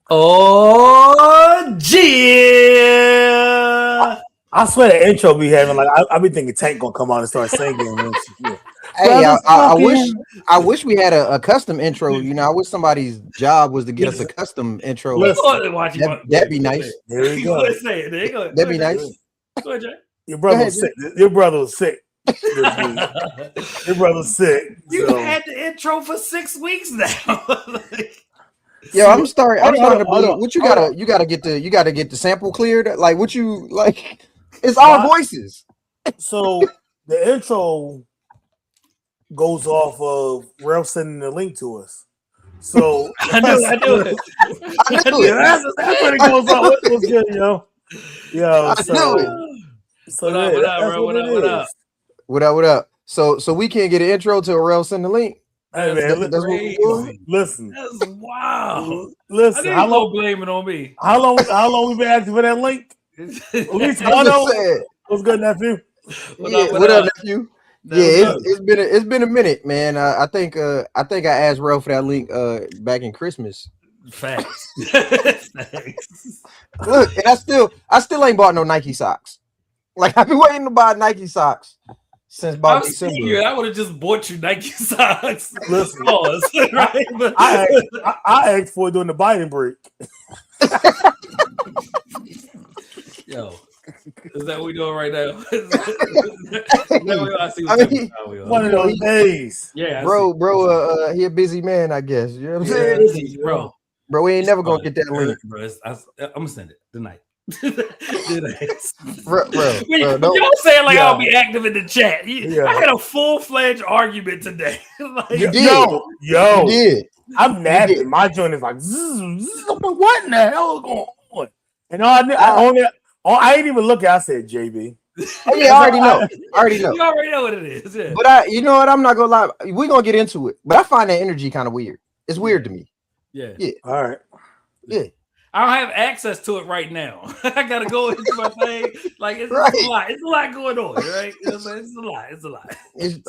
Oh, yeah. I swear the intro be having like I be thinking Tank gonna come out and start singing. Hey, I wish we had a custom intro. You know, I wish somebody's job was to get us a custom intro. That'd be nice. There we go. That'd be nice. Go ahead, Jay. Your brother was sick. Your brother was sick. Your brother's sick. You had the intro for 6 weeks now. Yo, I'm starting to believe what you gotta get the sample cleared. Like what you like, it's our voices. So the intro goes off of Ralph sending the link to us. So I knew it. That's what it goes off. It was good, yo. Yo, so what up? So we can't get an intro till Ralph send the link. Hey man, that's what we doing. Listen. That's wow. Listen, how long blame it on me? How long we been asking for that link? At least what's good, nephew? What up, nephew? It's been a minute, man. I think I asked Ralph for that link back in Christmas. Facts. Look, and I still ain't bought no Nike socks. Like I've been waiting to buy Nike socks since about December. I would have just bought you Nike socks. Listen, right? I asked for it during the Biden break. Yo, is that what we doing right now? One of those days. Yeah, bro. He a busy man, I guess. You know what I'm saying, bro. Bro, we ain't never gonna get that link. Bro, I'm gonna send it tonight. bro, y'all saying like I'll be active in the chat. I had a full-fledged argument today. Like, yo, I'm napping. My joint is like, what in the hell is going on? And I didn't even look at. I said JB. Oh yeah, I already know. You already know what it is. Yeah. But you know what? I'm not gonna lie. We're gonna get into it. But I find that energy kind of weird. It's weird to me. Yeah. All right. Yeah. I don't have access to it right now. I gotta go into my thing. Like it's a lot. It's a lot going on, right? It's a lot. It's a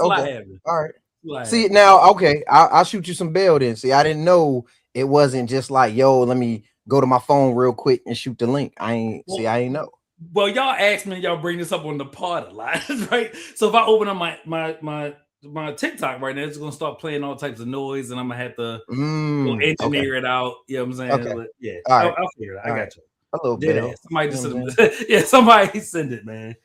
lot happening. All right. See now, okay. I'll shoot you some bail then. See, I didn't know it wasn't just like, yo, let me go to my phone real quick and shoot the link. I ain't know. Well, y'all asked me, y'all bring this up on the pod a lot, right? So if I open up my TikTok right now, it's gonna start playing all types of noise, and I'm gonna have to engineer it out. You know what I'm saying? Okay. But yeah, I'll figure it out. I got you. A little bit. Somebody send it, man.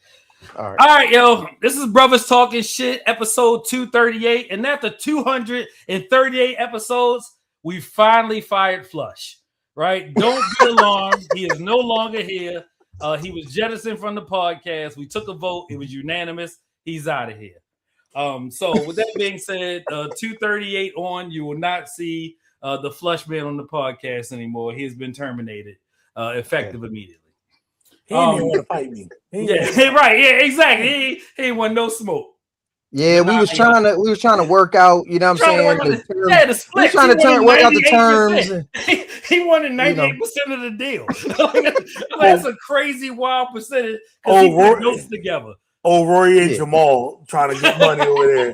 All right, yo. This is Brothas Talkin Sh, episode 238, and after 238 episodes, we finally fired Flush. Right? Don't be alarmed. He is no longer here. He was jettisoned from the podcast. We took a vote. It was unanimous. He's out of here. So with that being said, 238 on, you will not see the Flush Man on the podcast anymore. He has been terminated, effective immediately. He didn't even want to fight me. Right. Yeah, exactly. He ain't want no smoke. Yeah, we was trying to work out, you know what I'm saying? The split. Trying to work out the terms. He wanted 98% of the deal. That's a crazy wild percentage because he put notes togetber. Oh, Rory and Jamal trying to get money over there.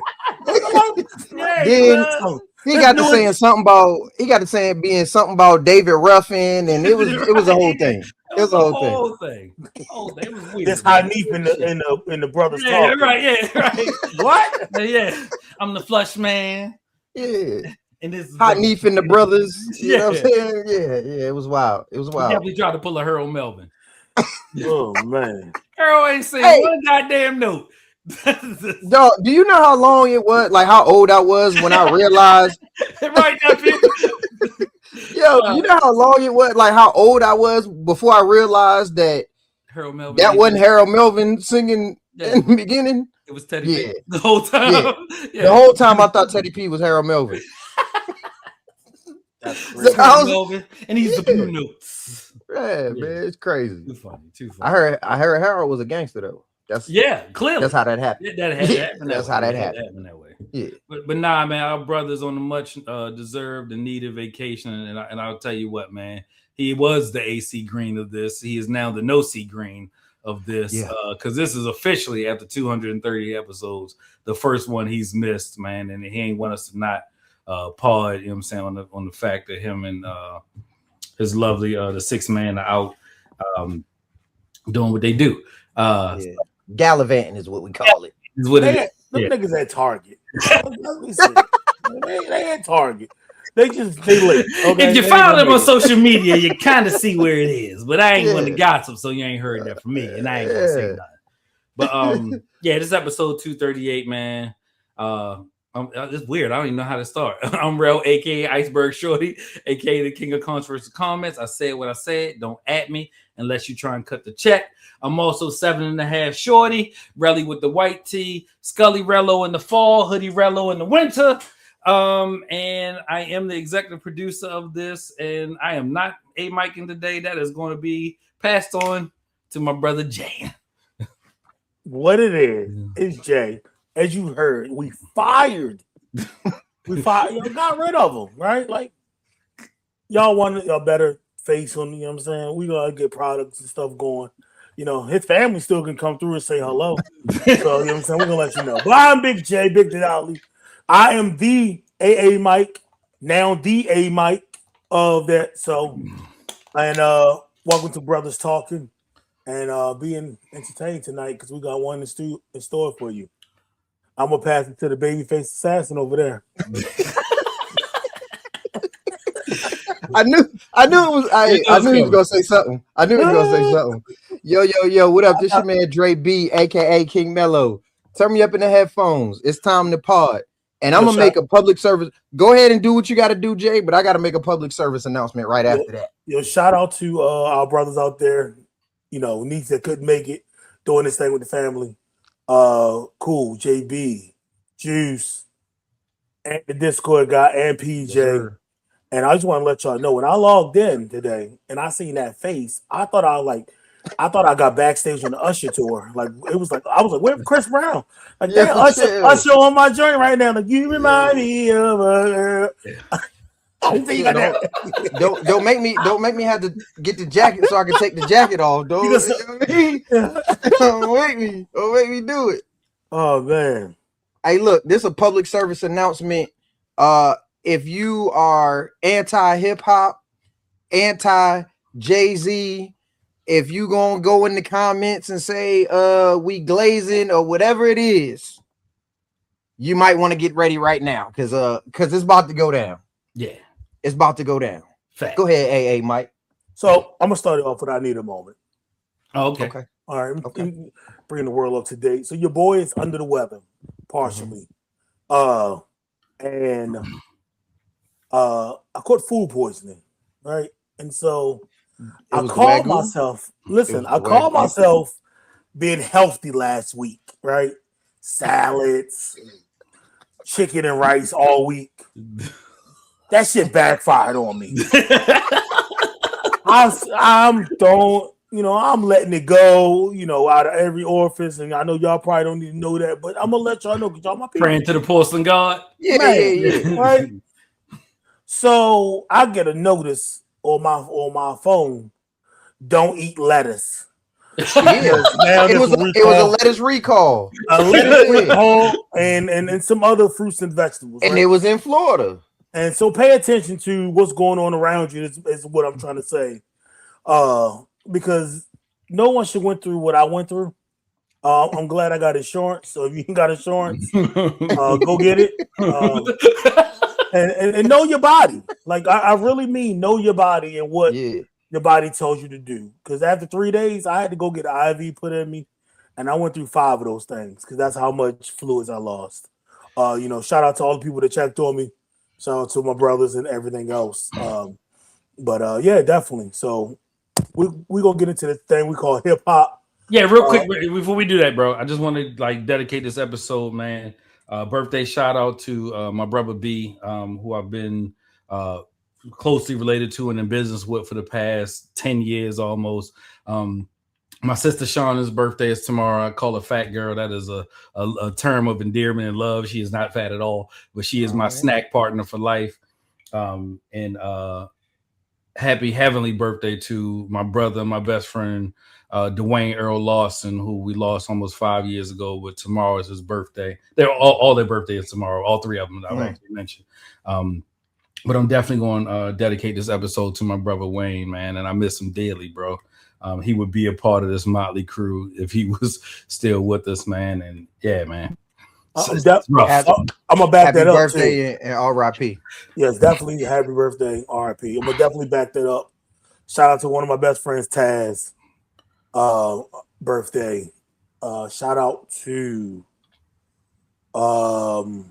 He got to saying something being something about David Ruffin, and it was a whole thing. It was a whole thing. It was weird. This high knee in the Brothas Talkin. Right. What? Yeah, I'm the Flush Man. Yeah. And this hot knee in the brothers. You know what I'm saying? Yeah. It was wild. He definitely tried to pull a Herro Melvin. Oh man, Herro ain't saying one goddamn note. Dog, do you know how long it was? Like how old I was when I realized? Right now, Yo, you know how long it was? Like how old I was before I realized that Herro Melvin. That wasn't Herro Melvin singing in the beginning. It was Teddy P. The whole time. Yeah. The whole time I thought Teddy P was Herro Melvin. That's crazy. Melvin, and he's the blue notes. Man, it's crazy. Too funny. I heard Herro was a gangster though. Clearly. That's how that happened. That's how that happened that way. Yeah. But nah, man, our brother's on a much deserved and needed vacation, and I'll tell you what, man, he was the AC Green of this. He is now the no C Green of this, because this is officially after 230 episodes, the first one he's missed, man, and he ain't want us to not pod, you know what I'm saying, on the fact that him and his lovely the 6 man are out doing what they do. Gallivanting is what we call it. Is what it is. Them niggas at Target. they at Target. They late. Okay? If you follow them on social media, you kind of see where it is. But I ain't going to gossip, so you ain't heard that from me, and I ain't gonna say nothing. But this is episode 238, man. It's weird. I don't even know how to start. I'm Rel, aka Iceberg Shorty, aka the King of Controversial Comments. I said what I said. Don't at me unless you try and cut the check. I'm also 7.5 Shorty, Relly with the white tee, Scully Rello in the fall, Hoodie Rello in the winter. And I am the executive producer of this, and I am not a micing today. That is going to be passed on to my brother Jay. What it is Jay. As you heard, we fired. Got rid of them, right? Like y'all wanted a better face on, you know what I'm saying? We gotta get products and stuff going. You know, his family still can come through and say hello. So you know what I'm saying? We're gonna let you know. But I'm Big J, Big Tigger. I am the AA Mike, now the A Mike of that. So, and welcome to Brothas Talkin and being entertained tonight because we got one in store for you. I'm gonna pass it to the babyface assassin over there. I knew he was gonna say something. Yo, what up? This your man Dre B, aka King Mello. Turn me up in the headphones. It's time to pod. And I'm gonna make a public service. Go ahead and do what you gotta do, Jay, but I gotta make a public service announcement right after that. Yo, shout out to our brothers out there, you know, niece that couldn't make it, doing this thing with the family. Cool, JB, Juice, and the Discord guy, and PJ. Yes, and I just want to let y'all know when I logged in today and I seen that face, I thought I got backstage on the Usher tour. Like I was like, where's Chris Brown? Like Usher on my joint right now. Like you remind me of a girl. Don't make me have to get the jacket so I can take the jacket off. Don't make me do it. Oh man. Hey, look, this is a public service announcement. If you are anti-hip hop, anti-Jay-Z, if you gonna go in the comments and say we glazing or whatever it is, you might want to get ready right now because it's about to go down. Yeah. It's about to go down. Fact. Go ahead, AA Mike. So I'm gonna start it off with I need a moment. Oh, okay. All right. Okay. Bringing the world up to date. So your boy is under the weather, partially. And I caught food poisoning, right? And so I called myself. Listen, I called myself being healthy last week, right? Salads, chicken and rice all week. That shit backfired on me. I'm letting it go, out of every orifice, and I know y'all probably don't need to know that, but I'm gonna let y'all know because y'all my people. Praying to the porcelain god. Yeah. Right. So I get a notice on my phone. Don't eat lettuce. It was a lettuce recall. A lettuce recall and some other fruits and vegetables. And right? it was in Florida. And so pay attention to what's going on around you is what I'm trying to say. Because no one should went through what I went through. I'm glad I got insurance. So if you ain't got insurance, go get it. And know your body. Like I really mean know your body and what your body tells you to do. Because after 3 days, I had to go get an IV put in me, and I went through 5 of those things because that's how much fluids I lost. Shout out to all the people that checked on me. Shout out to my brothers and everything else. But definitely. So we gonna get into the thing we call hip hop. Yeah, real quick before we do that, bro. I just want to dedicate this episode, man. Birthday shout out to my brother B, who I've been closely related to and in business with for the past 10 years almost. My sister Shauna's birthday is tomorrow. I call her fat girl. That is a term of endearment and love. She is not fat at all, but she is my snack partner for life. And happy heavenly birthday to my brother, my best friend, Dwayne Earl Lawson, who we lost almost 5 years ago, but tomorrow is his birthday. They're all their birthday is tomorrow. All 3 of them I've actually mentioned. But I'm definitely going to dedicate this episode to my brother Wayne, man, and I miss him dearly, bro. He would be a part of this motley crew if he was still with us, man. And yeah, man. I'm gonna back that up. Happy birthday and R.I.P. Yes, definitely happy birthday, R.I.P. I'm gonna definitely back that up. Shout out to one of my best friends, Taz. Birthday. Shout out to my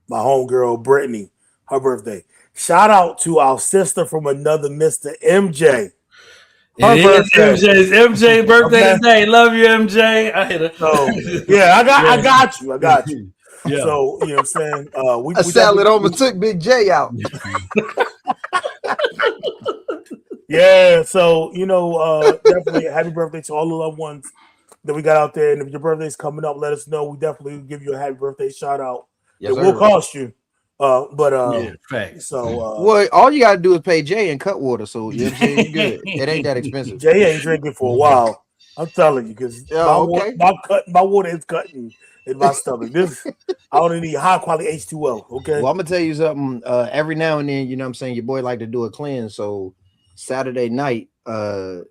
homegirl Brittany, her birthday. Shout out to our sister from another Mr. MJ. MJ's birthday today. Love you, MJ. I hit it. So yeah, I got you. Yeah. So you know what I'm saying? We salad almost took Big J out. Yeah, so definitely happy birthday to all the loved ones that we got out there. And if your birthday's coming up, let us know. We definitely will give you a happy birthday shout out. Yes, it will cost you. Facts. So well, all you gotta do is pay Jay and Cutwater, so you know what I'm saying, good. It ain't that expensive. Jay ain't drinking for a while. I'm telling you, because my water is cutting in my stomach. I only need high quality H2O. Okay. Well, I'm gonna tell you something. Every now and then, you know what I'm saying, your boy like to do a cleanse. So Saturday night, I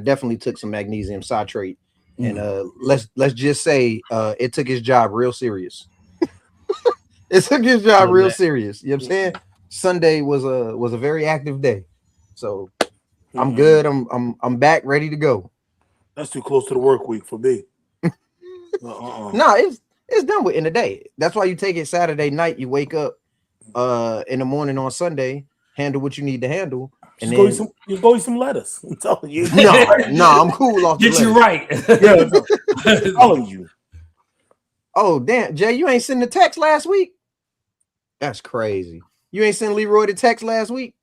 definitely took some magnesium citrate. And let's just say it took his job real serious. It took his job real serious. You know what I'm saying? Sunday was a very active day. So I'm good. I'm back, ready to go. That's too close to the work week for me. No, it's done with in the day. That's why you take it Saturday night. You wake up in the morning on Sunday, handle what you need to handle. And just go eat some lettuce. I'm telling you. No, I'm cool off the Get you right. Yeah, I'm telling you. Oh, damn, Jay, you ain't send the text last week? That's crazy. You ain't send Leroy the text last week?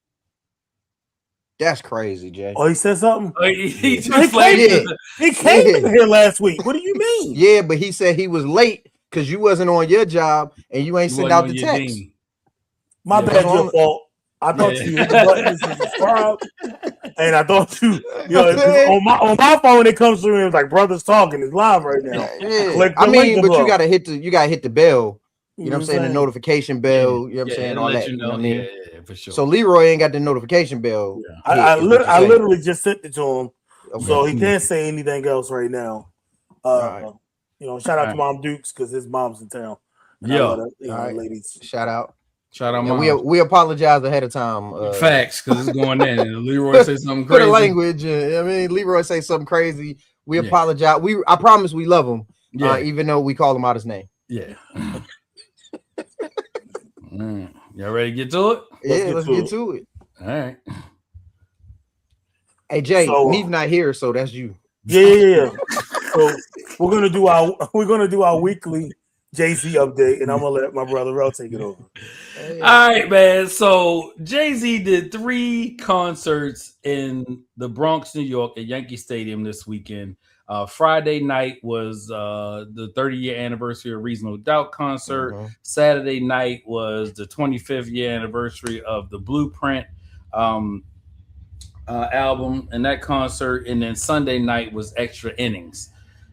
That's crazy, Jay. Oh, he said something? He came in here last week. What do you mean? Yeah, but he said he was late because you wasn't on your job and you ain't sent out the text. My bad, your fault. I thought you hit the button to subscribe, and I thought on my phone it comes through and it's like Brothas Talkin is live right now. Yeah. I mean, but you gotta hit the bell. You know what I'm saying? The notification bell. You know what I'm saying? All that. You know what I mean? Yeah, for sure. So Leroy ain't got the notification bell. Yeah. I literally just sent it to him, so he can't say anything else right now. Right. Shout out to Mom Dukes because his mom's in town. Ladies. Shout out. Mom. We apologize ahead of time. Facts, because it's going in. Leroy say something crazy. For the language, Leroy say something crazy. We apologize. I promise we love him. Even though we call him out his name. Yeah. Y'all ready to get to it? Let's get to it. All right. Hey Jay, Neve's not here, so that's you. Yeah. So we're gonna do our weekly Jay-Z update, and I'm gonna let my brother Ro take it over. All right, man. So Jay-Z did 3 concerts in the Bronx, New York, at Yankee Stadium this weekend. Friday night was the 30-year anniversary of Reasonable Doubt concert. Mm-hmm. Saturday night was the 25th year anniversary of the Blueprint album and that concert. And then Sunday night was Extra Innings.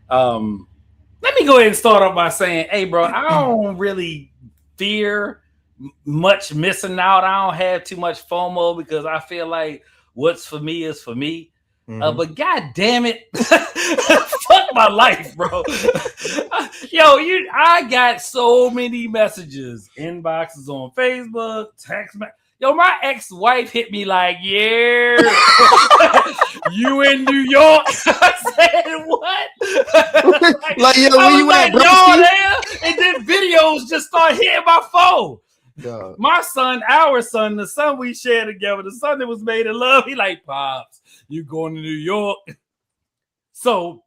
Let me go ahead and start off by saying, hey, bro, I don't really fear much missing out. I don't have too much FOMO because I feel like what's for me is for me. Mm-hmm. But god damn it, fuck my life, bro. I got so many messages, inboxes on Facebook, text. My ex-wife hit me like, yeah, you in New York? I said, what? Like, where you at, bro? Y'all there? And then videos just start hitting my phone. Duh. Our son, the son we shared together, the son that was made in love, he like, Pops, you going to New York? So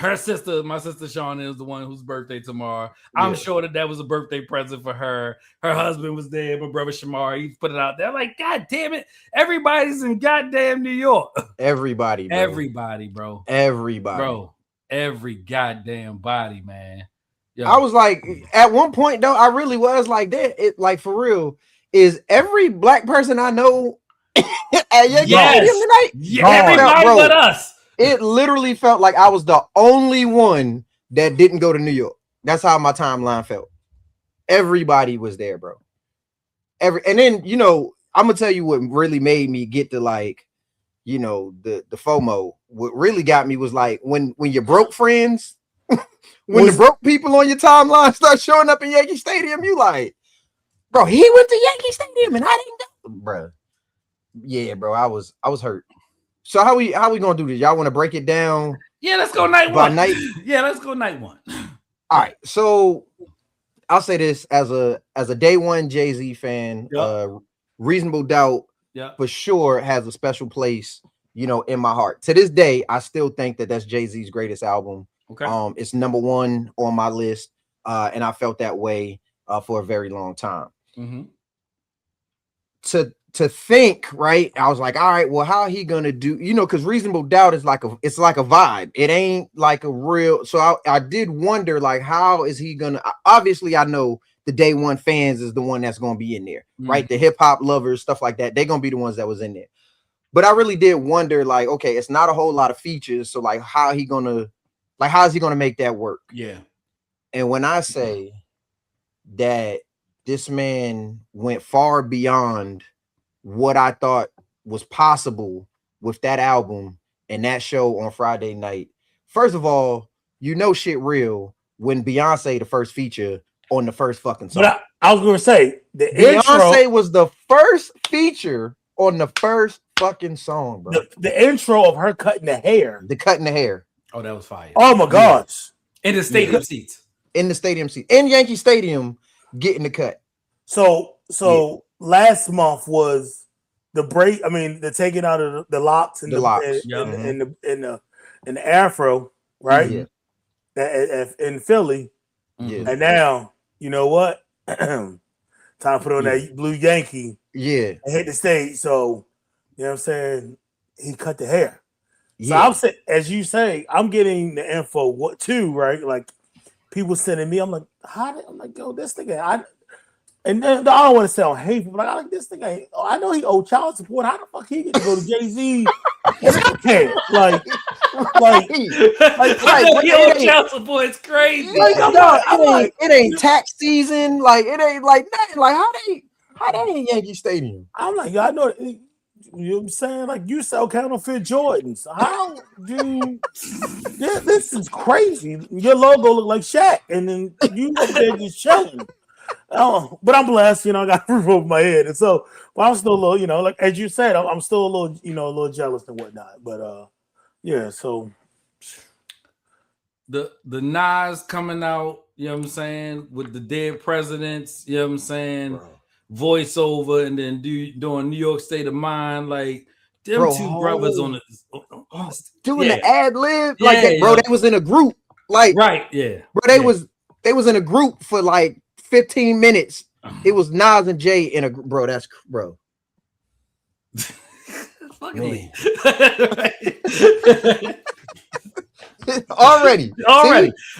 my sister Shauna is the one whose birthday tomorrow. I'm sure that was a birthday present for her. Her husband was there, my brother Shamar, he put it out there. I'm like, god damn it, everybody's in goddamn New York. Everybody, bro. Every goddamn body, man. Yo. I was like, at one point though, I really was like that. It like for real, is every black person I know at Yankee Stadium tonight? Yeah, everybody but us. It literally felt like I was the only one that didn't go to New York. That's how my timeline felt. Everybody was there, bro. and then I'm gonna tell you what really made me get to like, the FOMO. What really got me was like when your broke friends, when the broke people on your timeline start showing up in Yankee Stadium, you like, bro, he went to Yankee Stadium and I didn't go, bro. Yeah, bro, I was hurt. So how we gonna do this? Y'all want to break it down? Yeah, let's go night by one. Night? Yeah, let's go night one. All right, so I'll say this as a day one Jay-Z fan, Reasonable Doubt for sure has a special place, in my heart. To this day, I still think that that's Jay-Z's greatest album. Okay. It's number one on my list, and I felt that way for a very long time. Mm-hmm. To think, right? I was like, all right, well, how he gonna do? Because Reasonable Doubt is like a vibe. It ain't like a real. So I did wonder, like, how is he gonna? Obviously, I know the day one fans is the one that's gonna be in there, right? The hip hop lovers, stuff like that. They're gonna be the ones that was in there. But I really did wonder, like, okay, it's not a whole lot of features, so like, how is he gonna make that work? Yeah. And when I say that this man went far beyond what I thought was possible with that album and that show on Friday night. First of all, shit real when Beyonce the first feature on the first fucking song. But I was gonna say Beyonce was the first feature on the first fucking song, bro. The intro of her cutting the hair. Oh, that was fire. Oh my gosh. In the stadium seats. In the stadium seats. In Yankee Stadium getting the cut. So last month was the break. I mean, the taking out of the locks and the afro, right? Yeah. In Philly. Yeah. And now, you know what? Time to put on that blue Yankee. Yeah. And hit the stage. So, you know what I'm saying? He cut the hair. Yeah. So I'm saying, as you say, I'm getting the info too, right? Like people sending me, I'm like, yo, this nigga, and then I don't want to sound hateful, but I like this thing. I know he owed child support. How the fuck he get to go to Jay-Z? He owed child support. It's crazy. It ain't tax season. Like it ain't like nothing. Like how they in Yankee Stadium? I'm like, I know. You know what I'm saying? Like you sell counterfeit Jordans. How do this is crazy. Your logo look like Shaq, and then you up there just chilling. Oh, but I'm blessed, I got a roof over my head, and so, but I'm still a little, like as you said, I'm still a little, a little jealous and whatnot. But yeah. So the Nas coming out, you know what I'm saying, with the dead presidents, you know what I'm saying, voiceover, and then doing New York State of Mind, like them two brothers on the doing the ad lib, like that, bro. They was in a group, like bro. They was in a group for like 15 minutes. It was Nas and Jay in a bro. That's bro. Already.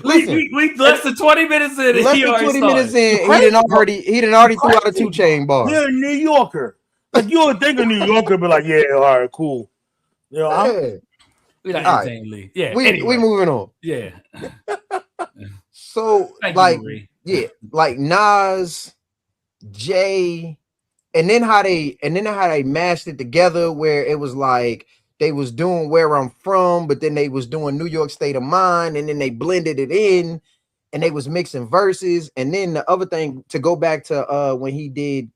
Listen, we less than 20 minutes in. Less than 20 minutes in. He didn't already threw out a 2 Chainz bar. You're a New Yorker. Like you would think a New Yorker, but like, yeah, all right, cool. We like right. Yeah. We moving on. Yeah. So like Nas, Jay, and then how they mashed it together where it was like they was doing Where I'm From, but then they was doing New York State of Mind, and then they blended it in and they was mixing verses. And then the other thing, to go back to when he did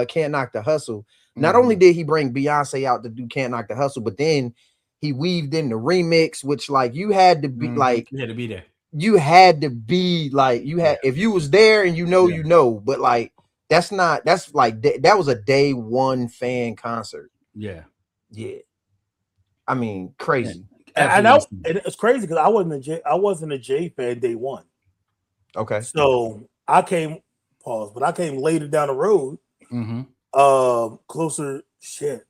Can't Knock the Hustle, not only did he bring Beyonce out to do Can't Knock the Hustle, but then he weaved in the remix, which like you had to be like, you had to be there. You had to be like, you had, if you was there and you know, but like that was a day one fan concert. Yeah. I mean, crazy. And it's crazy because I wasn't a Jay fan day one. Okay. So I came later down the road. Closer to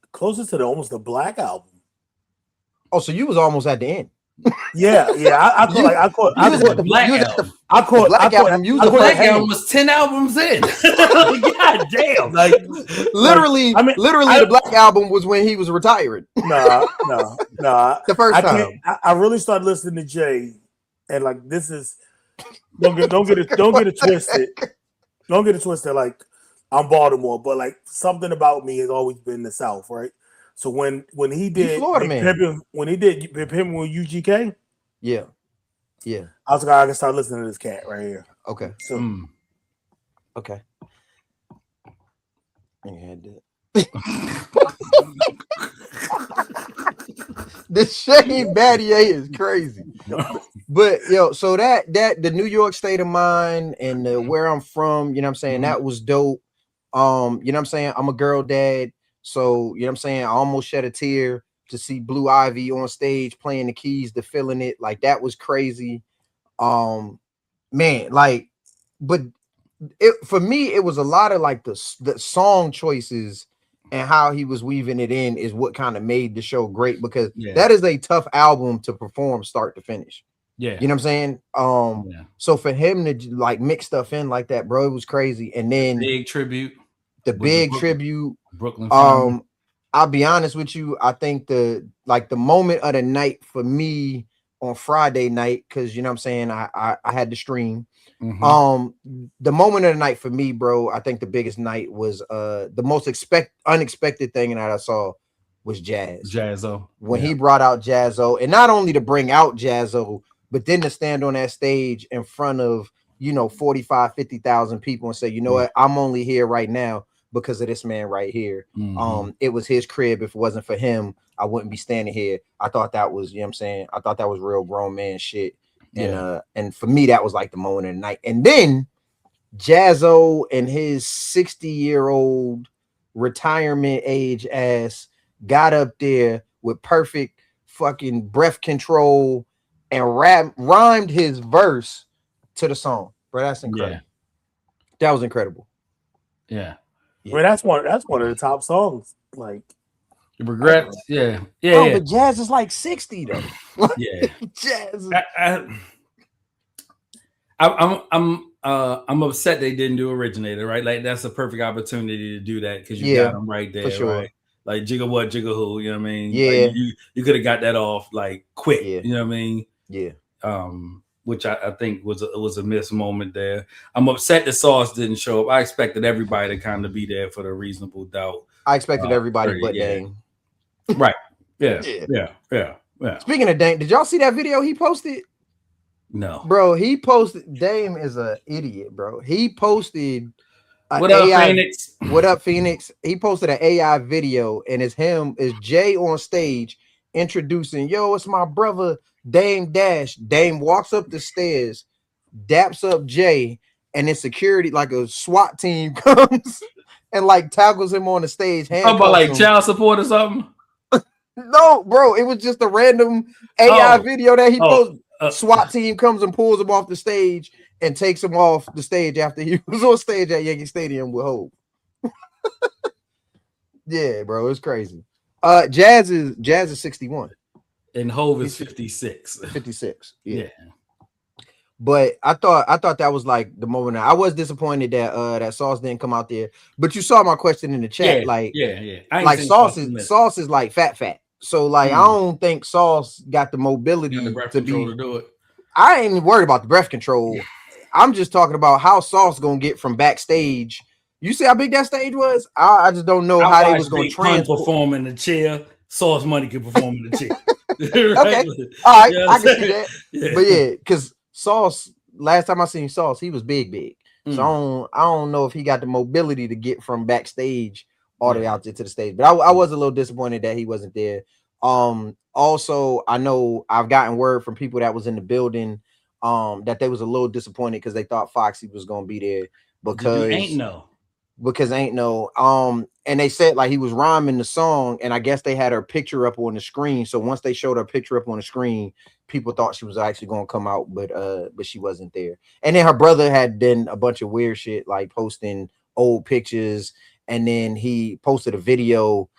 almost the Black album. Oh, so you was almost at the end. The Black album was 10 albums in. God damn. Like literally, the Black album was when he was retiring. No. The first time. I really started listening to Jay, and like this is don't get it twisted. Don't get it twisted. Like I'm Baltimore, but like something about me has always been the South, right? So when he did Florida Big man. Pimpin', when he did Big Pimpin' with UGK, Yeah. I was like, I can start listening to this cat right here. Okay. So Okay. You had that. The Shane Battier is crazy. But yo, so that the New York state of mind and where I'm from, you know what I'm saying, that was dope. You know what I'm saying? I'm a girl dad, so you know what I'm saying, I almost shed a tear to see Blue Ivy on stage playing the keys to Feeling It. Like that was crazy. Man, like, but for me, it was a lot of like the song choices and how he was weaving it in is what kind of made the show great, because that is a tough album to perform start to finish. Yeah, you know what I'm saying? So for him to like mix stuff in like that, bro, it was crazy. And then big tribute, Brooklyn. Family. I'll be honest with you, I think the moment of the night for me on Friday night, because you know what I'm saying, I had to stream. The moment of the night for me, bro, I think the biggest night was the most unexpected thing that I saw was Jazzo. When he brought out Jazzo, and not only to bring out Jazzo, but then to stand on that stage in front of 45,000-50,000 people and say, you know what, I'm only here right now because of this man right here. It was his crib. If it wasn't for him, I wouldn't be standing here. I thought that was, you know what I'm saying, I thought that was real grown man shit. And for me, that was like the moment of the night. And then Jazzo and his 60-year-old retirement age ass got up there with perfect fucking breath control and rhymed his verse to the song. Bro, that's incredible. That was incredible. I mean, that's one of the top songs. Like Regrets. But Jazz is like 60 though. Jazz. I'm upset they didn't do Originator, right? Like that's a perfect opportunity to do that because you got them right there, for sure. Right? Like Jigga What, Jigga Who, you know what I mean? Like you could have got that off like quick, you know what I mean? Which I think was a missed moment there. I'm upset that Sauce didn't show up. I expected everybody to kind of be there for the Reasonable Doubt. I expected everybody but Dame. Right. Yeah. Speaking of Dame, did y'all see that video he posted? No, bro. He posted. Dame is an idiot, bro. He posted. What up, Phoenix? What up, Phoenix? He posted an AI video, and it's Jay on stage introducing, yo, it's my brother Dame Dash. Dame walks up the stairs, daps up Jay, and then security, like a SWAT team, comes and like tackles him on the stage. How about like child support or something? No, bro. It was just a random AI video that he posted. SWAT team comes and pulls him off the stage and takes him off the stage after he was on stage at Yankee Stadium with Hope. Yeah, bro, it's crazy. Jazz is 61 and Hove is 56. 56. Yeah. But I thought that was like the moment. I was disappointed that that Sauce didn't come out there. But you saw my question in the chat, like Sauce is like fat. So like I don't think Sauce got the mobility to do it. I ain't even worried about the breath control. I'm just talking about how Sauce gonna get from backstage. You see how big that stage was? I just don't know how they was gonna perform in the chair. Sauce Money can perform in the chair. Right? Okay, all right, I can see that. But yeah, because Sauce, last time I seen Sauce, he was big. So I don't know if he got the mobility to get from backstage all the way out there to the stage. But I was a little disappointed that he wasn't there. Also, I know I've gotten word from people that was in the building that they was a little disappointed because they thought Foxy was gonna be there because ain't no. And they said like he was rhyming the song, and I guess they had her picture up on the screen. So once they showed her picture up on the screen, people thought she was actually gonna come out, but she wasn't there. And then her brother had done a bunch of weird shit, like posting old pictures, and then he posted a video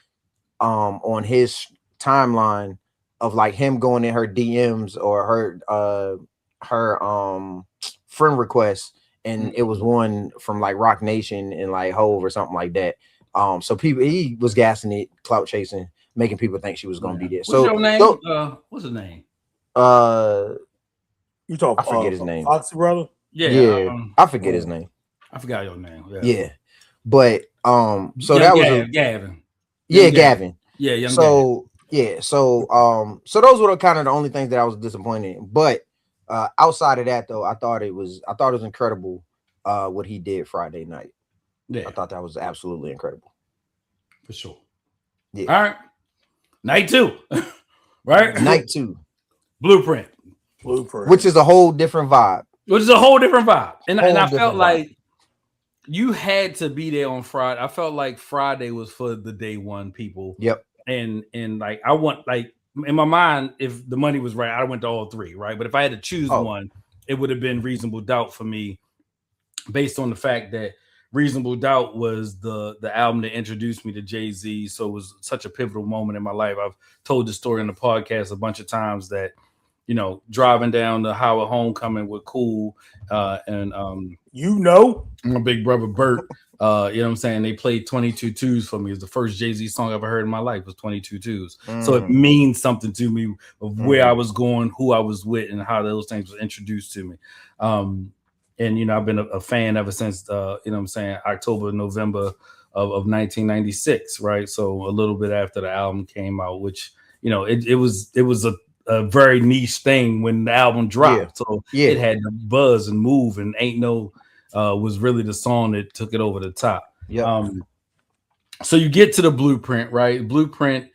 on his timeline of like him going in her DMs or her friend requests, and it was one from like Rock Nation and like Hove or something like that. So he was gassing it, clout chasing, making people think she was gonna be there. So what's your name? What's his name? You talk. I forget his name. Foxy brother. Yeah. I forget his name. I forgot your name. Yeah. But so Young that was Gavin. Gavin. Yeah, young so Gavin. Yeah, so those were kind of the only things that I was disappointed in. But outside of that, though, I thought it was incredible what he did Friday night. Yeah, I thought that was absolutely incredible. For sure. Yeah. All right. Night 2. Right? Night 2. Blueprint. Which is a whole different vibe. And I felt like you had to be there on Friday. I felt like Friday was for the day one people. Yep. And like I want, like, in my mind, if the money was right, I went to all 3, right? But if I had to choose one, it would have been Reasonable Doubt for me, based on the fact that Reasonable Doubt was the album that introduced me to Jay-Z. So it was such a pivotal moment in my life. I've told the story on the podcast a bunch of times that, you know, driving down the Howard Homecoming with Cool and my big brother Bert, you know what I'm saying? They played 22 Twos for me. It's the first Jay-Z song I ever heard in my life was 22 Twos. So it means something to me of where I was going, who I was with, and how those things were introduced to me. And, you know, I've been a fan ever since, you know what I'm saying, October, November of 1996, right? So a little bit after the album came out, which, you know, it was a very niche thing when the album dropped. Yeah. So it had the buzz and move, and Ain't No was really the song that took it over the top. Yeah. So you get to the Blueprint, right? Blueprint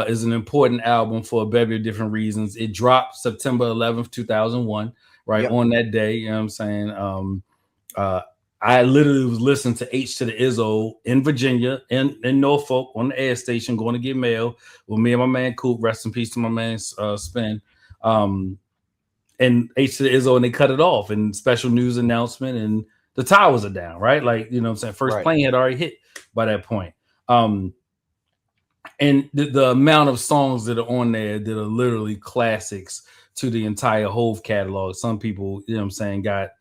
is an important album for a bevy of different reasons. It dropped September 11th, 2001. Right. On that day, you know what I'm saying? I literally was listening to H to the Izzo in Virginia, in Norfolk, on the air station, going to get mail with me and my man Coop. Rest in peace to my man Spin. And H to the Izzo, and they cut it off, and special news announcement, and the towers are down, right? Like, you know what I'm saying? First plane had already hit by that point. And the amount of songs that are on there that are literally classics to the entire Hove catalog. Some people, you know what I'm saying, got,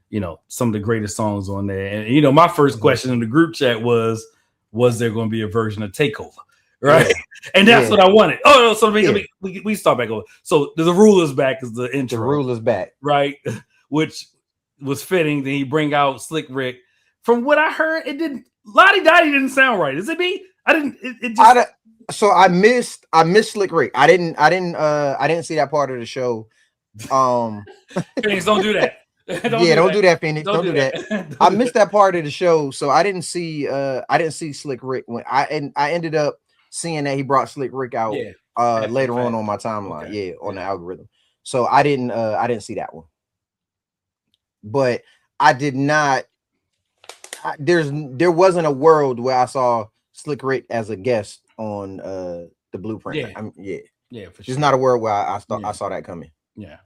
you know, some of the greatest songs on there. And, you know, my first question in the group chat was there going to be a version of Takeover? Right. Yeah. And that's what I wanted. Oh, no. So we start back over. So the Ruler's Back is the intro. The Ruler's Back. Right. Which was fitting. Then he bring out Slick Rick. From what I heard, it didn't, Lottie Dottie didn't sound right. Is it me? I didn't, it just. So I missed Slick Rick. I didn't see that part of the show. Phoenix, don't do that. Don't do that, Phoenix. Don't do that. I missed that part of the show, so I didn't see Slick Rick when I ended up seeing that he brought Slick Rick out later on my timeline. Okay. On the algorithm. So I didn't see that one. But I did not. There wasn't a world where I saw Slick Rick as a guest on the Blueprint. For sure. There's not a world where I saw that coming. Yeah.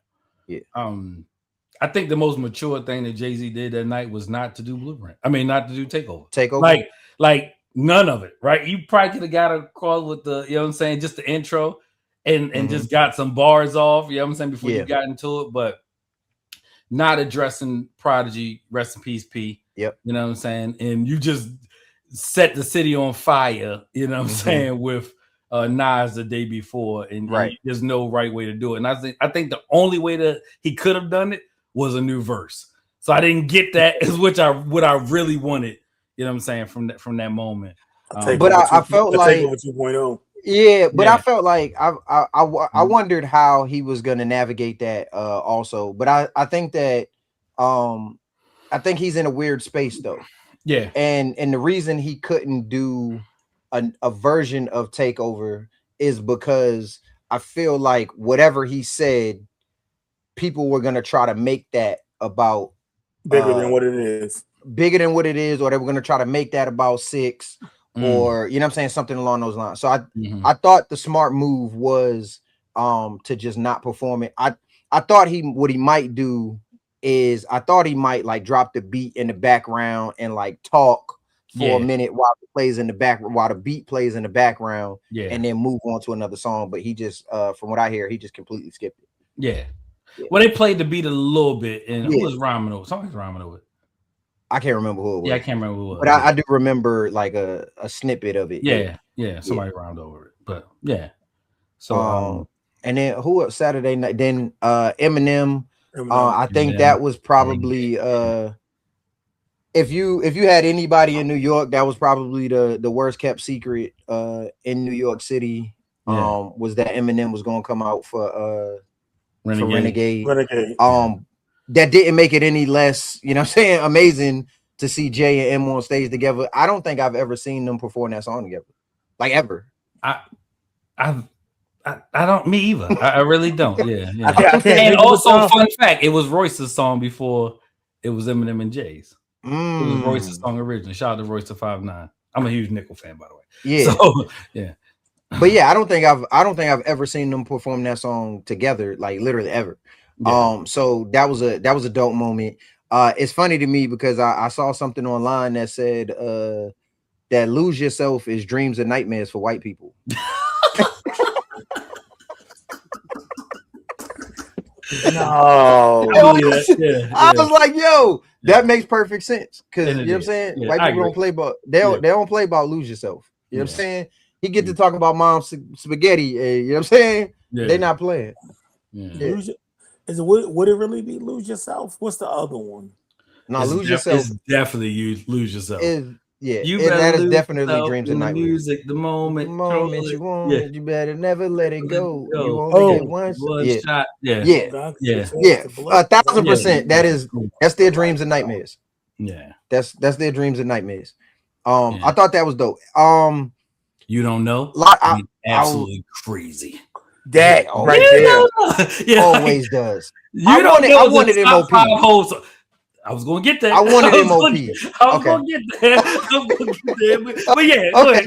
I think the most mature thing that Jay-Z did that night was not to do Blueprint. I mean, not to do Takeover. Like none of it, right? You probably could have got a call with the, you know what I'm saying, just the intro and just got some bars off, you know what I'm saying, before you got into it, but not addressing Prodigy, rest in peace, P. Yep. You know what I'm saying? And you just set the city on fire, you know what I'm saying, with Nas the day before, and there's no right way to do it. And I think the only way that he could have done it was a new verse. So I didn't get that, is what I really wanted, you know what I'm saying, from that moment. But I felt like 2.0. Yeah, but I felt like I wondered how he was gonna navigate that also. But I think that I think he's in a weird space though. Yeah. And the reason he couldn't do a version of Takeover is because I feel like whatever he said, people were gonna try to make that about bigger than what it is. Or they were gonna try to make that about 6. Or you know what I'm saying, something along those lines. So I thought the smart move was to just not perform it. I thought what he might do is I thought he might like drop the beat in the background and like talk for a minute while it plays in the back, while the beat plays in the background, and then move on to another song. But he just from what I hear, he just completely skipped it. Yeah. Well, they played the beat a little bit, and who was rhyming over? Somebody's rhyming over it. I can't remember who it was. Yeah, I can't remember who it was. But I do remember like a snippet of it. Yeah. Somebody rhymed over it. But yeah. So and then who else Saturday night? Then Eminem. I think that was probably if you had anybody in New York, that was probably the worst kept secret in New York City. Was that Eminem was gonna come out for Renegade. That didn't make it any less, you know what I'm saying, amazing to see Jay and M on stage together. I don't think I've ever seen them perform that song together. Like ever. I don't, me either. I really don't. Yeah. I can't and also, fun fact, it was Royce's song before it was Eminem and Jay's. It was Royce's song originally. Shout out to Royce to 5'9". I'm a huge Nickel fan, by the way. Yeah. So, yeah. But yeah, I don't think I've ever seen them perform that song together, like literally ever. Yeah. So that was a dope moment. It's funny to me because I saw something online that said that Lose Yourself is dreams and nightmares for white people. No. I was like, yo, that makes perfect sense. Because you know what I'm saying? White people don't play about they don't play about Lose Yourself. You know what I'm saying? He get to talk about mom's spaghetti. You know what I'm saying? They not playing. Is it would it really be Lose Yourself? What's the other one? No, Lose Yourself. It's definitely you lose yourself. That is definitely dreams and nightmares. Music, the moment you want it, you better never let it go. You only get one shot. Yeah. 1,000%. That's their dreams and nightmares. Yeah, that's their dreams and nightmares. I thought that was dope. You don't know? Absolutely crazy. That right there always does. I wanted MOP. I was gonna get that. I wanted MOP. I was gonna get that. But yeah, go ahead.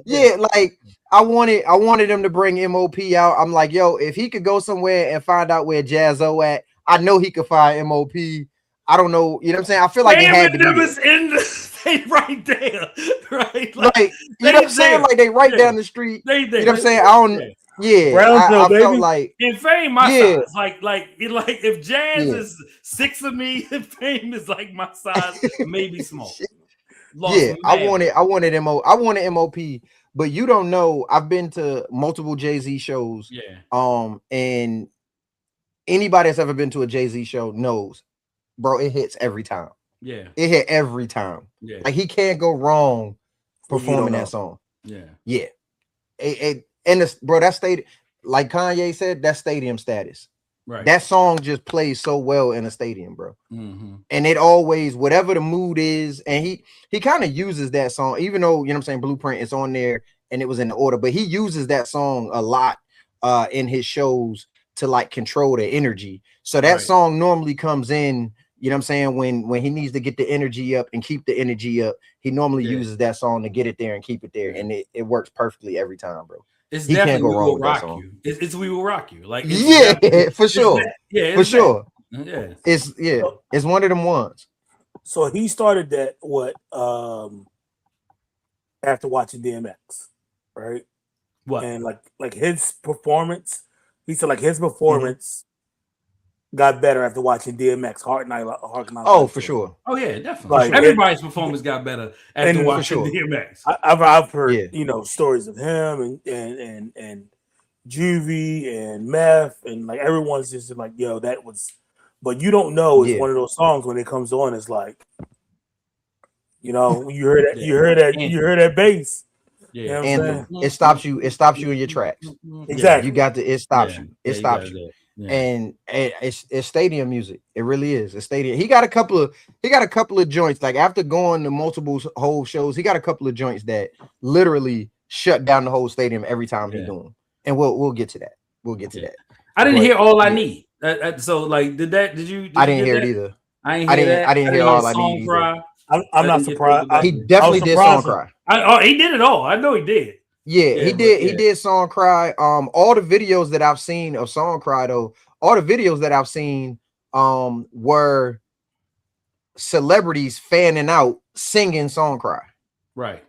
Yeah, like I wanted him to bring MOP out. I'm like, yo, if he could go somewhere and find out where Jazzo at, I know he could find MOP. I don't know, you know what I'm saying? I feel like they had to be in the right there, right? Like you know what I'm saying? Like they right down the street. You know what I'm saying? I don't. Yeah, I felt like in Fame, my size. Like if Jazz is 6 of me, if Fame is like my size, maybe small. I wanted MOP, but you don't know. I've been to multiple Jay-Z shows. Yeah. And anybody that's ever been to a Jay-Z show knows, bro, it hits every time. Yeah. It hit every time. Yeah. Like he can't go wrong performing that song. Yeah. Yeah. And this, bro, that stadium, like Kanye said, that's stadium status. Right. That song just plays so well in a stadium, bro. Mm-hmm. And it always, whatever the mood is, and he kind of uses that song, even though, you know what I'm saying, Blueprint is on there and it was in the order, but he uses that song a lot in his shows to like control the energy. So that song normally comes in, you know what I'm saying, when he needs to get the energy up and keep the energy up, he normally uses that song to get it there and keep it there. And it works perfectly every time, bro. It's definitely We Will Rock You. It's We Will Rock You. Like for sure. For sure. Yeah. It's one of them ones. So he started that after watching DMX, right? What? And like his performance, he said like his performance got better after watching DMX. Oh, for sure. Oh yeah, definitely. Like, everybody's performance got better after watching DMX. I've heard stories of him and Juvie and Meth and like everyone's just like, yo, that was. But you don't know. It's one of those songs when it comes on. It's like, you know, you heard that, you heard that bass. Yeah, you know and it stops you. It stops you in your tracks. Exactly. You got to. It stops you. It stops you. Yeah. And it's stadium music. It really is a stadium. He got a couple of joints. Like after going to multiple whole shows, he got a couple of joints that literally shut down the whole stadium every time he do them. And we'll get to that. We'll get to that. I didn't hear All I Need. So like, did you? I didn't hear it either. I didn't hear All I Need. I'm not surprised. He definitely did Song Cry. He did it all. I know he did. Yeah, he did. He did Song Cry. All the videos that I've seen of Song Cry, though, all the videos that I've seen, were celebrities fanning out singing Song Cry. Right.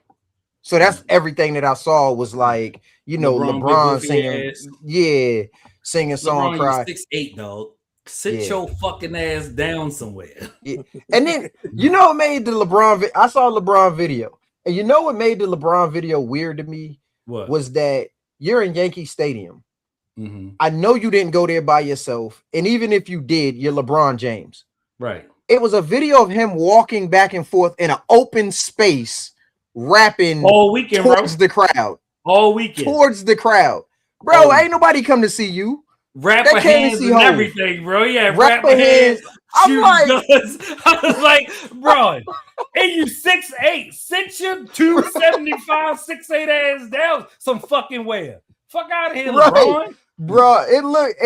So that's everything that I saw was like, you know, LeBron singing, singing Song Cry. 6'8", dog. Sit your fucking ass down somewhere. Yeah. And then you know what made the LeBron? I saw a LeBron video, and you know what made the LeBron video weird to me? What? Was that you're in Yankee Stadium. Mm-hmm. I know you didn't go there by yourself, and even if you did, you're LeBron James. Right. It was a video of him walking back and forth in an open space, rapping all weekend, towards bro. the crowd. All weekend. Towards the crowd. Bro, ain't nobody come to see you. Rapper hands and everything, bro. Yeah, rapper hands. I'm like, guns. I was like, bro, and you 6'8", 275, 6'8" ass down some fucking where. Fuck out of here, LeBron. Bro, it looked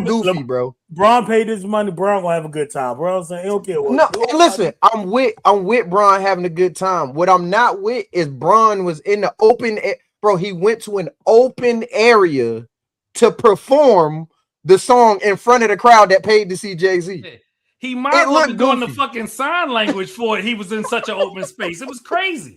goofy, bro. Bron paid his money. Bron gonna have a good time, bro. I'm saying, okay, well, no, listen, I'm with Bron having a good time. What I'm not with is Bron was in the open, bro. He went to an open area to perform the song in front of the crowd that paid to see Jay-Z. He might have been doing the fucking sign language for it. He was in such an open space. It was crazy.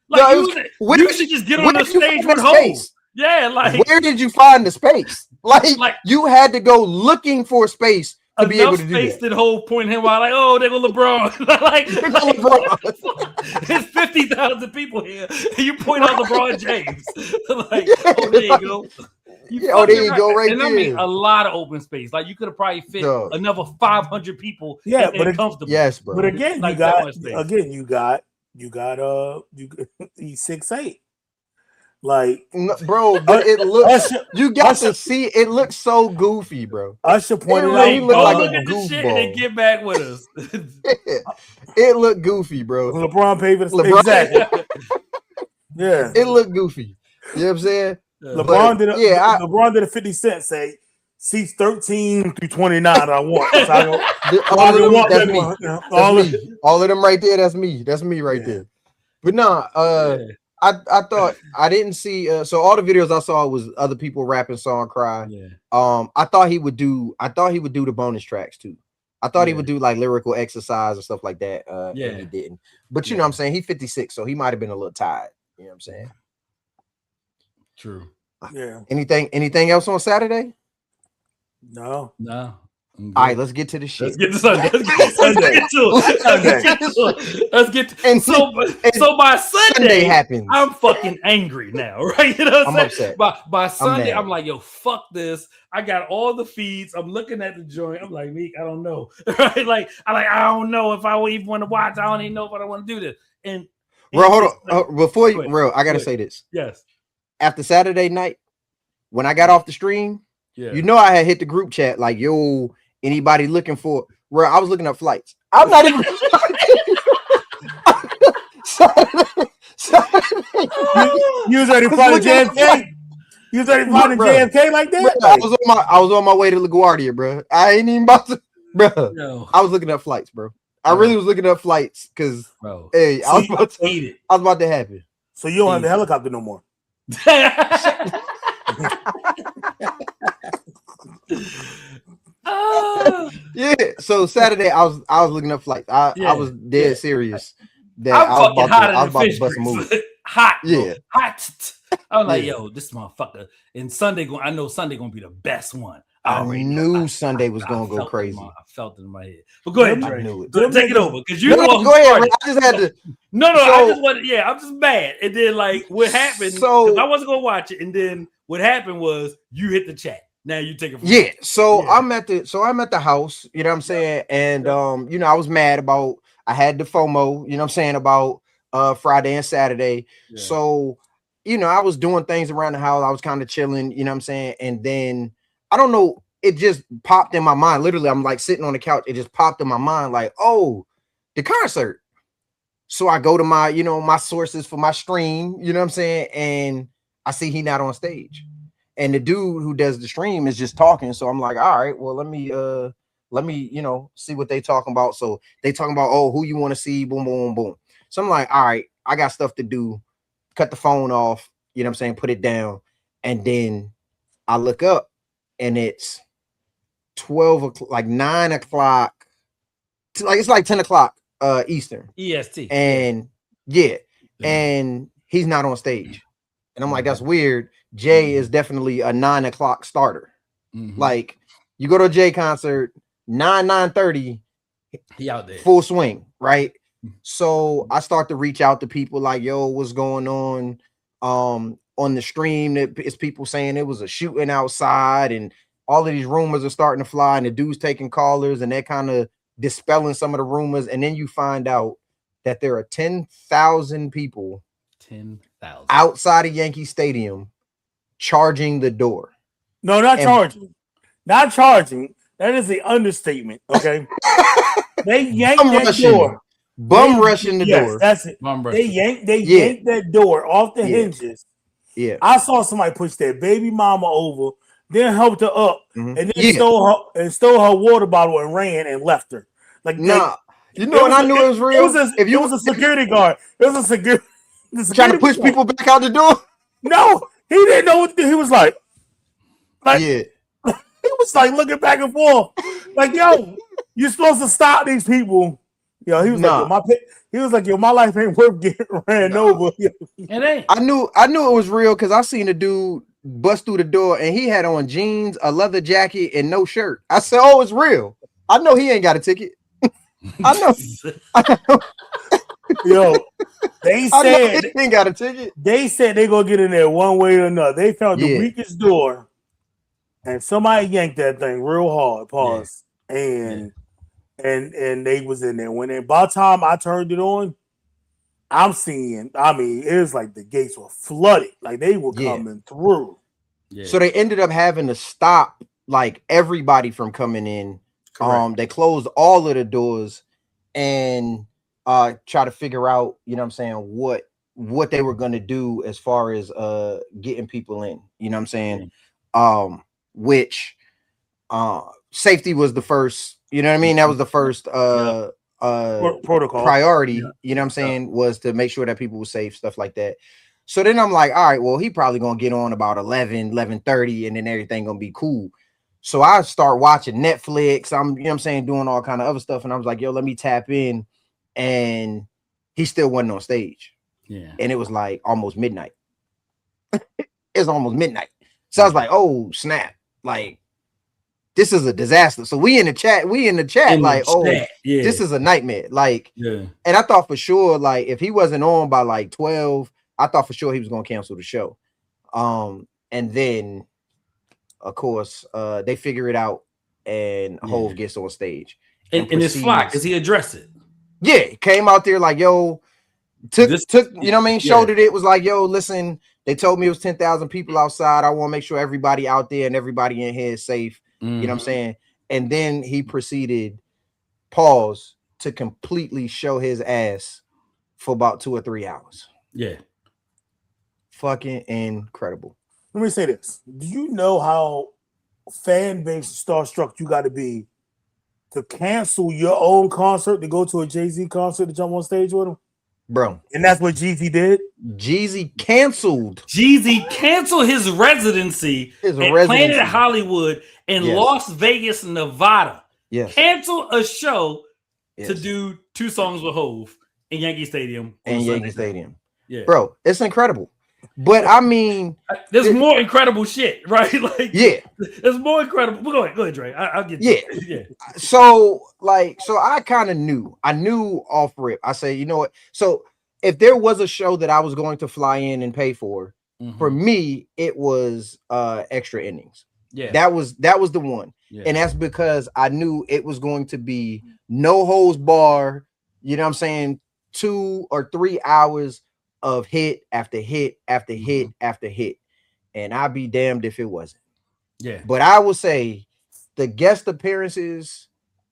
Like you should just get on the stage with hoes. Yeah, like where did you find the space? Like you had to go looking for space to be able to do that. That whole point him while like, oh, they go LeBron. like LeBron. There's 50,000 people here. And you point out LeBron James. Like, oh, there you go. There you go, right and there. I mean, a lot of open space. Like you could have probably fit another 500 people. Yeah, but comfortable. Yes, bro. But again, you got he's 6'8". Like, no, bro, but it looks. You got to see. It looks so goofy, bro. Usher pointed out. He looked like a goofball. And then get back with us. It looked goofy, bro. LeBron paid for the exactly. Yeah, it looked goofy. You know what I'm saying? LeBron did a 50 Cent say seats 13 through 29. I want. All of them right there. That's me. That's me right there. But I thought I didn't see. So all the videos I saw was other people rapping "Song Cry." Yeah. I thought he would do the bonus tracks too. I thought he would do like lyrical exercise and stuff like that. And he didn't. But you know what I'm saying? He's 56, so he might have been a little tired. You know what I'm saying? True. Yeah. Anything else on Saturday? No. All right, let's get to the shit. Let's get to Sunday. Let's get to so by Sunday happens. I'm fucking angry now, right? You know what I'm saying? Upset. By Sunday, I'm like, yo, fuck this. I got all the feeds. I'm looking at the joint. I'm like, Meek, I don't know. Right? I don't know if I would even want to watch. I don't even know if I want to do this. And bro, hold on. Before you, bro, I gotta say this. Yes. After Saturday night, when I got off the stream, you know I had hit the group chat like, yo, anybody looking for? Bro, I was looking up flights. I'm not even. You was already flying JFK. You was already flying JFK like that. Bro, I was on my way to LaGuardia, bro. I ain't even about to, bro. No. I was looking up flights, bro. I really was looking up flights because, hey, I was about to happen. So you don't have the helicopter no more. Yeah. So Saturday, I was looking up flights. I was dead serious that I was about to bust a move. Hot, yeah, hot. I was like, yo, this motherfucker. And Sunday, I know Sunday gonna be the best one. I knew Sunday was gonna go crazy. I felt it in my head. But go ahead, Dre. Take it over because you go ahead. I just had to. I'm just mad. And then like what happened? So I wasn't gonna watch it, and then what happened was you hit the chat. Now you take it. I'm at the house. You know what I'm saying? And I was mad about. I had the FOMO. You know what I'm saying about Friday and Saturday. Yeah. So I was doing things around the house. I was kind of chilling. You know what I'm saying? And then I don't know. It just popped in my mind. Literally, I'm like sitting on the couch. It just popped in my mind like, oh, the concert. So I go to my, my sources for my stream. You know what I'm saying? And I see he not on stage. And the dude who does the stream is just talking. So I'm like, all right, well, let me, see what they talking about. So they talking about, oh, who you want to see, boom, boom, boom. So I'm like, all right, I got stuff to do. Cut the phone off, you know what I'm saying? Put it down. And then I look up and it's 12 o'clock, like 9 o'clock. It's like 10 o'clock Eastern. EST. And and he's not on stage. And I'm like, that's weird. Jay is definitely a 9 o'clock starter. Mm-hmm. Like you go to a Jay concert, 9:30, he out there, full swing, right? So I start to reach out to people like, yo, what's going on the stream? It's people saying it was a shooting outside and all of these rumors are starting to fly, and the dude's taking callers, and they're kind of dispelling some of the rumors, and then you find out that there are 10,000 people 10,000 outside of Yankee Stadium charging the door. No, not charging. Not charging. That is the understatement. Okay. They yanked that door. Bum rushing the door. That's it. They yanked that door off the hinges. Yeah. I saw somebody push their baby mama over, then helped her up, and then stole her water bottle and ran and left her. Like, nah. You know, and I knew it was real. It was a security guard. It was a security. Trying to push people back out the door. No, he didn't know what he was like. He was like looking back and forth, like, yo, you're supposed to stop these people. Yo, he was like, yo, my life ain't worth getting ran over. It ain't. I knew it was real because I seen a dude bust through the door and he had on jeans, a leather jacket, and no shirt. I said, oh, it's real. I know he ain't got a ticket. I know. Yo, they said he ain't got a ticket. They said they gonna get in there one way or another. They found the weakest door, and somebody yanked that thing real hard. Pause. And they was in there. By the time I turned it on, I'm seeing. I mean, it was like the gates were flooded, like they were coming through. Yeah. So they ended up having to stop like everybody from coming in. Correct. They closed all of the doors and try to figure out, you know what I'm saying, what they were going to do as far as getting people in, you know what I'm saying? Which safety was the first, you know what I mean? That was the first protocol priority, you know what I'm saying, was to make sure that people were safe, stuff like that. So then I'm like, all right, well, he probably going to get on about 11:30 and then everything going to be cool. So I start watching Netflix. I'm, you know what I'm saying, doing all kind of other stuff. And I was like, yo, let me tap in. And he still wasn't on stage. Yeah. And it was like almost midnight. It's almost midnight. So I was like, oh, snap. Like, this is a disaster. So we in the chat, this is a nightmare. Like, and I thought for sure, like, if he wasn't on by like 12, I thought for sure he was going to cancel the show. And then, of course, they figure it out and Hove gets on stage. And it's fly because he addressed it. Yeah, came out there like, yo, took you know what I mean, shouldered it, was like, yo, listen, they told me it was 10,000 people outside. I want to make sure everybody out there and everybody in here is safe. You know what I'm saying? And then he proceeded, pause, to completely show his ass for about 2 or 3 hours. Yeah. Fucking incredible. Let me say this. Do you know how fan base starstruck you got to be to cancel your own concert to go to a Jay-Z concert to jump on stage with him? Bro. And that's what Jeezy did? Jeezy canceled his residency at Planet Hollywood in Las Vegas, Nevada. Yes. Canceled a show to do 2 songs with Hove in Yankee Stadium. Yeah. Bro, it's incredible. But I mean, there's more incredible shit, right? Like, there's more incredible. Go ahead, Dre. I'll get you. Yeah. So I kind of knew. I knew off rip. I say, you know what? So if there was a show that I was going to fly in and pay for me, it was Extra Innings. Yeah, that was the one, and that's because I knew it was going to be no holds bar. You know what I'm saying? 2 or 3 hours of hit after hit after hit after hit, and I'd be damned if it wasn't. Yeah, but I will say the guest appearances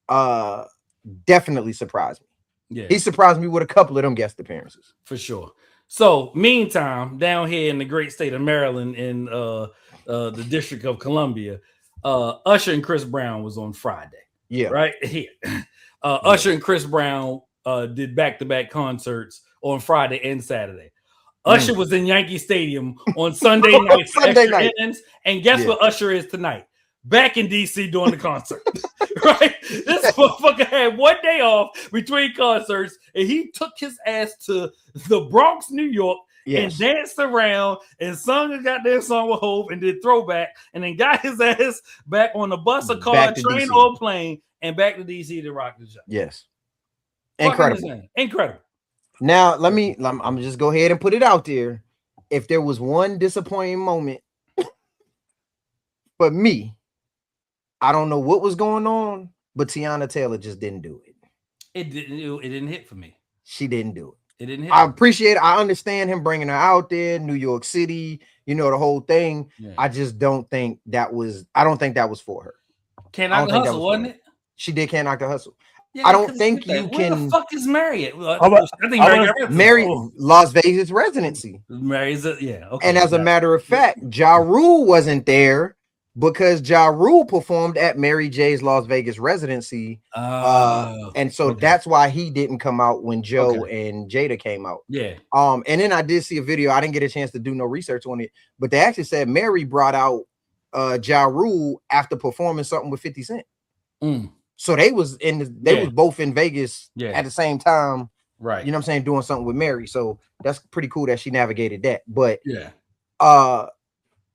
definitely surprised me. Yeah, he surprised me with a couple of them guest appearances for sure. So meantime, down here in the great state of Maryland, in the District of Columbia, Usher and Chris Brown was on Friday. Yeah, right here. Usher and Chris Brown did back-to-back concerts on Friday and Saturday. Usher was in Yankee Stadium on Sunday night for Extra Innings, and guess what Usher is tonight? Back in DC doing the concert. Right? This motherfucker had 1 day off between concerts, and he took his ass to the Bronx, New York, and danced around and sung a goddamn song with Hove and did throwback, and then got his ass back on the bus, a car, train, or plane, and back to DC to rock the show. Yes. Incredible. Incredible. Now, I'm just go ahead and put it out there. If there was one disappointing moment for me, I don't know what was going on, but Tiana Taylor just didn't do it. It didn't hit for me. She didn't do it. It didn't hit. I appreciate it. I understand him bringing her out there, New York City, the whole thing. Yeah. I just don't think that was. I don't think that was for her. Can't Knock the Hustle, wasn't it? She did Can't Knock the Hustle. Yeah, I don't think you where can. Where the fuck is Mary at? I think Mary Las Vegas residency. Mary's okay. And as a matter of fact, Ja Rule wasn't there because Ja Rule performed at Mary J's Las Vegas residency. And so that's why he didn't come out when Joe and Jada came out. Yeah. And then I did see a video. I didn't get a chance to do no research on it, but they actually said Mary brought out Ja Rule after performing something with 50 Cent. So they was was both in Vegas at the same time. Right. You know what I'm saying? Doing something with Mary. So that's pretty cool that she navigated that. But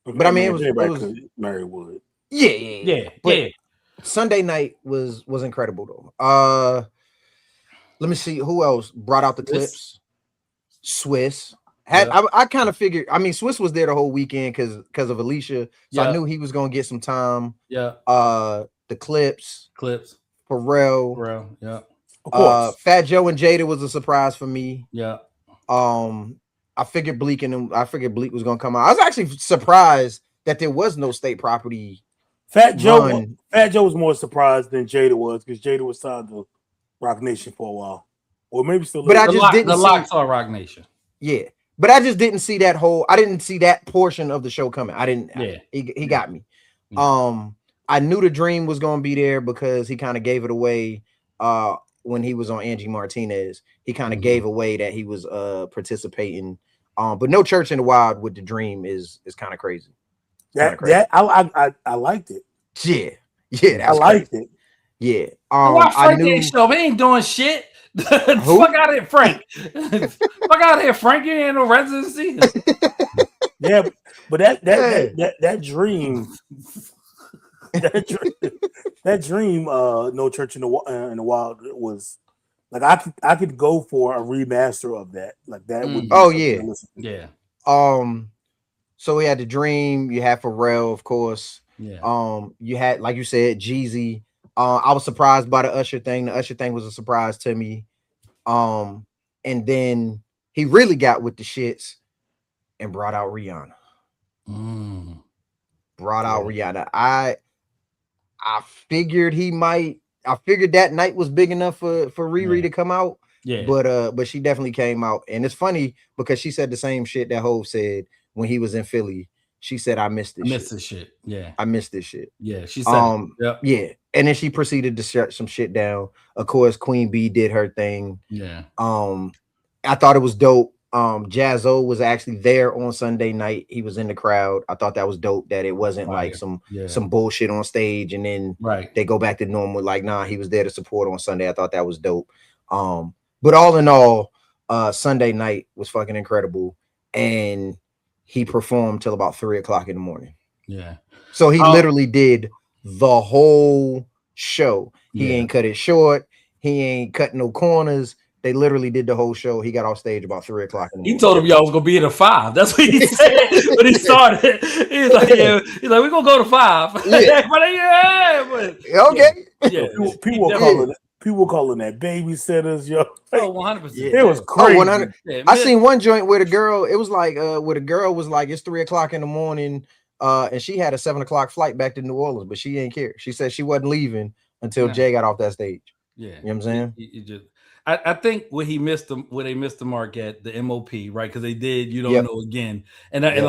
but I mean it was Mary Wood. Yeah. But Sunday night was incredible though. Let me see who else brought out the clips. Swiss. I kind of figured. I mean, Swiss was there the whole weekend because of Alicia, so I knew he was gonna get some time. Yeah. The clips. Pharrell. Yeah. Of course. Fat Joe and Jada was a surprise for me. Yeah. I figured Bleak was gonna come out. I was actually surprised that there was no state property. Fat Joe was more surprised than Jada was because Jada was signed to Rock Nation for a while, or maybe still. But I just didn't the locks are Rock Nation. Yeah, but I just didn't see that whole. I didn't see that portion of the show coming. I didn't. Yeah, he got me. I knew the Dream was gonna be there because he kind of gave it away. When he was on Angie Martinez, he kind of gave away that he was participating. But no Church in the Wild with the Dream is kind of crazy. I liked it. Yeah, I liked it. Yeah. I knew show. He ain't doing shit. Fuck out of here, Frank. Fuck out of here, Frank. You ain't no residency. Yeah, but that dream. That dream, No Church in the Wild was like I could go for a remaster of that. Like that would. Yeah. So we had the Dream. You had Pharrell, of course. Yeah. You had, like you said, Jeezy. I was surprised by the Usher thing. The Usher thing was a surprise to me. And then he really got with the shits and brought out Rihanna. Rihanna. I figured I figured that night was big enough for Riri to come out. Yeah. But she definitely came out. And it's funny because she said the same shit that Hov said when he was in Philly. She said, I missed this shit. Yeah. I missed this shit. Yeah. She said yeah. And then she proceeded to shut some shit down. Of course, Queen B did her thing. Yeah. I thought it was dope. Jazzo was actually there on Sunday night. He was in the crowd. I thought that was dope that it wasn't like some bullshit on stage and then they go back to normal. Like, nah, he was there to support on Sunday. I thought that was dope. But all in all, Sunday night was fucking incredible. And he performed till about 3:00 in the morning. Yeah. So he literally did the whole show. He ain't cut it short. He ain't cut no corners. They literally did the whole show. He got off stage about 3:00 in the morning. He told him y'all was gonna be at a 5. That's what he said when he started. He's like, we're gonna go to 5. People calling that babysitters, yo. Oh, 100%. It was crazy. 100. I seen one joint where the girl, it was like where the girl was like, it's 3:00 in the morning. And she had a 7:00 flight back to New Orleans, but she didn't care. She said she wasn't leaving until Jay got off that stage. Yeah. You know what I'm saying? I think where they missed the mark at the MOP, right? Because they did You Don't Know Again. And I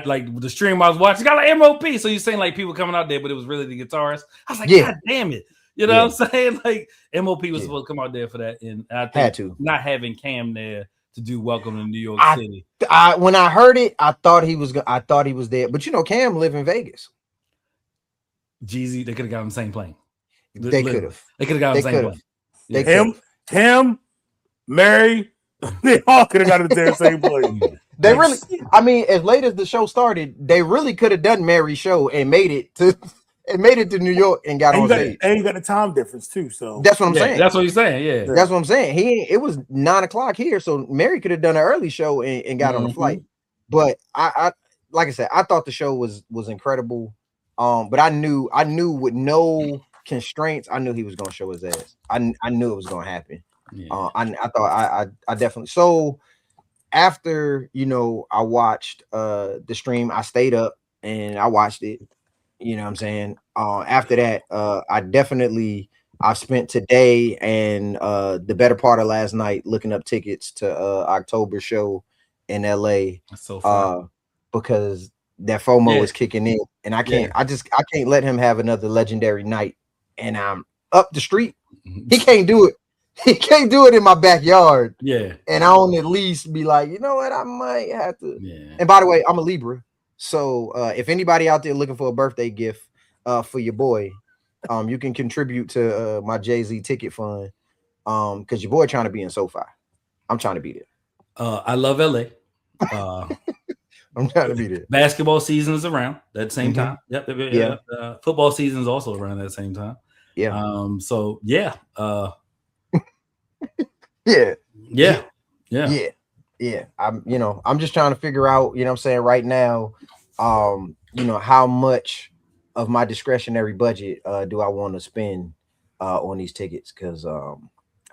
like the stream I was watching, got like MOP. So you're saying like people coming out there, but it was really the guitarist. I was like, God damn it. You know what I'm saying? Like MOP was supposed to come out there for that. And I think not having Cam there to do Welcome to New York City. When I heard it, I thought he was there. But Cam live in Vegas. Jeezy, they could have got on the same plane. They could have. They could have got on the same plane. Yeah. Him, Mary, they all could have got into the same plane. They really, I mean, as late as the show started, they really could have done Mary's show and made it to New York and got on stage. And you got a time difference too, so that's what I'm saying. That's what you're saying. Yeah, that's what I'm saying. It was 9:00 here, so Mary could have done an early show and got on the flight. But I like I said, I thought the show was incredible. But I knew with no constraints, I knew he was gonna show his ass. I knew it was gonna happen. Yeah. I thought I definitely. So after I watched the stream, I stayed up and I watched it. You know what I'm saying? After that, I spent today and the better part of last night looking up tickets to October show in LA. That's so fun. Because that FOMO is kicking in, and I can't let him have another legendary night. And I'm up the street. He can't do it. He can't do it in my backyard. Yeah. And I want to at least be like, you know what? I might have to. Yeah. And by the way, I'm a Libra. So if anybody out there looking for a birthday gift for your boy, you can contribute to my Jay-Z ticket fund. Because your boy trying to be in SoFi. I'm trying to be there. I love LA. I'm trying to be there. Basketball season is around that same time. Yep. Yeah. Football season is also around that same time. Yeah. So yeah. Yeah. I'm just trying to figure out, what I'm saying, right now, how much of my discretionary budget do I want to spend on these tickets? Because I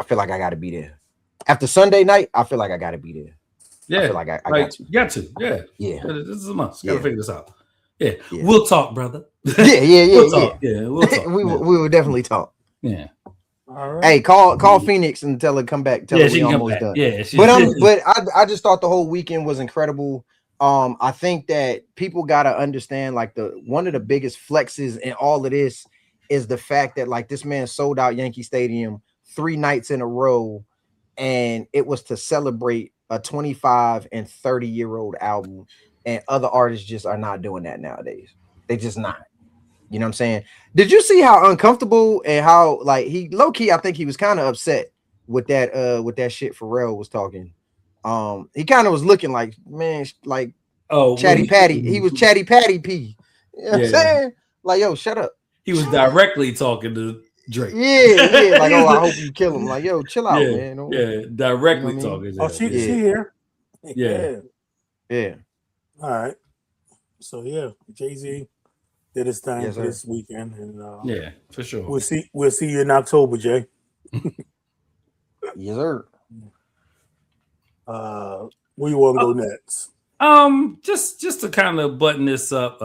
feel like I got to be there. After Sunday night, I feel like I got to be there. Yeah, I feel like I got to. You got to. Yeah. This is a must. Got to figure this out. Yeah. We'll talk, brother. We'll talk. We'll talk. we will definitely talk. Yeah. All right. Hey, call Phoenix and tell her come back. Tell her we almost done. Yeah, but I just thought the whole weekend was incredible. I think that people gotta understand, like, one of the biggest flexes in all of this is the fact that, like, this man sold out Yankee Stadium 3 nights in a row, and it was to celebrate a 25 and 30-year-old album, and other artists just are not doing that nowadays. They just not. You know what I'm saying? Did you see how uncomfortable and how, like, he low-key, I think he was kind of upset with that shit Pharrell was talking. He kind of was looking like, man, like, Chatty Patty. He was Chatty Patty P. You know what I'm saying? Like, yo, shut up. He was directly talking to Drake. Yeah. Like, oh, I hope you kill him. Like, yo, chill out, man. Directly talking. Oh, she here. Yeah. All right. So Jay-Z did his thing for this weekend, and for sure. We'll see you in October, Jay. Yes, sir. Where you want to go next? Just to kind of button this up,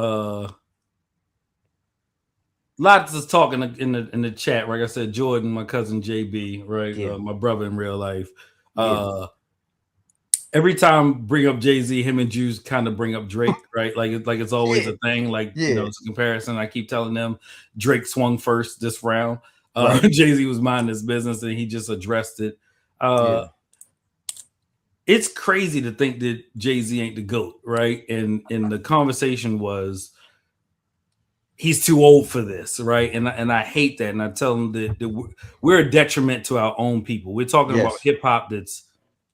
lots of talking in the chat. Like I said, Jordan, my cousin JB, right, my brother in real life. Every time bring up Jay-Z, him and Juice kind of bring up Drake, right? Like it's always a thing. Like it's a comparison. I keep telling them Drake swung first this round. Jay-Z was minding his business and he just addressed it. It's crazy to think that Jay-Z ain't the GOAT, right? And the conversation was he's too old for this, right? And I hate that. And I tell him that we're a detriment to our own people. We're talking about hip hop that's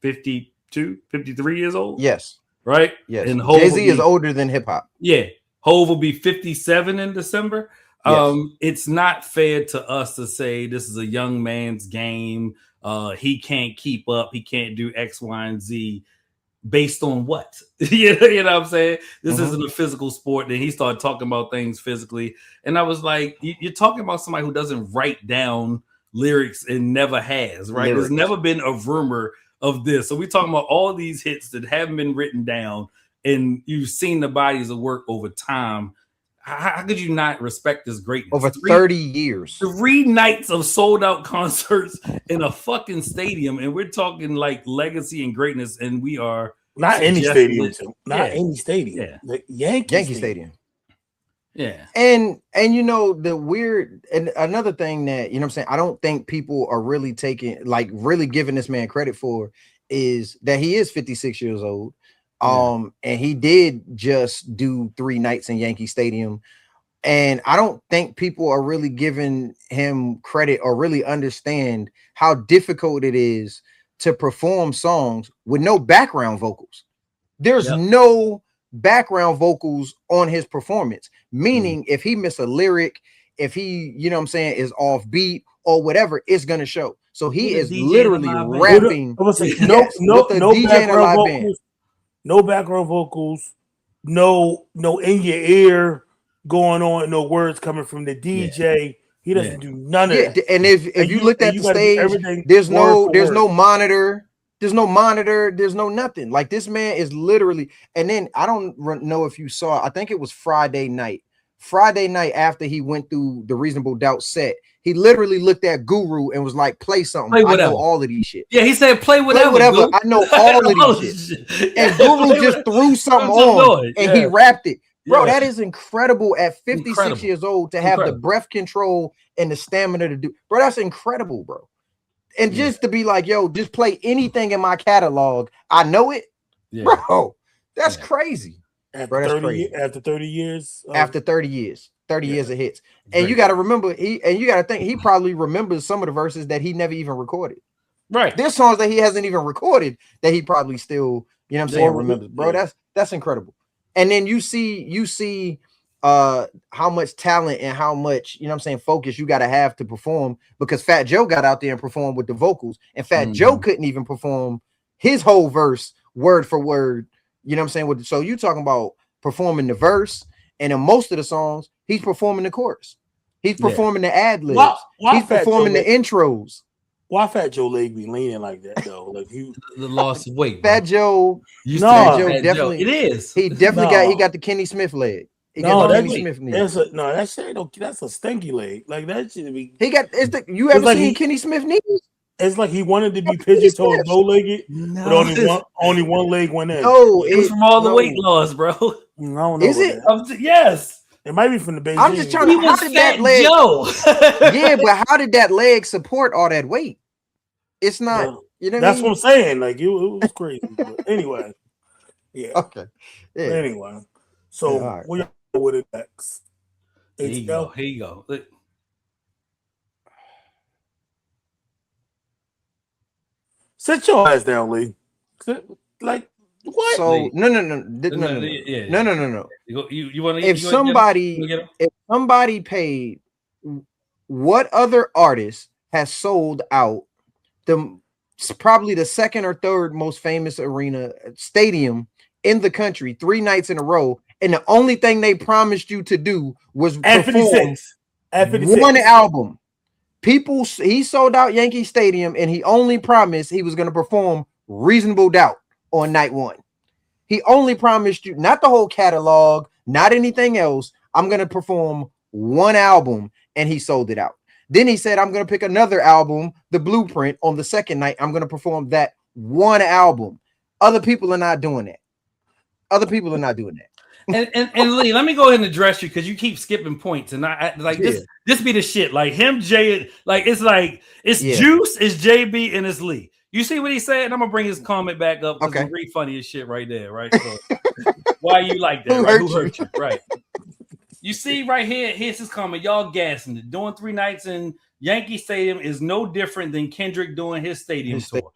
52, 53 years old. Yes. Right? Yes. And Jay-Z is older than hip hop. Yeah. Hov will be 57 in December. Yes. It's not fair to us to say this is a young man's game. He can't keep up. He can't do X, Y, and Z. Based on what? You know what I'm saying? This isn't a physical sport. Then he started talking about things physically. And I was like, you're talking about somebody who doesn't write down lyrics and never has, right? There's never been a rumor of this. So we're talking about all these hits that haven't been written down, and you've seen the bodies of work over time. How could you not respect this greatness? Over 30 years. 3 nights of sold out concerts in a fucking stadium. And we're talking like legacy and greatness. And we are not any stadium. Any stadium. Yeah. Yankee Stadium. Yeah. And the weird, and another thing that, you know what I'm saying, I don't think people are really really giving this man credit for is that he is 56 years old. And he did just do 3 nights in Yankee Stadium. And I don't think people are really giving him credit or really understand how difficult it is to perform songs with no background vocals. There's no background vocals on his performance, meaning if he miss a lyric, if he, you know what I'm saying, is off beat or whatever, it's going to show. So he is literally rapping. No background vocals, no in your ear, going on, no words coming from the DJ. He doesn't do none of that. And if you looked at the stage, there's no monitor. There's no monitor. There's no nothing. Like, this man is literally. And then I don't know if you saw. I think it was Friday night. Friday night after he went through the Reasonable Doubt set, he literally looked at Guru and was like, "Play something. I know all of these shit." Yeah, he said, "Play whatever. I know all of these shit." And Guru just threw something on and he rapped it. Bro, that is incredible at 56 years old to have the breath control and the stamina to do. Bro, that's incredible, bro. And just to be like, yo, just play anything in my catalog. I know it. Yeah. Bro, that's crazy. After 30 years. After 30 years. 30 years of hits. And you got to remember, you got to think he probably remembers some of the verses that he never even recorded. Right. There's songs that he hasn't even recorded that he probably still, you know what I'm saying, remembers. Bro, that's incredible. And then you see how much talent and how much, you know what I'm saying, focus you got to have to perform, because Fat Joe got out there and performed with the vocals, and Fat Joe couldn't even perform his whole verse word for word. You know what I'm saying? So you talking about performing the verse, and in most of the songs, he's performing the chorus. He's performing the ad libs. He's performing the intros. Why Fat Joe leg be leaning like that though? Like the loss of weight. Fat Joe, Fat Joe definitely. It is. He definitely got the Kenny Smith leg. That's a stinky leg. Like that should be. You ever seen Kenny Smith knees? It's like he wanted to be pigeon-toed, bow-legged, but only one leg went in. No, it was from all the weight loss, bro. I don't know. Is it? Yes. It might be from the Beijing. I'm just trying to. How did that leg? Yeah, but how did that leg support all that weight? It's not. You know. That's what I'm saying. Like it was crazy. But anyway. Yeah. Okay. Yeah. Anyway, so we'll go with it next. Here you go. Look. Sit your ass down, Lee. Like what? So no. You want to? If somebody paid, what other artist has sold out probably the second or third most famous stadium in the country 3 nights in a row, and the only thing they promised you to do was perform one album? He sold out Yankee Stadium, and he only promised he was going to perform Reasonable Doubt on night 1. He only promised you not the whole catalog, not anything else. I'm going to perform one album, and he sold it out. Then he said, I'm going to pick another album, The Blueprint, on the second night. I'm going to perform that one album. Other people are not doing that. And Lee, let me go ahead and address you, because you keep skipping points, and this be the shit. Like him, Jay, it's Juice, it's JB, and it's Lee. You see what he said? And I'm gonna bring his comment back up, because it's really funny as shit right there, right? So, why you like that? Who hurt you? Right. You see right here, here's his comment. Y'all gassing it. Doing 3 nights in Yankee Stadium is no different than Kendrick doing his stadium tour.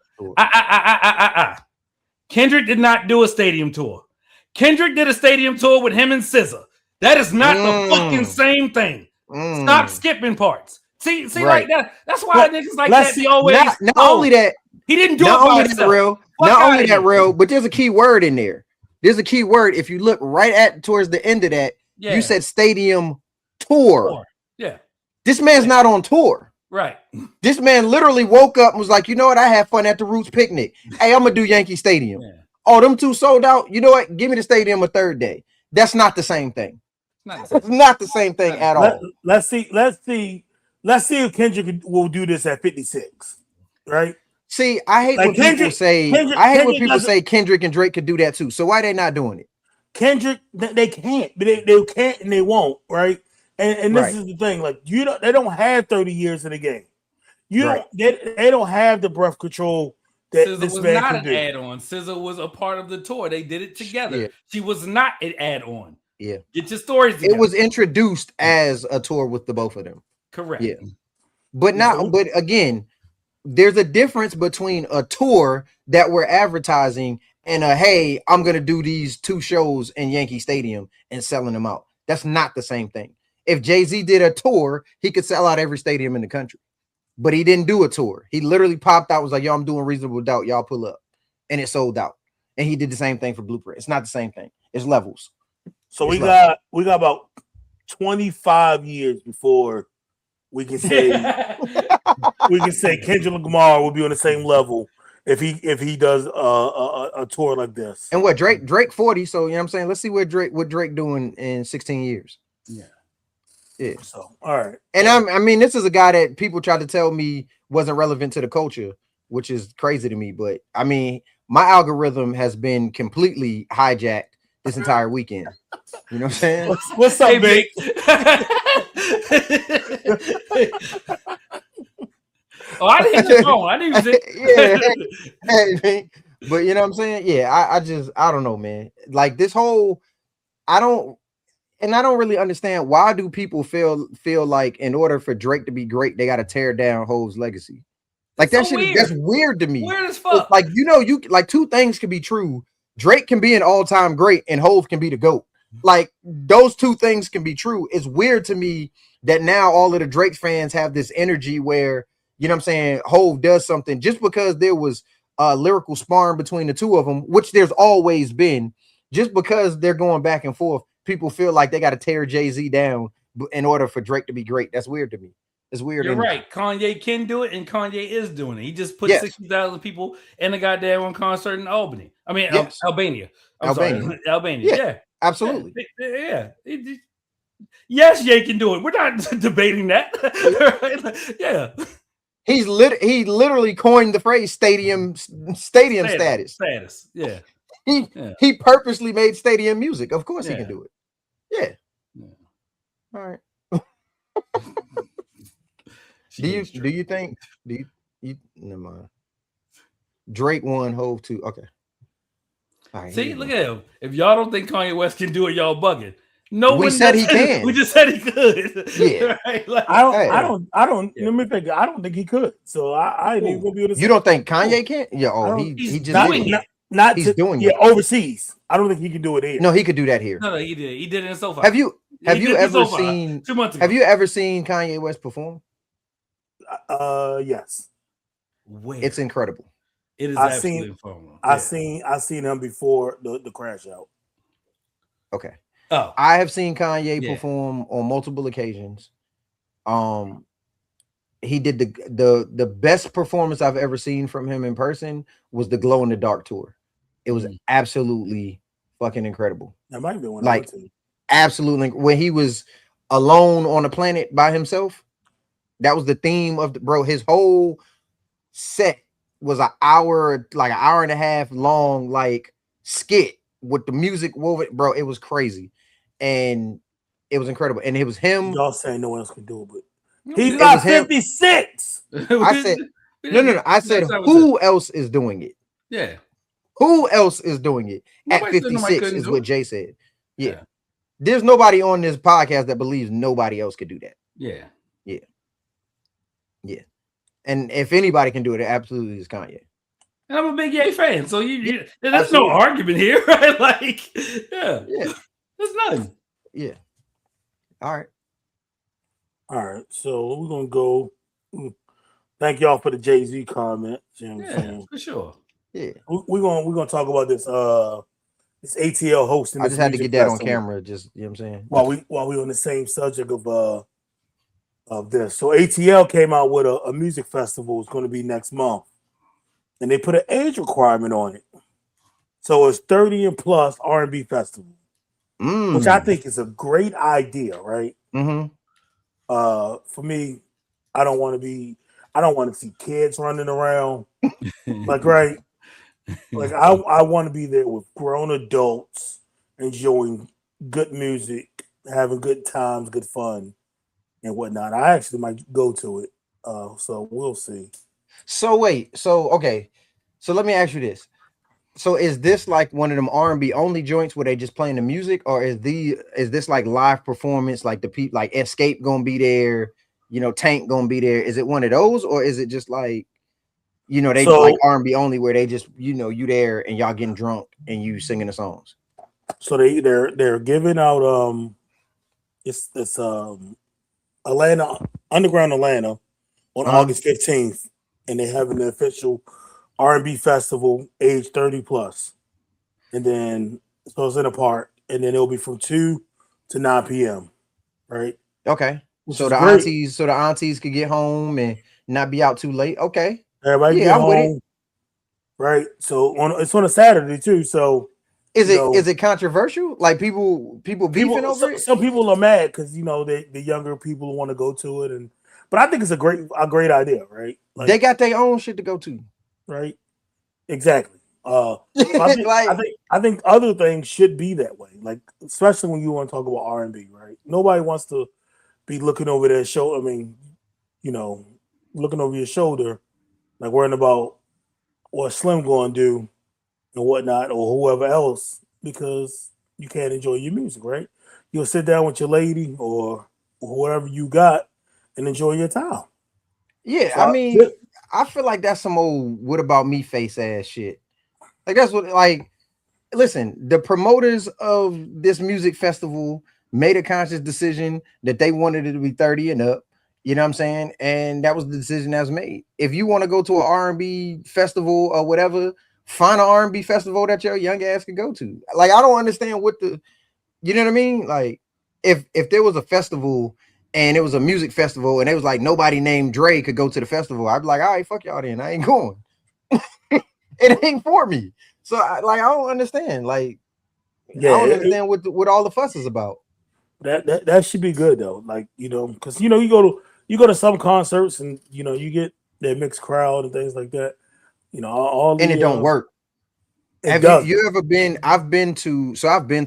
Kendrick did not do a stadium tour. Kendrick did a stadium tour with him and SZA. That is not the fucking same thing. Stop skipping parts. See, right. Like that. That's why niggas like that be always. Not only that, he didn't do it by himself. Not only that, real, but there's a key word in there. There's a key word. If you look right towards the end of that, you said stadium tour. Yeah. This man's not on tour. Right. This man literally woke up and was like, you know what? I had fun at the Roots picnic. Hey, I'm gonna do Yankee Stadium. Yeah. Oh, them 2 sold out. You know what? Give me the stadium a third day. That's not the same thing. It's not the same thing at all. Let's see if Kendrick will do this at 56. Right? See, I hate when people say Kendrick and Drake could do that too. So why they not doing it? Kendrick, they can't, but they can't and they won't, right? And this is the thing, like they don't have 30 years in the game. They don't have the breath control that SZA this was man not can an do. add-on. SZA was a part of the tour. They did it together. Yeah. She was not an add-on. Yeah. Get your stories together. It was introduced as a tour with the both of them. Correct. Yeah. But again, there's a difference between a tour that we're advertising and hey, I'm gonna do these 2 shows in Yankee Stadium and selling them out. That's not the same thing. If Jay-Z did a tour, he could sell out every stadium in the country. But he didn't do a tour. He literally popped out, was like, yo, I'm doing Reasonable Doubt. Y'all pull up. And it sold out. And he did the same thing for Blueprint. It's not the same thing. It's levels. So we got about 25 years before we can say Kendrick Lamar will be on the same level if he does a tour like this. And what Drake 40, so you know what I'm saying? Let's see what Drake doing in 16 years. Yeah. So, all right. And I mean, this is a guy that people tried to tell me wasn't relevant to the culture, which is crazy to me. But I mean, my algorithm has been completely hijacked this entire weekend. You know what I'm saying? What's up, Big? Oh, I didn't hit the phone. I didn't even Hey, but you know what I'm saying? Yeah, I don't know, man. Like this whole, I don't really understand why do people feel like in order for Drake to be great, they got to tear down Hov's legacy. Like that shit, that's weird to me. Weird as fuck. Like, you know, you like two things can be true. Drake can be an all-time great and Hov can be the GOAT. Like those two things can be true. It's weird to me that now all of the Drake fans have this energy where, you know what I'm saying, Hov does something just because there was lyrical sparring between the two of them, which there's always been. Just because they're going back and forth, people feel like they got to tear Jay-Z down in order for Drake to be great. That's weird to me. It's weird. You're right. Kanye can do it, and Kanye is doing it. He just put 60,000 people in a goddamn concert in Albany. I mean, Albania. Sorry. Albania. Yeah. Absolutely. Yeah. Yes, Ye can do it. We're not debating that. Yeah. He literally coined the phrase stadium status. Yeah. He purposely made stadium music. Of course he can do it. Yeah. All right. Do you think never mind. Drake won, Hov 2. Okay. All right, see, look at him. If y'all don't think Kanye West can do it, y'all bugging. No, we said he can. We just said he could. Yeah. Right? Like, I don't. Let me think. I don't think he could. So I ain't even gonna be able to. You don't think Kanye can? Yeah. He just doing it. He's doing it overseas. I don't think he can do it here. No, he could do that here. No, he did. He did it in SoFi. Have you ever seen 2 months ago? Have you ever seen Kanye West perform? Yes. Where? It's incredible. It is absolutely phenomenal. I seen him before the crash out. Okay. Oh, I have seen Kanye perform on multiple occasions. He did the best performance I've ever seen from him in person was the Glow in the Dark tour. It was absolutely fucking incredible. That might be one. Like absolutely, when he was alone on a planet by himself. That was the theme of his whole set was an hour and a half long, like skit with the music woven, bro. It was crazy. And it was incredible. And it was him. Y'all saying no one else could do it, but he's not 56. I said, no. I said, who else is doing it? Yeah. Who else is doing it at 56 is what Jay said. Yeah. There's nobody on this podcast that believes nobody else could do that. Yeah. Yeah. And if anybody can do it absolutely is Kanye. And I'm a big Ye fan, so there's no argument here, right? Like, yeah. There's nothing. Yeah. All right. So we're gonna go. Thank y'all for the Jay-Z comment. You know what I'm saying? For sure. Yeah. We're gonna talk about this this ATL hosting. I just had to get that on camera, just you know what I'm saying. While we on the same subject of this. So ATL came out with a music festival. It's gonna be next month. And they put an age requirement on it. So it's 30 and plus R&B festival. Which I think is a great idea, right? Mm-hmm. For me, I don't want to see kids running around. Like, right? Like I want to be there with grown adults enjoying good music, having good times, good fun, and whatnot. I actually might go to it. So we'll see. So wait, okay. So let me ask you this. So is this like one of them R&B only joints where they just playing the music, or is this like live performance, like the people like Escape gonna be there, Tank gonna be there? Is it one of those, or is it just like, they like R&B only where they just you there and y'all getting drunk and you singing the songs? So they're giving out it's Atlanta Underground Atlanta on August 15th, and they having the official R&B festival, age 30 plus, and then so it's in a park, and then it'll be from 2 to 9 p.m. right? Okay. Which So is the great. aunties could get home and not be out too late. Okay. Everybody Yeah, get I'm with it. home, right? So it's on a Saturday too. So Is it controversial? Like people beefing over it? some people are mad because the younger people want to go to it, but I think it's a great idea, right? Like, They got their own shit to go to. right, exactly. So I think Like, I think other things should be that way, like especially when you want to talk about R&B, right? Nobody wants to be looking over their shoulder. I mean, looking over your shoulder, like worrying about what Slim going to do and whatnot, or whoever else, because you can't enjoy your music, right? You'll sit down with your lady or whoever you got and enjoy your time. yeah, So I mean, I feel like that's some old what about me face ass shit. Like that's what like listen, the promoters of this music festival made a conscious decision that they wanted it to be 30 and up. You know what I'm saying? And that was the decision that was made. If you want to go to an R&B festival or whatever, find an R&B festival that your young ass could go to. Like, I don't understand you know what I mean? Like, if there was a festival and it was a music festival and it was like nobody named Dre could go to the festival, I'd be like, all right, fuck y'all then. I ain't going. It ain't for me. So I don't understand. Like, yeah, I don't understand what all the fuss is about. that should be good though. Like because you go to some concerts and you get that mixed crowd and things like that. All And the it don't work. it Have does. you ever been? I've been to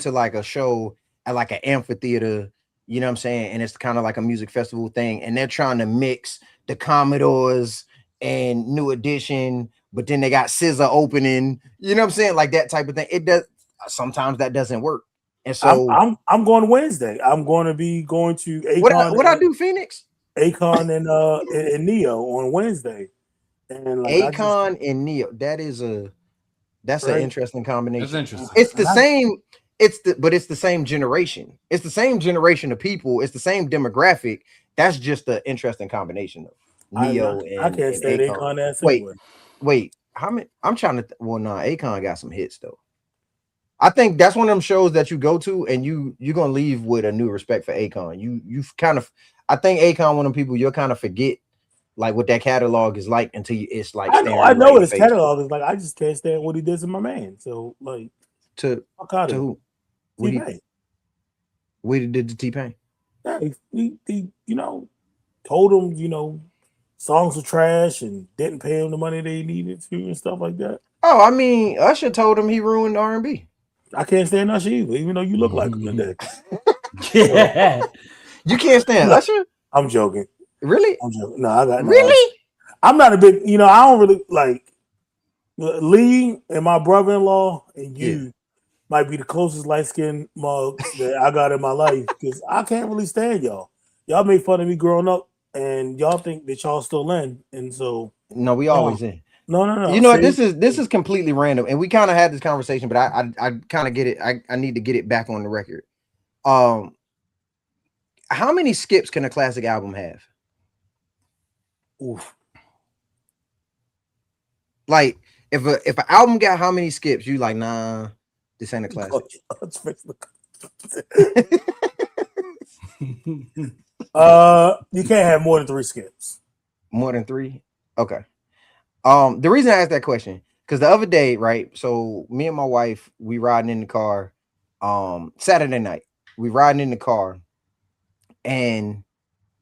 like a show at like an amphitheater, you know what I'm saying? And it's kind of like a music festival thing, and they're trying to mix the Commodores and New Edition, but then they got SZA opening, you know what I'm saying? Like that type of thing. It does sometimes that doesn't work. And so I'm going Wednesday. I'm going to be going to Akon. what I do, Phoenix? Akon and Neo on Wednesday, and like Akon and Neo. That's an right. interesting combination. That's interesting. It's the same. But it's the same generation. It's the same generation of people. It's the same demographic. That's just an interesting combination of Neo I can't and stand Akon. Akon ass anyway. Wait. How many? I'm trying to. Well, nah. Akon got some hits though. I think that's one of them shows that you go to and you're gonna leave with a new respect for Akon. You've kind of. I think Akon one of them people you'll kind of forget like what that catalog is like until it's like I know what his catalog is like. I just can't stand what he did to my man. So like to who? T-Pain. What he did to T-Pain? Yeah, he told him songs were trash and didn't pay him the money they needed to and stuff like that. Oh, I mean, Usher told him he ruined R&B. I can't stand Usher either, even though you look like him today. Yeah. You can't stand Usher? I'm joking. Really? I'm joking. No, I got really. I'm not a big. I don't really like Lee and my brother-in-law and you might be the closest light-skinned mugs that I got in my life because I can't really stand y'all. Y'all made fun of me growing up, and y'all think that y'all still in, and so no, we always in. No. You know, this is completely random, and we kind of had this conversation, but I kind of get it. I need to get it back on the record. How many skips can a classic album have? Oof. Like if an album got how many skips, you like, nah, this ain't a classic. You can't have more than 3 skips. More than 3? Okay. The reason I asked that question, because the other day, right? So me and my wife, we riding in the car, Saturday night, we riding in the car, and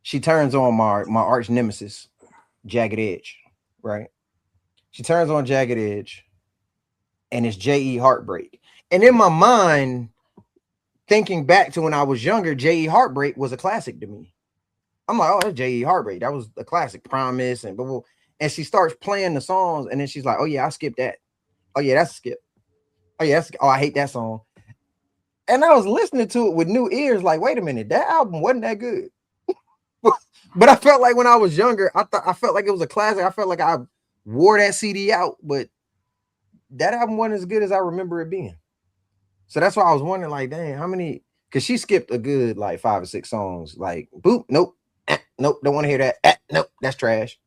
she turns on my arch nemesis, Jagged Edge, right? She turns on Jagged Edge, and it's J.E. Heartbreak. And in my mind, thinking back to when I was younger, J.E. Heartbreak was a classic to me. I'm like, oh, that's J.E. Heartbreak. That was a classic, Promise, and blah, blah. And she starts playing the songs, and then she's like, oh, yeah, I skipped that. Oh, yeah, that's a skip. Oh, yeah, I hate that song. And I was listening to it with new ears, like, wait a minute, that album wasn't that good. But I felt like when I was younger, I felt like it was a classic. I felt like I wore that CD out, but that album wasn't as good as I remember it being. So that's why I was wondering, like, dang, how many? Because she skipped a good like 5 or 6 songs. Like, boop, nope, nope, don't want to hear that. Nope, that's trash.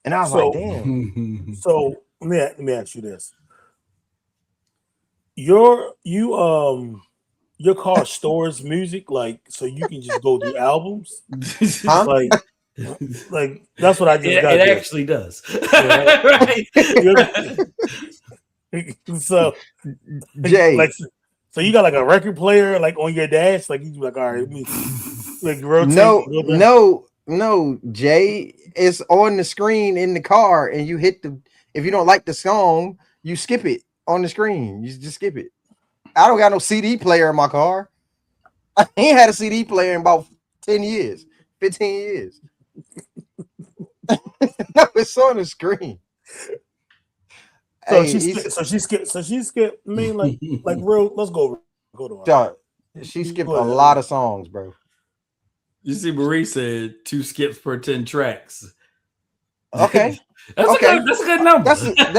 And I was like, damn. So let me ask you this: you your car stores music, like so you can just go through albums. Huh? Like that's what I just got. It there. actually does. Yeah. Right? So Jay, like so you got like a record player like on your dash, like you like all right, let me like rotate. no, Jay, it's on the screen in the car, and you hit the. If you don't like the song, you skip it on the screen. You just skip it. I don't got no CD player in my car. I ain't had a CD player in about 10 years, 15 years. No, it's on the screen. So Hey, she skipped. I mean, like real. Let's go to her. dog, she skipped a lot of songs, bro. You see, Marie said 2 skips per 10 tracks. Okay. That's a good number. That's a good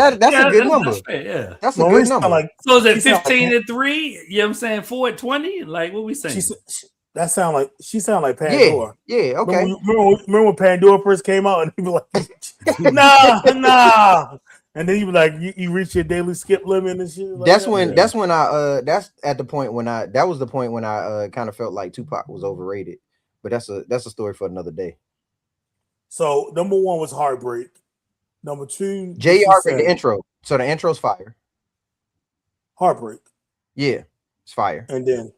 number. That's fair, yeah. That's a good number. Like, so is it 15 and 3? You know what I'm saying? 4 at 20? Like what we saying? That sound like she sound like Pandora. Yeah, okay. Remember when Pandora first came out and people like nah. And then you be like you reach your daily skip limit and shit. Like that's when I that's at the point when I that was the point when I kind of felt like Tupac was overrated. But that's a story for another day. So number 1 was Heartbreak. Number 2, Jay Heartbreak, the intro. So the intro's fire. Heartbreak. Yeah, it's fire. And then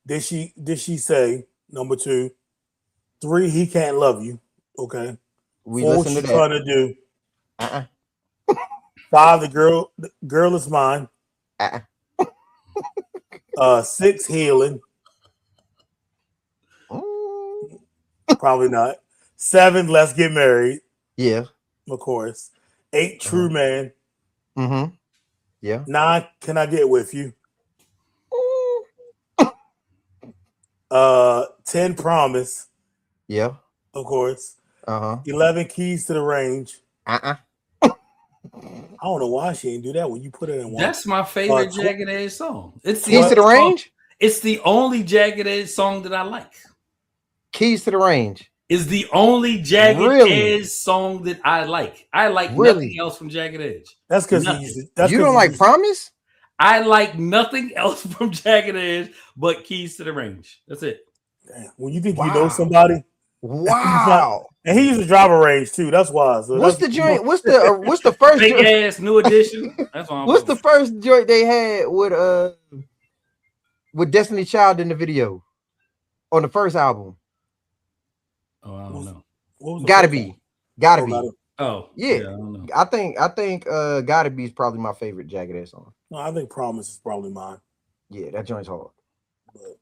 did she say number 2, 3, He Can't Love You. Okay. We 4, listen to that. Trying to do. 5, the girl is mine. 6, Healing. Probably not. 7, Let's Get Married. Yeah. Of course. 8, True Man. Mm-hmm. Yeah. 9, Can I Get With You? 10, Promise. Yeah. Of course. 11, Keys to the Range. I don't know why she didn't do that when you put it in one. That's my favorite Jagged Edge song. It's the Keys to the Range? It's the only Jagged Edge song that I like. Keys to the Range is the only Jagged Edge song that I like. I like nothing else from Jagged Edge. That's because you don't like Promise? I like nothing else from Jagged Edge but Keys to the Range. That's it. Damn. When you think you know somebody, wow. And he used to drive a range too. That's why. So what's the joint? What's the first big ass new edition? That's what what's the first joint they had with Destiny Child in the video on the first album? Oh, I don't know. Gotta be. Oh, yeah. I don't know. I think Gotta Be is probably my favorite Jagged Edge song. No, I think Promise is probably mine. Yeah, that joint's hard. But,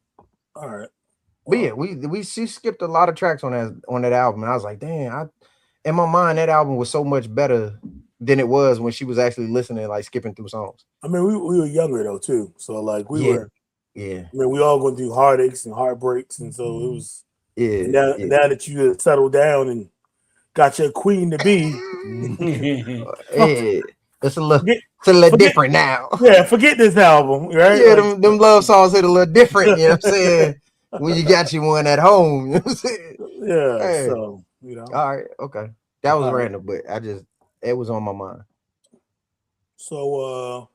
all right. But yeah, she skipped a lot of tracks on that album, and I was like, damn, in my mind that album was so much better than it was when she was actually listening, like skipping through songs. I mean, we were younger though too, so like we were. Yeah. I mean, we all going through heartaches and heartbreaks, and so it was. Yeah. Now that you have settled down and got your queen to be, it's a little different now. Yeah, forget this album, right? Yeah, them love songs hit a little different. You know what I'm saying? When you got you one at home, you know what I'm saying? Yeah. Hey. So All right, okay. That was random, but it was on my mind. So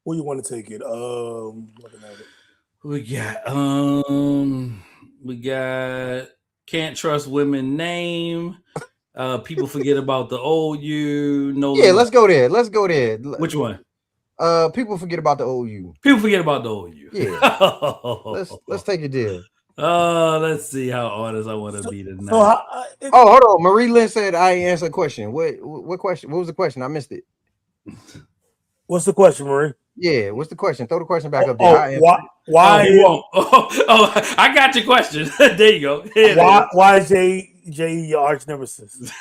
where you want to take it? Looking at it. We got Can't Trust Women Name. People forget about the old you. Yeah, let's go there. Which one? People forget about the old you. People forget about the old you. Yeah. let's take it there. Let's see how honest I want to be tonight. Hold on. Marie Lynn said I ain't answered a question. What question? What was the question? I missed it. What's the question, Marie? Yeah, what's the question? Throw the question back up there. Why you won't? I got your question. There you go. Why is J your arch nemesis?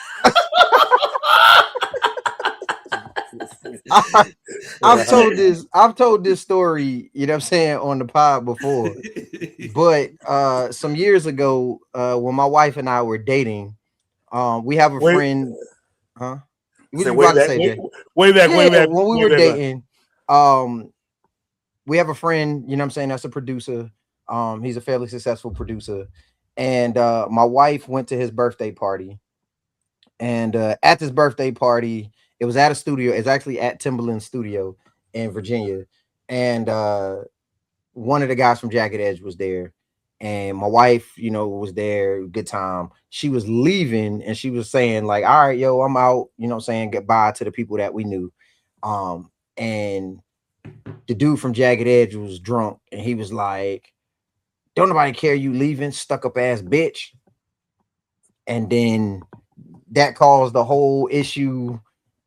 I've told this story, you know what I'm saying, on the pod before. But some years ago, when my wife and I were dating, we have a friend. Huh? Way back when we were dating. We have a friend, you know what I'm saying, that's a producer. He's a fairly successful producer. And my wife went to his birthday party. And at this birthday party, it was at a studio. It's actually at Timberland Studio in Virginia. And one of the guys from Jagged Edge was there, and my wife, you know, was there. Good time. She was leaving, and she was saying like, "All right, yo, I'm out." You know, what I'm saying goodbye to the people that we knew. And the dude from Jagged Edge was drunk, and he was like, "Don't nobody care you leaving, stuck up ass bitch." And then that caused the whole issue.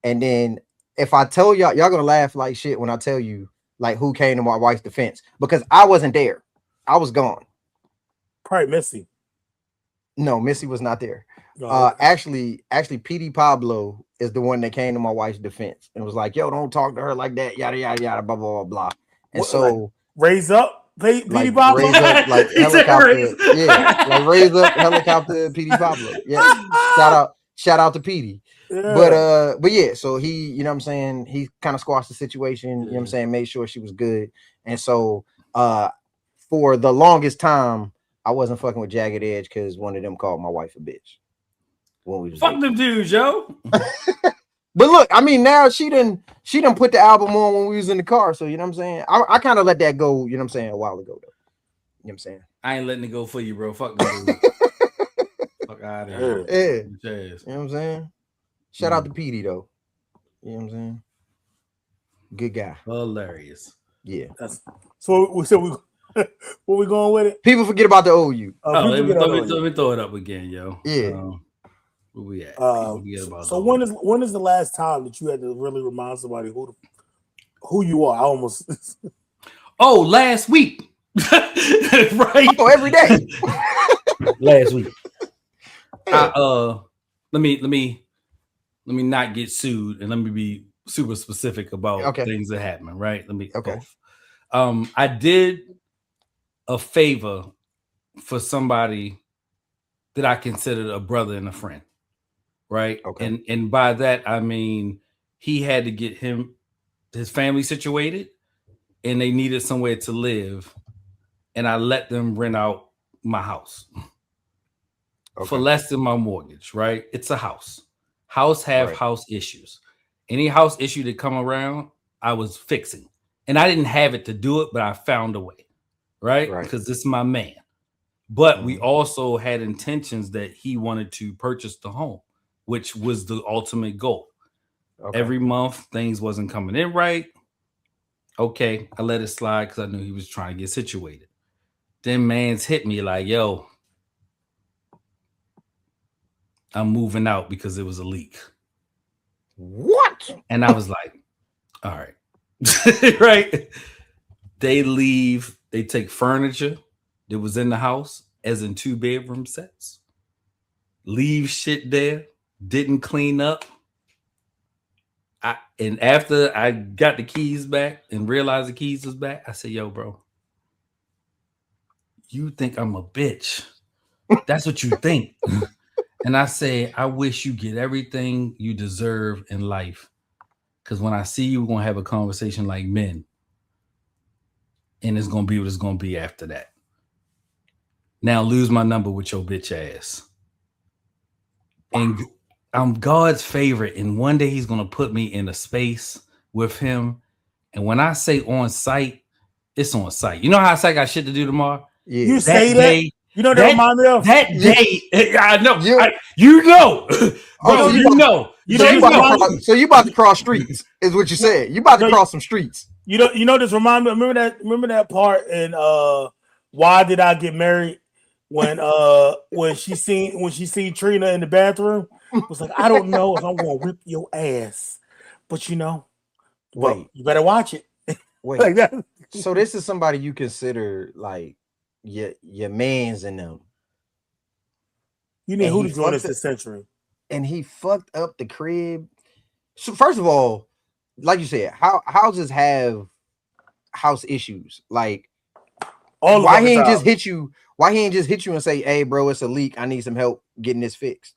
And then if I tell y'all gonna laugh like shit when I tell you like who came to my wife's defense, because I wasn't there. I was gone. Probably Missy. No, Missy was not there. No. Actually, PD Pablo is the one that came to my wife's defense and was like, "Yo, don't talk to her like that, yada yada yada, blah blah blah blah." And What, so like, raise up, PD like, Pablo. raise up like helicopter, yeah, like raise up helicopter PD Pablo. Yeah, shout out to PD. Yeah. But yeah, so he, you know what I'm saying, he kind of squashed the situation, you know what I'm saying, made sure she was good. And so for the longest time, I wasn't fucking with Jagged Edge because one of them called my wife a bitch. When we was Fuck them dudes, yo. But look, I mean, now she done put the album on when we was in the car. So you know what I'm saying? I kind of let that go, you know what I'm saying, a while ago though. You know what I'm saying? I ain't letting it go for you, bro. Fuck them dudes. Fuck out of here. Yeah. You know what I'm saying? Shout out to PD though. You know what I'm saying? Good guy. Hilarious. Yeah. So where we going with it? People forget about the OU. Let me throw it up again, yo. Yeah. Where we at? So when is the last time that you had to really remind somebody who you are? I almost last week. Right? Oh, every day. Last week. Let me not get sued and let me be super specific about things that happen, right? I did a favor for somebody that I considered a brother and a friend, right? Okay. And by that I mean he had to get his family situated and they needed somewhere to live, and I let them rent out my house for less than my mortgage, right? It's a house. House issues. Any house issue that come around, I was fixing. And I didn't have it to do it, but I found a way, right? Because this is my man. But we also had intentions that he wanted to purchase the home, which was the ultimate goal. Every month, things wasn't coming in right. Okay, I let it slide because I knew he was trying to get situated. Then man's hit me like, yo, I'm moving out because it was a leak. What? And I was like, all right. Right? They leave. They take furniture that was in the house, as in 2-bedroom sets. Leave shit there. Didn't clean up. And after I got the keys back and realized the keys was back, I said, yo, bro, you think I'm a bitch. That's what you think. And I say, I wish you get everything you deserve in life. Because when I see you, we're going to have a conversation like men. And it's going to be what it's going to be after that. Now lose my number with your bitch ass. And I'm God's favorite. And one day he's going to put me in a space with him. And when I say on site, it's on site. You know how I say I got shit to do tomorrow? Yeah. You say that? You know that remind me of that day. I know. You know. Bro, So you about to cross streets, is what you said. You about to cross some streets. You know this remind me. Remember that part in Why Did I Get Married? When she seen Trina in the bathroom, was like, I don't know if I'm gonna whip your ass, but you better watch it. Wait, like that. So this is somebody you consider like your mans in them. You need who to join us this century. And he fucked up the crib. So first of all, like you said, houses have house issues. Like why he ain't just hit you? Why he ain't just hit you and say, hey, bro, it's a leak. I need some help getting this fixed.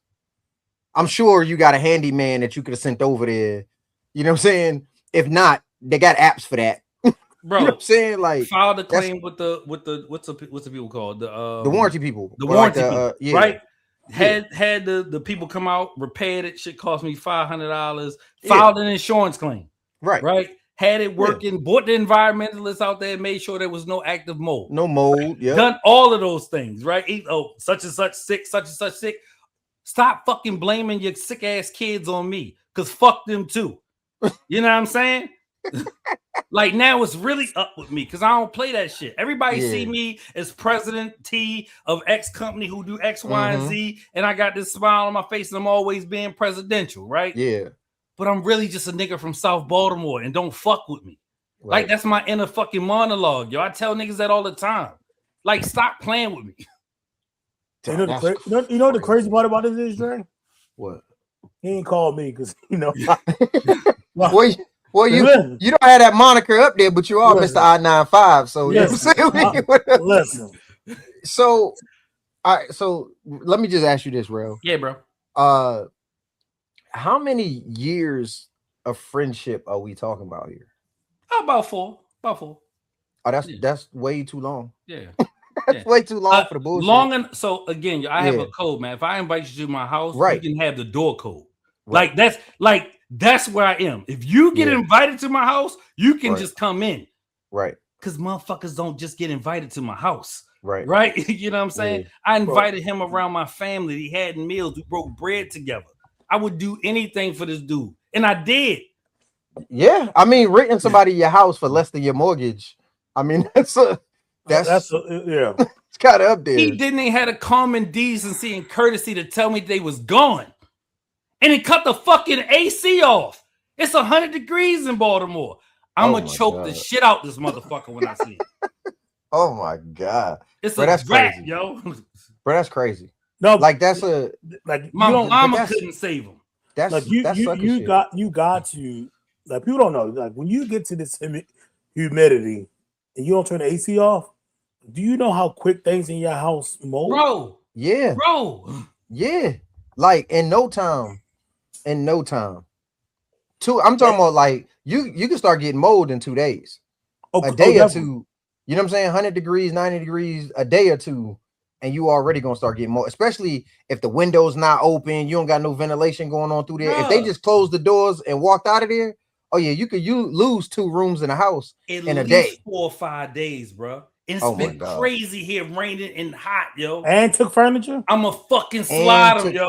I'm sure you got a handyman that you could have sent over there. You know what I'm saying? If not, they got apps for that. Bro, you know what I'm saying? Like file the claim with the what's the people called? The warranty people. The warranty people, right? Had the people come out, repaired it, shit cost me $500, filed an insurance claim. Right. had it working, bought the environmentalists out there, made sure there was no active mold. No mold. Yeah. Done all of those things, right? Such and such sick, such and such sick. Stop fucking blaming your sick ass kids on me, because fuck them too. You know what I'm saying? Like now it's really up with me because I don't play that shit. Everybody see me as President T of X company who do X, Y, and Z, and I got this smile on my face and I'm always being presidential, right? Yeah. But I'm really just a nigga from South Baltimore and don't fuck with me. Right. Like that's my inner fucking monologue, yo. I tell niggas that all the time. Like, stop playing with me. You know the crazy part about this is, Dre? What? He ain't called me because Well, you don't have that moniker up there, but you are Mr. I-95. So listen. So, all right. So let me just ask you this, Rel. Yeah, bro. How many years of friendship are we talking about here? About four. Oh, that's way too long. Yeah. That's way too long for the bullshit. So again, I have a code, man. If I invite you to my house, right, you can have the door code. Right. That's where I am. If you get invited to my house, you can just come in. Right. Because motherfuckers don't just get invited to my house. Right. Right. You know what I'm saying? Yeah. I invited him around my family. He had meals. We broke bread together. I would do anything for this dude. And I did. Yeah. I mean, renting somebody your house for less than your mortgage. I mean, that's it's kind of up there. He didn't even have a common decency and courtesy to tell me they was gone. And he cut the fucking AC off. It's 100 degrees in Baltimore. I'm gonna choke the shit out this motherfucker when I see it. Oh my God. It's that's rat, crazy, yo. Bro, that's crazy. No, like that's my mama couldn't save him. That's like you got to, like, people don't know, like, when you get to this humidity and you don't turn the AC off, do you know how quick things in your house mold? Bro. Yeah. Like in no time. I'm talking about like you can start getting mold in 2 days. A day or two. You know what I'm saying? 100 degrees, 90 degrees, a day or two, and you already gonna start getting mold, especially if the window's not open, you don't got no ventilation going on through there. Bruh. If they just closed the doors and walked out of there, oh yeah, you lose 2 rooms in a house in a day. 4 or 5 days, bro. It's been crazy here, raining and hot, yo. And took furniture? I'm a fucking slide him, yo.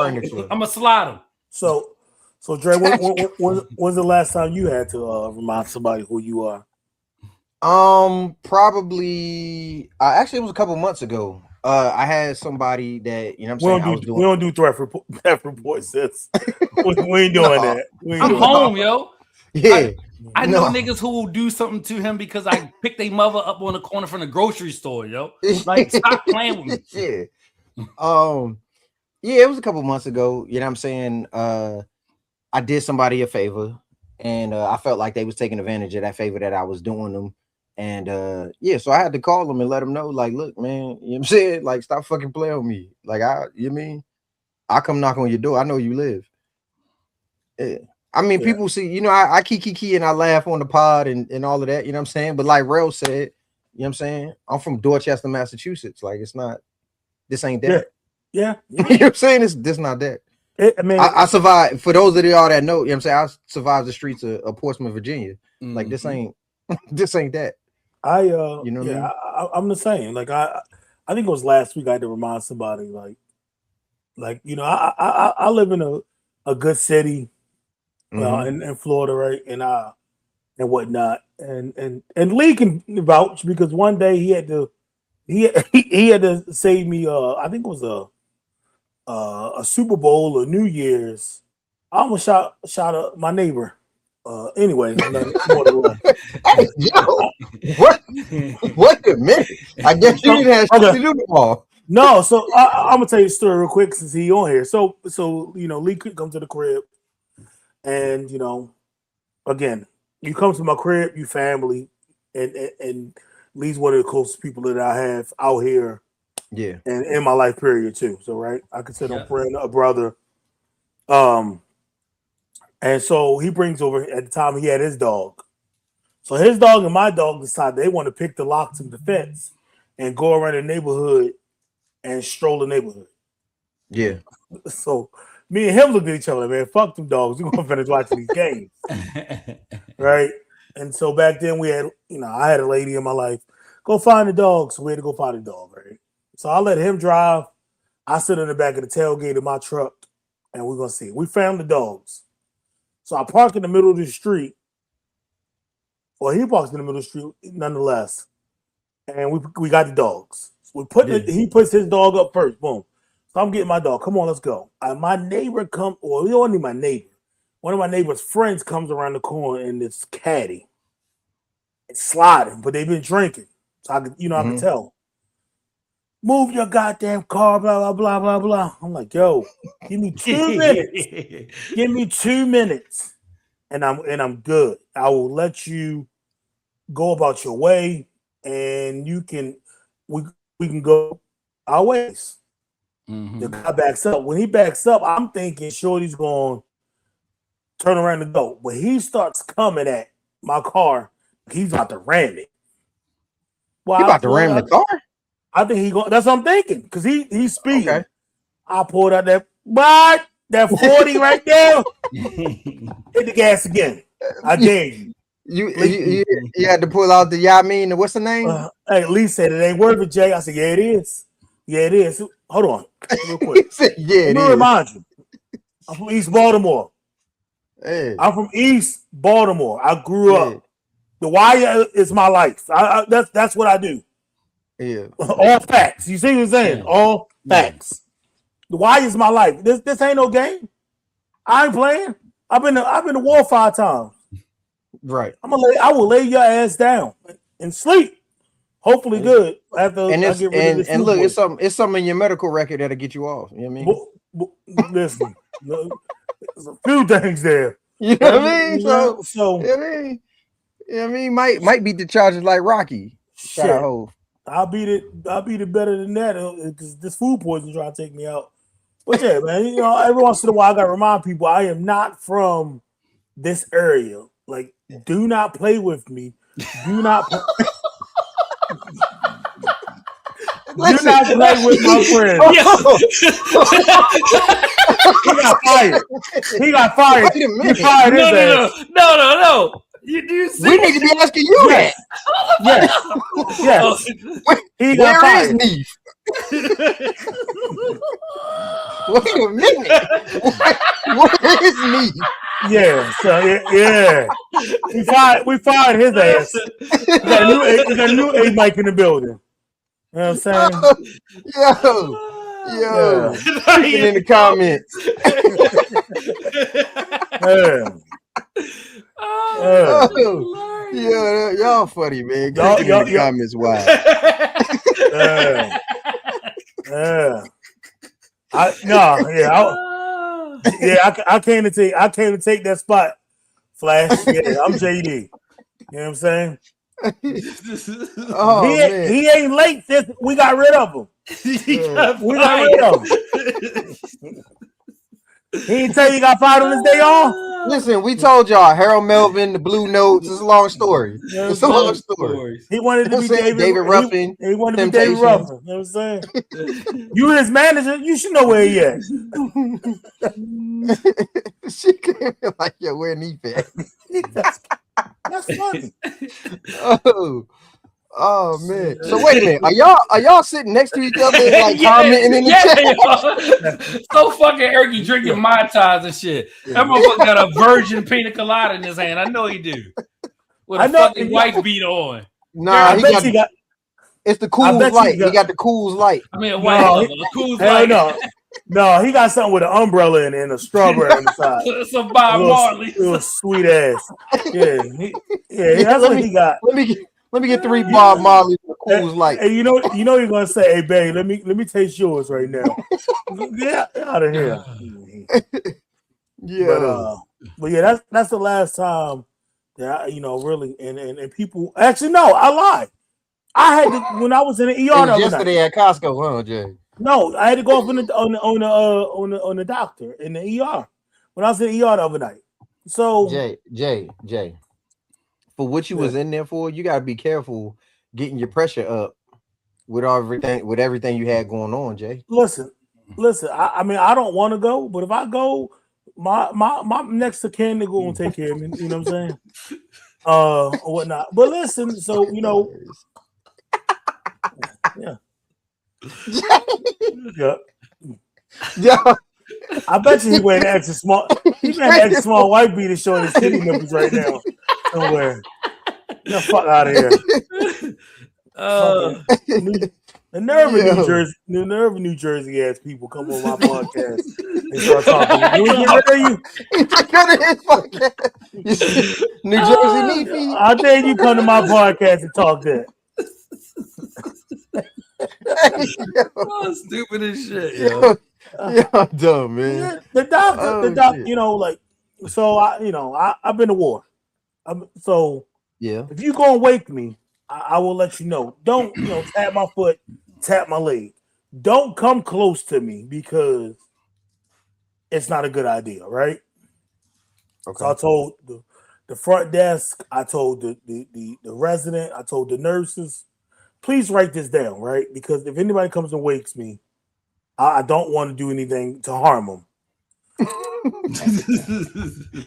I'm a slide him. So Dre, when's the last time you had to remind somebody who you are? Probably actually it was a couple months ago. I had somebody that, you know what I'm saying, we don't do threat reports, sis. we ain't doing that. I'm home, yo. Yeah. I know niggas who will do something to him because I picked their mother up on the corner from the grocery store, yo. Like, stop playing with me. Yeah. Yeah, it was a couple months ago. You know what I'm saying? I did somebody a favor, and I felt like they was taking advantage of that favor that I was doing them. And so I had to call them and let them know, like, look, man, you know what I'm saying? Like, stop fucking playing with me. Like, you mean? I come knock on your door. I know you live. Yeah. I mean, people see, you know, I kiki and I laugh on the pod and all of that, you know what I'm saying? But like Rel said, you know what I'm saying? I'm from Dorchester, Massachusetts. Like, this ain't that. Yeah. You know what I'm saying? This not that. I survived. For those of y'all that know, you know what I'm saying? I survived the streets of Portsmouth, Virginia. Mm-hmm. Like, this ain't that. You know what I mean? I'm the same. Like, I think it was last week I had to remind somebody, like, you know, I live in a good city. In Florida, right, and whatnot, and Lee can vouch because one day he had to save me. I think it was a Super Bowl or New Year's. I almost shot my neighbor. Anyway, hey, yo, what? Wait a minute. I guess you didn't have shit to do with all. No, so I'm gonna tell you a story real quick since he on here. So you know, Lee could come to the crib. And, you know, again, you come to my crib, you family, and Lee's one of the closest people that I have out here. Yeah. And in my life period too. So, right. I consider him a friend, a brother. And so he brings over, at the time he had his dog. So his dog and my dog decide they want to pick the locks in the fence and go around the neighborhood and stroll the neighborhood. Yeah. So me and him look at each other, man. Fuck them dogs. We're gonna finish watching these games. Right? And so back then we had, I had a lady in my life. Go find the dog. So we had to go find the dog, right? So I let him drive. I sit in the back of the tailgate of my truck, and we're gonna see. We found the dogs. So I park in the middle of the street. Well, he parks in the middle of the street, nonetheless. And we got the dogs. So he puts his dog up first. Boom. So I'm getting my dog. Come on, let's go. My neighbor we don't need my neighbor. One of my neighbor's friends comes around the corner in this caddy. It's sliding, but they've been drinking. So I can tell. Move your goddamn car, blah, blah, blah, blah, blah. I'm like, yo, give me 2 minutes. Give me 2 minutes. And I'm good. I will let you go about your way, and we can go our ways. Mm-hmm. The guy backs up. When he backs up, I'm thinking Shorty's going to turn around and go. But he starts coming at my car. He's about to ram it. Well, he about to ram the car? I think he going. That's what I'm thinking, because he's speeding. Okay. I pulled out that 40 right there. Hit the gas again. I dare you. You had to pull out the what's the name? Hey, Lee said it ain't worth it, Jay. I said, yeah, it is. Yeah, it is. Hold on, real quick. Let me remind you, I'm from East Baltimore. Hey. I'm from East Baltimore. I grew up. The Wire is my life. That's what I do. Yeah. All facts. You see what I'm saying? All facts. The Wire is my life. This ain't no game. I ain't playing. I've been to war 5 times. Right. I will lay your ass down and sleep. Hopefully good. After I get rid of this. And look, it's something in your medical record that'll get you off. You know what I mean? Listen, there's a few things there. You know what I mean? So I mean, might beat the Chargers like Rocky. Shit. I'll beat it better than that, because this food poison trying to take me out. But yeah, man, every once in a while I gotta remind people I am not from this area. Like, do not play with me. Do not play. Do not play with my friend. He got fired. He fired his ass. No. You see? We need to be asking you that. Yes. He got fired. Where is Neef? Wait a minute. Where is Neef? Yeah, so yeah. We fired his ass. We got a new A mic in the building. You know what I'm saying? Yo. Put it in the comments. Y'all funny, man. Y'all in the comments, why? I came to take that spot, Flash. Yeah, I'm JD. You know what I'm saying? He ain't late. We got rid of him. We got rid of him. He didn't tell you he got fired on his day off. Listen, we told y'all Harold Melvin, the Blue Notes. It's a long story. It's a long story. He wanted to be David Ruffin. He wanted to be David Ruffin. You know what I'm saying? You his manager. You should know where he at. She came like, yo, where Neef at? That's funny. Oh man! So wait a minute, are y'all sitting next to each other like commenting in the chat? So fucking Eric drinking Mai Tais and shit. That motherfucker got a virgin pina colada in his hand. I know he do. With a fucking wife beat on. Nah, he got it's the Coors Light. He got the Coors Light. I mean, the Coors Light. No, he got something with an umbrella in it and a strawberry on the side. Some Bob Marley. It was sweet ass. That's what he got. Let me get 3 Bob Marley for Coors Light. Hey, you know you're gonna say, hey babe, let me taste yours right now. Get out of here. Yeah. But yeah, that's the last time that really and people actually no, I lied. I had to when I was in the ER yesterday at Costco, huh, Jay? No, I had to go up on the doctor in the ER when I was in the ER the other night. So Jay. For what you was in there for, you gotta be careful getting your pressure up with everything you had going on, Jay. Listen. I mean, I don't want to go, but if I go, my next of kin to go and take care of me. You know what I'm saying? whatnot. But listen, so yeah, yeah. Yo, I bet you he wearing an extra small. He wearing an extra small white beater showing his titty nipples right now somewhere. Get the fuck out of here. The nerve of New Jersey ass people come on my podcast and start talking. You get rid of you. New Jersey Neefy. I dare you come to my podcast and talk that. Stupid as shit, yo. Yeah, dumb, man. The doctor, like, so I've been to war. So yeah, if you gonna wake me, I will let you know. Don't tap my foot, tap my leg. Don't come close to me because it's not a good idea, right? Okay. So I told the front desk, I told the resident, I told the nurses, please write this down, right? Because if anybody comes and wakes me, I don't want to do anything to harm them.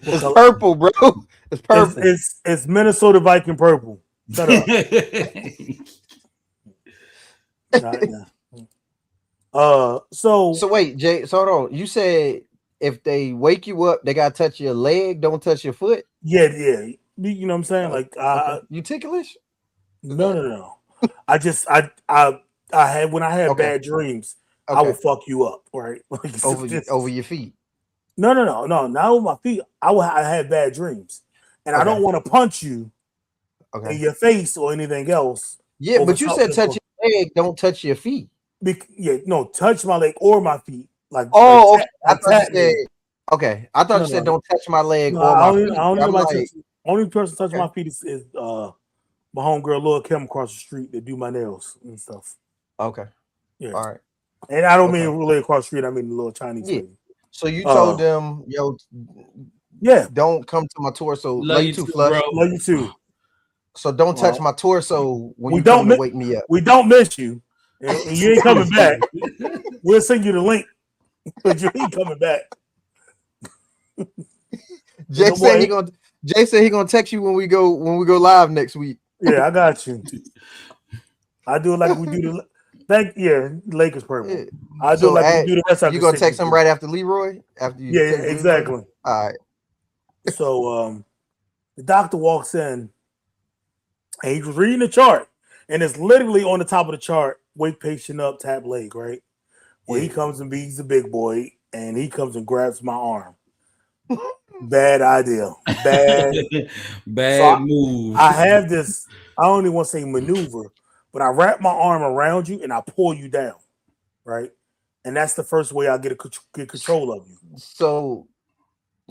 It's purple, bro. It's purple. It's Minnesota Viking purple. Shut up. So wait, Jay. So hold on. You said if they wake you up, they gotta touch your leg. Don't touch your foot. Yeah. You know what I'm saying? Like, you ticklish? No. I had when I had bad dreams. Okay. I will fuck you up, right? Like, over your feet. No, not over my feet. I had bad dreams, and I don't want to punch you in your face or anything else. Yeah, but you said touch your leg, don't touch your feet. Touch my leg or my feet. Like, okay. I thought you said don't touch my leg or my feet. Only person touch my feet is my homegirl Lil Kim across the street that do my nails and stuff. Okay. Yeah. All right. And I don't mean really across the street. I mean the little Chinese lady. So you told them, don't come to my torso. Love you too, Flush. Love you too. So don't touch my torso when you come to wake me up. We don't miss you. And you ain't coming back. We'll send you the link, but you ain't coming back. Jay said he gonna text you when we go live next week. Yeah, I got you. I do it like we do Lakers purple. Yeah. I do like we do the rest of the. You gonna text him right after Leroy? After you? Yeah, exactly. Leroy? All right. So the doctor walks in, and he was reading the chart, and it's literally on the top of the chart: wake patient up, tap leg. Right. Well, he comes and he's the big boy, and he comes and grabs my arm. Bad idea. Bad move. I have this. I don't even want to say maneuver. But I wrap my arm around you and I pull you down, right? And that's the first way I get control of you. So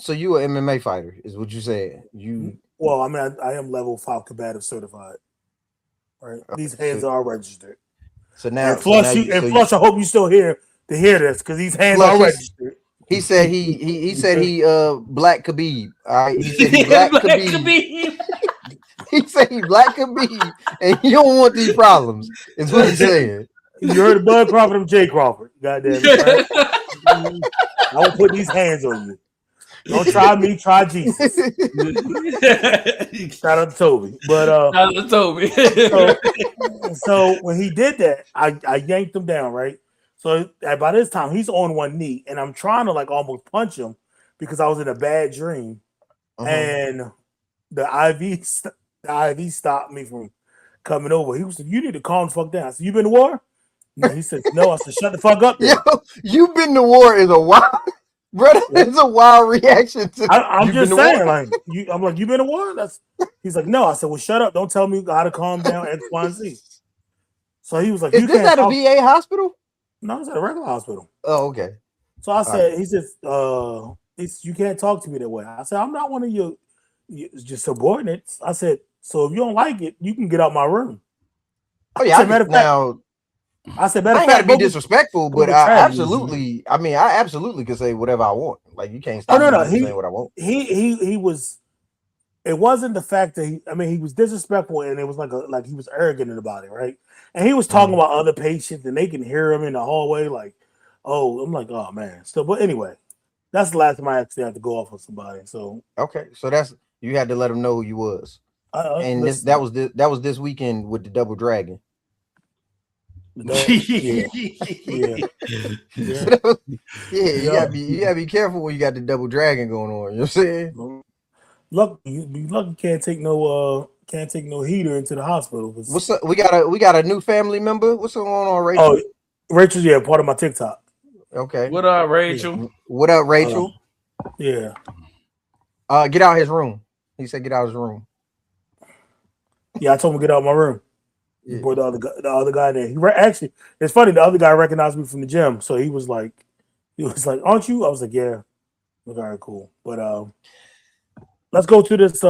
you an MMA fighter, is what you said. Well, I mean, I am level 5 combative certified, right? Okay, these hands are registered. So now, plus, I hope you still here to hear this because these hands are registered. He said he said he black Khabib. All right, he said he black Khabib. He said he black Khabib, and you don't want these problems. Is what he's saying. You heard of Bud Crawford and Jay Crawford. Goddamn it, right? I won't put these hands on you. Don't try me, try Jesus. Shout out to Toby. But shout out to Toby. so when he did that, I yanked him down, right? So by this time he's on one knee, and I'm trying to like almost punch him because I was in a bad dream, and the IV stopped me from coming over. He was like, "You need to calm the fuck down." I said, "You been to war?" No, he said, "No." I said, "Shut the fuck up." Yo, you been to war is a wild, brother. It's a wild reaction to. I'm just saying, like, I'm like, "You been to war?" He's like, "No." I said, "Well, shut up. Don't tell me how to calm down X, Y, and Z." So he was like, "Is this at a VA hospital?" No, it's at a regular hospital. Oh, okay. So I said, He says, you can't talk to me that way." I said, "I'm not one of your just subordinates." I said, "So if you don't like it, you can get out my room." Oh yeah, I said, "I ain't got to be disrespectful, but I absolutely can say whatever I want. Like you can't stop me from saying what I want." He was. It wasn't the fact that he was disrespectful, and it was like he was arrogant about it, right? And he was talking about other patients, and they can hear him in the hallway. Like, I'm like, oh man. So, but anyway, that's the last time I actually had to go off with somebody. So okay, so that's you had to let him know who you was. And listen, that was this weekend with the Double Dragon. yeah. You gotta be careful when you got the Double Dragon going on. You know what I'm saying? Look, you lucky can't take no heater into the hospital. What's up? We got a new family member. What's going on, Rachel? Oh, Rachel's part of my TikTok. Okay. What up, Rachel? Yeah. What up, Rachel? Yeah. Get out his room. He said get out his room. Yeah, I told him to get out of my room. Yeah. Brought the other guy there. Actually, it's funny. The other guy recognized me from the gym, so he was like, "Aren't you?" I was like, "Yeah." All right, cool. But let's go to this.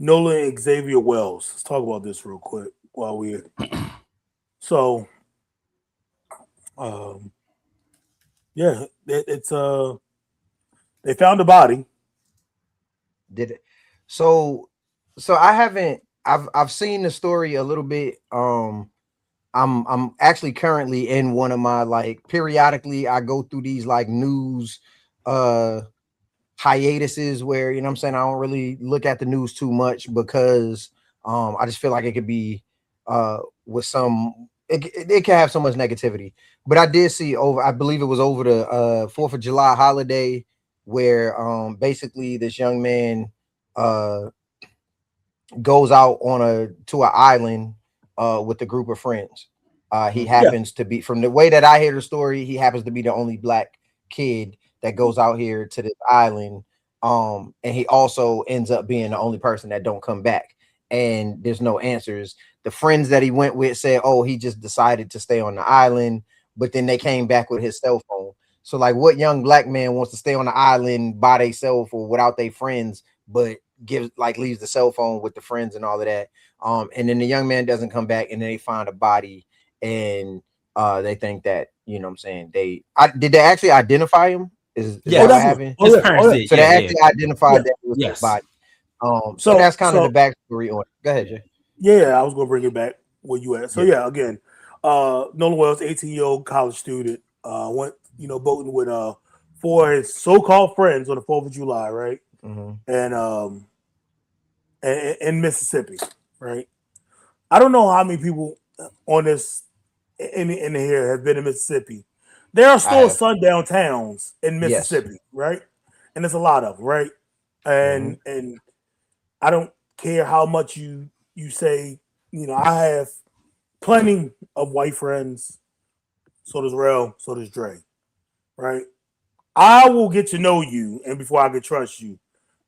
Nolan Xavier Wells. Let's talk about this real quick while we're. So, yeah, it's they found a body. Did it? So I haven't. I've seen the story a little bit. I'm actually currently in one of my, like, periodically I go through these like news hiatuses where, you know what I'm saying, I don't really look at the news too much because I just feel like it could be with some it can have so much negativity. But I did see I believe it was over the 4th of July holiday where basically this young man goes out to an island with a group of friends. He happens to be, from the way that I hear the story, he happens to be the only black kid that goes out here to this island. And he also ends up being the only person that don't come back. And there's no answers. The friends that he went with said, oh, he just decided to stay on the island, but then they came back with his cell phone. So, like, what young black man wants to stay on the island by themselves or without their friends, but leaves the cell phone with the friends and all of that? And then the young man doesn't come back, and then they find a body, and they think that, you know what I'm saying, did they actually identify him? Is that what happened? His parents did. So they actually identified that it was his body. So that's kind of the backstory on it. Go ahead, Jay. Yeah, I was gonna bring it back where you at. So again, Nolan Wells, 18-year-old college student, went boating with 4 of his so-called friends on the 4th of July, right? And in Mississippi, right? I don't know how many people on this in here have been in Mississippi. There are still sundown towns in Mississippi, right? And there's a lot of them, right? And I don't care how much you say, I have plenty of white friends. So does Rel, so does Dre, right? I will get to know you, and before I can trust you,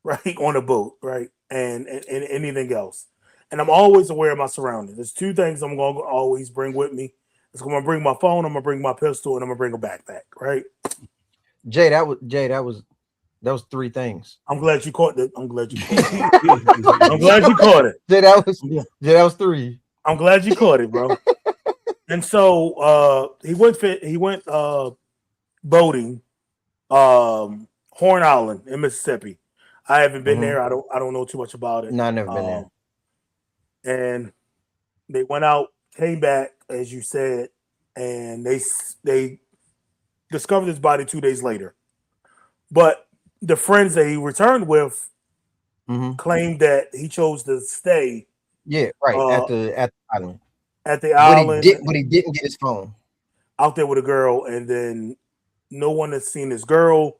right, on a boat, right, and anything else. And I'm always aware of my surroundings. There's 2 things I'm going to always bring with me. I'm going to bring my phone, I'm going to bring my pistol, and I'm going to bring a backpack, right? Jay, that was 3 things. I'm glad you caught it. I'm glad you caught it. Jay, that was 3. I'm glad you caught it, bro. And so he went boating Horn Island in Mississippi. I haven't been there. I don't know too much about it. No, I've never been there. And they went out, came back, as you said, and they discovered his body 2 days later. But the friends that he returned with claimed that he chose to stay. Yeah, right, at the island. At the island, but he didn't get his phone out there with a girl, and then no one has seen this girl.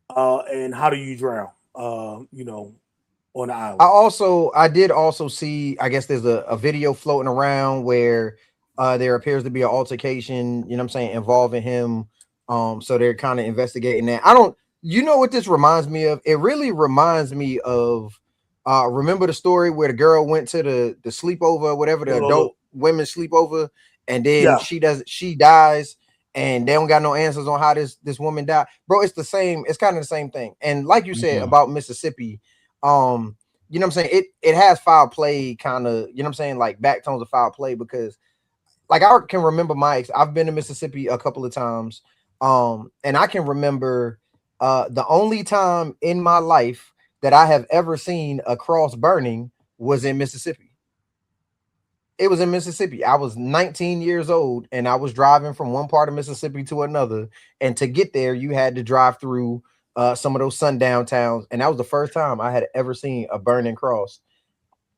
And how do you drown? On the island. I did also see, I guess there's a video floating around where there appears to be an altercation, you know what I'm saying, involving him. So they're kind of investigating that. You know what this reminds me of? It really reminds me of remember the story where the girl went to the sleepover or whatever, the adult women sleepover, and then she dies, and they don't got no answers on how this woman died. Bro, it's the same, it's kind of the same thing. And like you said about Mississippi, you know what I'm saying, it has foul play, kind of, you know what I'm saying, like back tones of foul play, because like I can remember I've been to Mississippi a couple of times, and I can remember the only time in my life that I have ever seen a cross burning was in Mississippi. It was in Mississippi. I was 19 years old, and I was driving from one part of Mississippi to another. And to get there, you had to drive through some of those sundown towns, and that was the first time I had ever seen a burning cross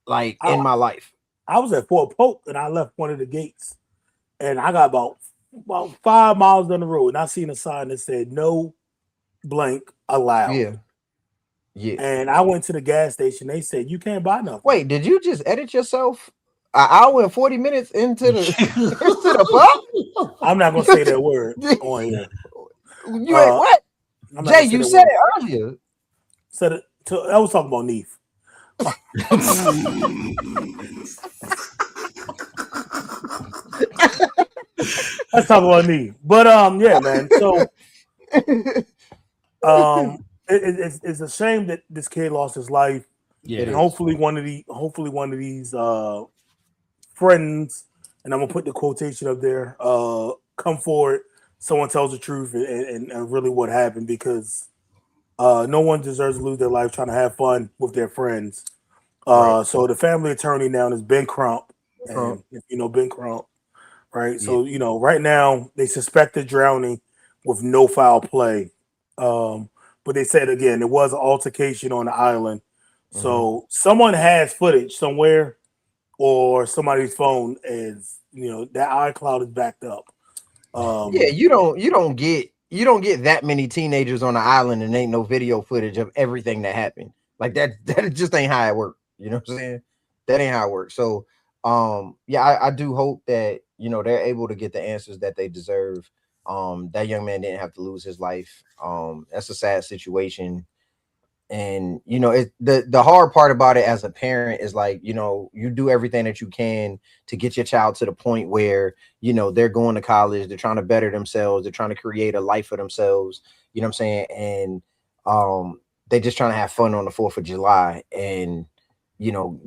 like in my life. I was at Fort Polk and I left one of the gates, and I got about 5 miles down the road, and I seen a sign that said "No blank allowed." Yeah. And I went to the gas station. They said you can't buy nothing. Wait, did you just edit yourself an hour and 40 minutes into the into the pub? I'm not gonna say that word on here. You ain't what? Jay, you said it earlier. Said it. I was talking about Neef. Let's talk about Neef. But yeah, man. So it's a shame that this kid lost his life. Yeah, and hopefully one of these friends, and I'm gonna put the quotation up there, come forward, someone tells the truth and really what happened, because no one deserves to lose their life trying to have fun with their friends. Right. So the family attorney now is Ben Crump, and if you know Ben Crump, right? Yeah. So right now they suspected drowning with no foul play, but they said again it was an altercation on the island. So someone has footage somewhere, or somebody's phone is that iCloud is backed up. Yeah, you don't get that many teenagers on the island and ain't no video footage of everything that happened. Like that just ain't how it works. You know what I'm saying? That ain't how it works. So yeah, I do hope that they're able to get the answers that they deserve. That young man didn't have to lose his life. That's a sad situation. And the hard part about it as a parent is like, you do everything that you can to get your child to the point where they're going to college, they're trying to better themselves, they're trying to create a life for themselves, you know what I'm saying? And they're just trying to have fun on the 4th of July and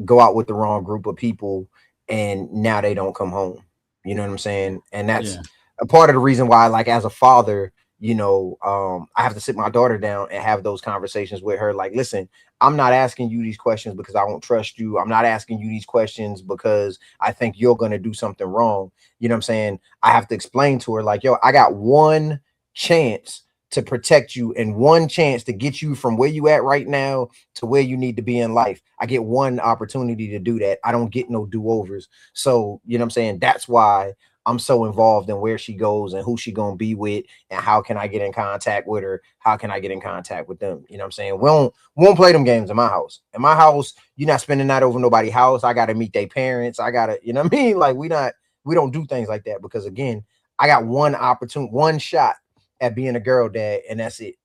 go out with the wrong group of people, and now they don't come home. You know what I'm saying? And that's a part of the reason why, like, as a father, I have to sit my daughter down and have those conversations with her. Like, listen, I'm not asking you these questions because I don't trust you. I'm not asking you these questions because I think you're going to do something wrong. You know what I'm saying? I have to explain to her, like, yo, I got one chance to protect you and one chance to get you from where you at right now to where you need to be in life. I get one opportunity to do that. I don't get no do-overs. So, you know what I'm saying? That's why I'm so involved in where she goes and who she gonna be with and how can I get in contact with her? How can I get in contact with them? You know what I'm saying? We won't play them games in my house. In my house, you're not spending that over nobody's house. I gotta meet their parents. I gotta, you know what I mean? Like we don't do things like that because again, I got one opportunity, one shot at being a girl dad, and that's it.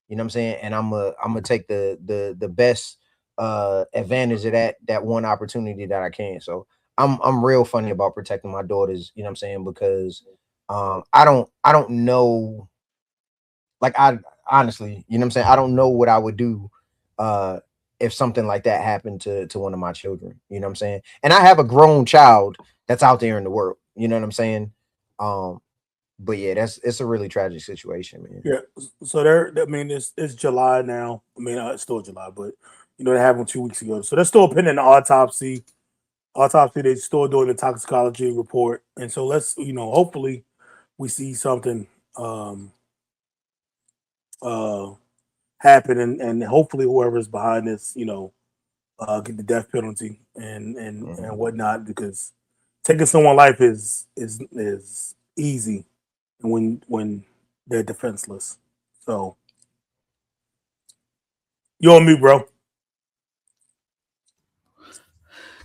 You know what I'm saying? And I'm gonna take the best advantage of that one opportunity that I can. So I'm real funny about protecting my daughters, you know what I'm saying? Because I don't know, like I honestly, you know what I'm saying? I don't know what I would do if something like that happened to one of my children, you know what I'm saying? And I have a grown child that's out there in the world, you know what I'm saying? But yeah, it's a really tragic situation, man. Yeah. So it's July now. I mean, it's still July, but it happened 2 weeks ago. So they're still pending the autopsy. They're still doing the toxicology report, and so let's hopefully we see something happen, and hopefully whoever's behind this get the death penalty and whatnot, because taking someone's life is easy when they're defenseless. So you on mute, bro.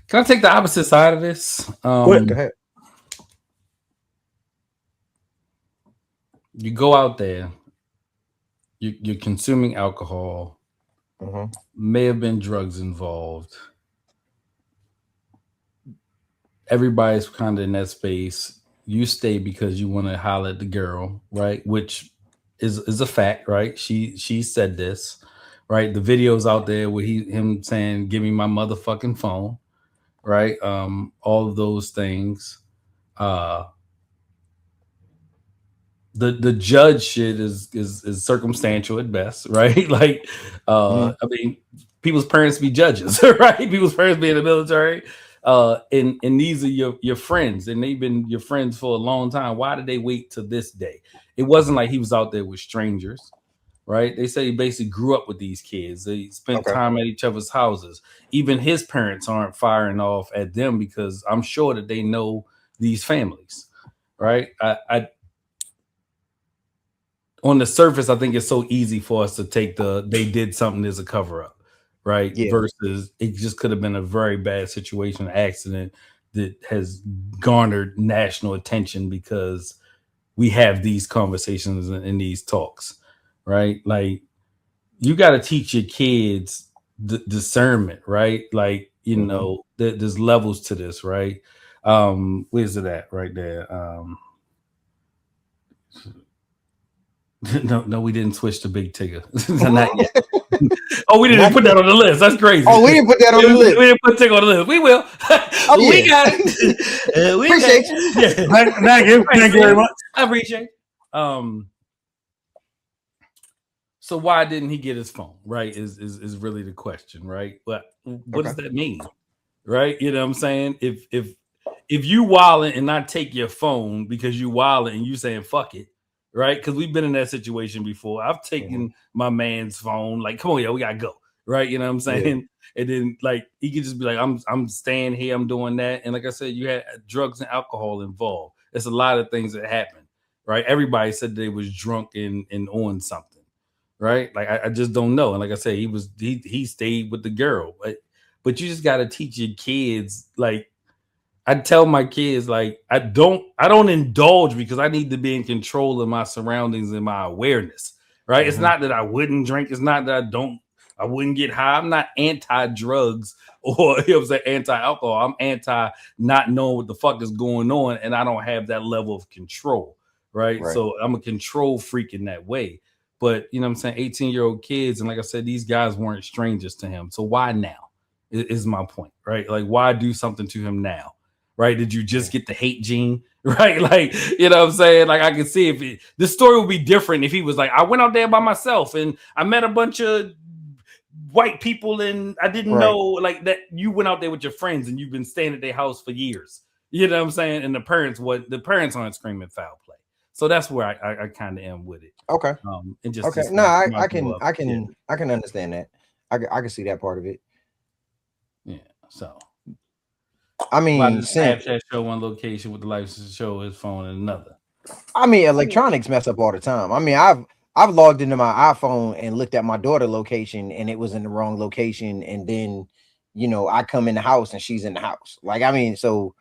Can I take the opposite side of this? Go ahead. You go out there, you're consuming alcohol, may have been drugs involved. Everybody's kind of in that space. You stay because you want to holler at the girl, right? Which is a fact, right? She said this, right? The video's out there with him saying, "Give me my motherfucking phone." Right, all of those things. The judge shit is circumstantial at best, right? Like, I mean, people's parents be judges, right? People's parents be in the military, and these are your friends, and they've been your friends for a long time. Why did they wait to this day? It wasn't like he was out there with strangers, right? They say he basically grew up with these kids. They spent Okay. time at each other's houses. Even his parents aren't firing off at them because I'm sure that they know these families, right? I on the surface, I think it's so easy for us to take they did something as a cover up, right? Yeah. Versus it just could have been a very bad situation, accident that has garnered national attention because we have these conversations and these talks, right? Like you got to teach your kids discernment, right? Like, you know, there's levels to this, right? Where's it at right there? No, we didn't switch to Big Tigger. Not yet. Oh, we didn't put that on the list. That's crazy. Oh, we didn't put that on the list. We didn't put Tigger on the list. We will. Oh, we yeah. got it. We Appreciate got you. it. Yeah. Thank you very much. I appreciate it. So why didn't he get his phone? Right? Is really the question, right? But what does that mean? Right? You know what I'm saying? If you wilding and not take your phone because you wilding and you saying fuck it, right? Because we've been in that situation before. I've taken my man's phone, like, come on, yo, we gotta go. Right? You know what I'm saying? Yeah. And then like he could just be like, I'm staying here, I'm doing that. And like I said, you had drugs and alcohol involved. There's a lot of things that happen, right? Everybody said they was drunk and on something, right? Like I just don't know. And like I said, he stayed with the girl, but you just gotta teach your kids. Like I tell my kids, like I don't indulge because I need to be in control of my surroundings and my awareness, right? It's not that I wouldn't drink. It's not that I wouldn't get high. I'm not anti-drugs or anti-alcohol. I'm anti not knowing what the fuck is going on, and I don't have that level of control, right? So I'm a control freak in that way. But you know what I'm saying? 18-year-old kids, and like I said, these guys weren't strangers to him. So why now? Is my point, right? Like, why do something to him now? Right? Did you just get the hate gene? Right? Like, you know what I'm saying? Like, I can see if the story would be different if he was like, I went out there by myself and I met a bunch of white people and I didn't know like that you went out there with your friends and you've been staying at their house for years. You know what I'm saying? And the parents aren't screaming foul play. So that's where I kind of am with it. Okay. And just okay. No, I can understand that. I can see that part of it. Yeah. So I mean, Snapchat show one location with the license to show his phone in another. I mean, electronics mess up all the time. I mean, I've logged into my iPhone and looked at my daughter's location and it was in the wrong location, and then you know I come in the house and she's in the house. Like, I mean, so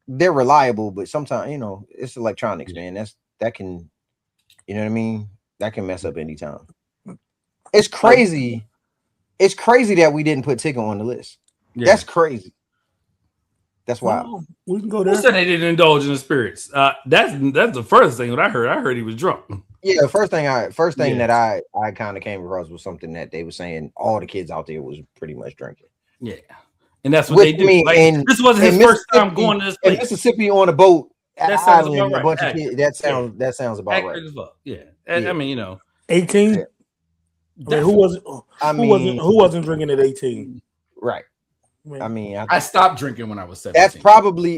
they're reliable, but sometimes you know it's electronics, man. That can, you know what I mean? That can mess up anytime. It's crazy. It's crazy that we didn't put Tigger on the list. Yeah. That's crazy. That's why we can go there. Who said they didn't indulge in the spirits? That's the first thing that I heard. I heard he was drunk. Yeah, the first thing that I kind of came across was something that they were saying all the kids out there was pretty much drinking. Yeah, and that's what they do. Like, this wasn't his first time going to this place. Mississippi on a boat. That sounds about right. A bunch of kids. That sounds about right. As well. Yeah. I mean, you know, 18. Yeah. I mean, who wasn't drinking at 18? Right. I mean, I stopped drinking when I was 17.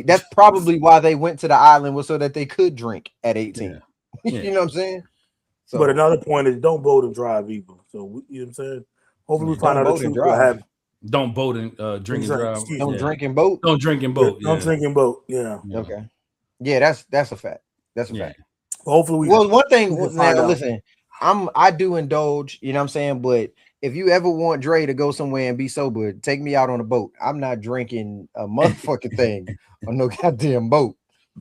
That's probably why they went to the island, was so that they could drink at 18. Yeah. You know what I'm saying? So, but another point is don't boat and drive either. So you know what I'm saying? Hopefully we find out the truth. What happened. Don't boat and drink and drive. Don't drink and boat. Don't drink and boat. Don't drink and boat. Yeah. Okay. Yeah, that's a fact. That's a fact. Hopefully one thing. Now, listen, I do indulge. You know what I'm saying? But if you ever want Dre to go somewhere and be sober, take me out on a boat. I'm not drinking a motherfucking thing on no goddamn boat.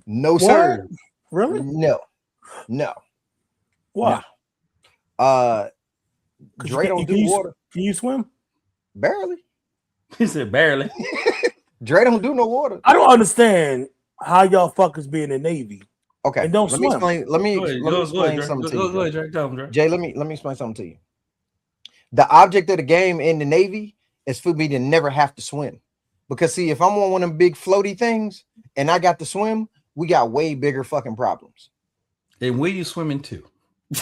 No, sir. Really? No. Why? No. Dre don't do water. Can you swim? Barely. He said barely. Dre don't do no water. I don't understand how y'all fuckers be in the Navy. Okay. And don't swim. Let me explain something to you. Jay, let me explain something to you. The object of the game in the Navy is for me to never have to swim. Because see, if I'm on one of them big floaty things and I got to swim, we got way bigger fucking problems. And where you swimming to?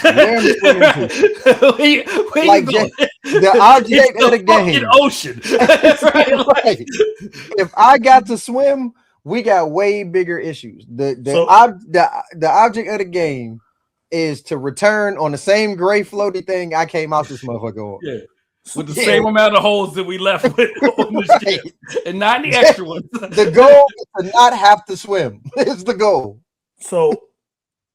Where am I swimming to? Where like the object of the game. Ocean. Right. If I got to swim, we got way bigger issues. The object of the game is to return on the same gray floaty thing I came out this motherfucker on. Yeah. With the same amount of holes that we left with on the ship, and not any extra ones. The goal is to not have to swim. It's the goal. So,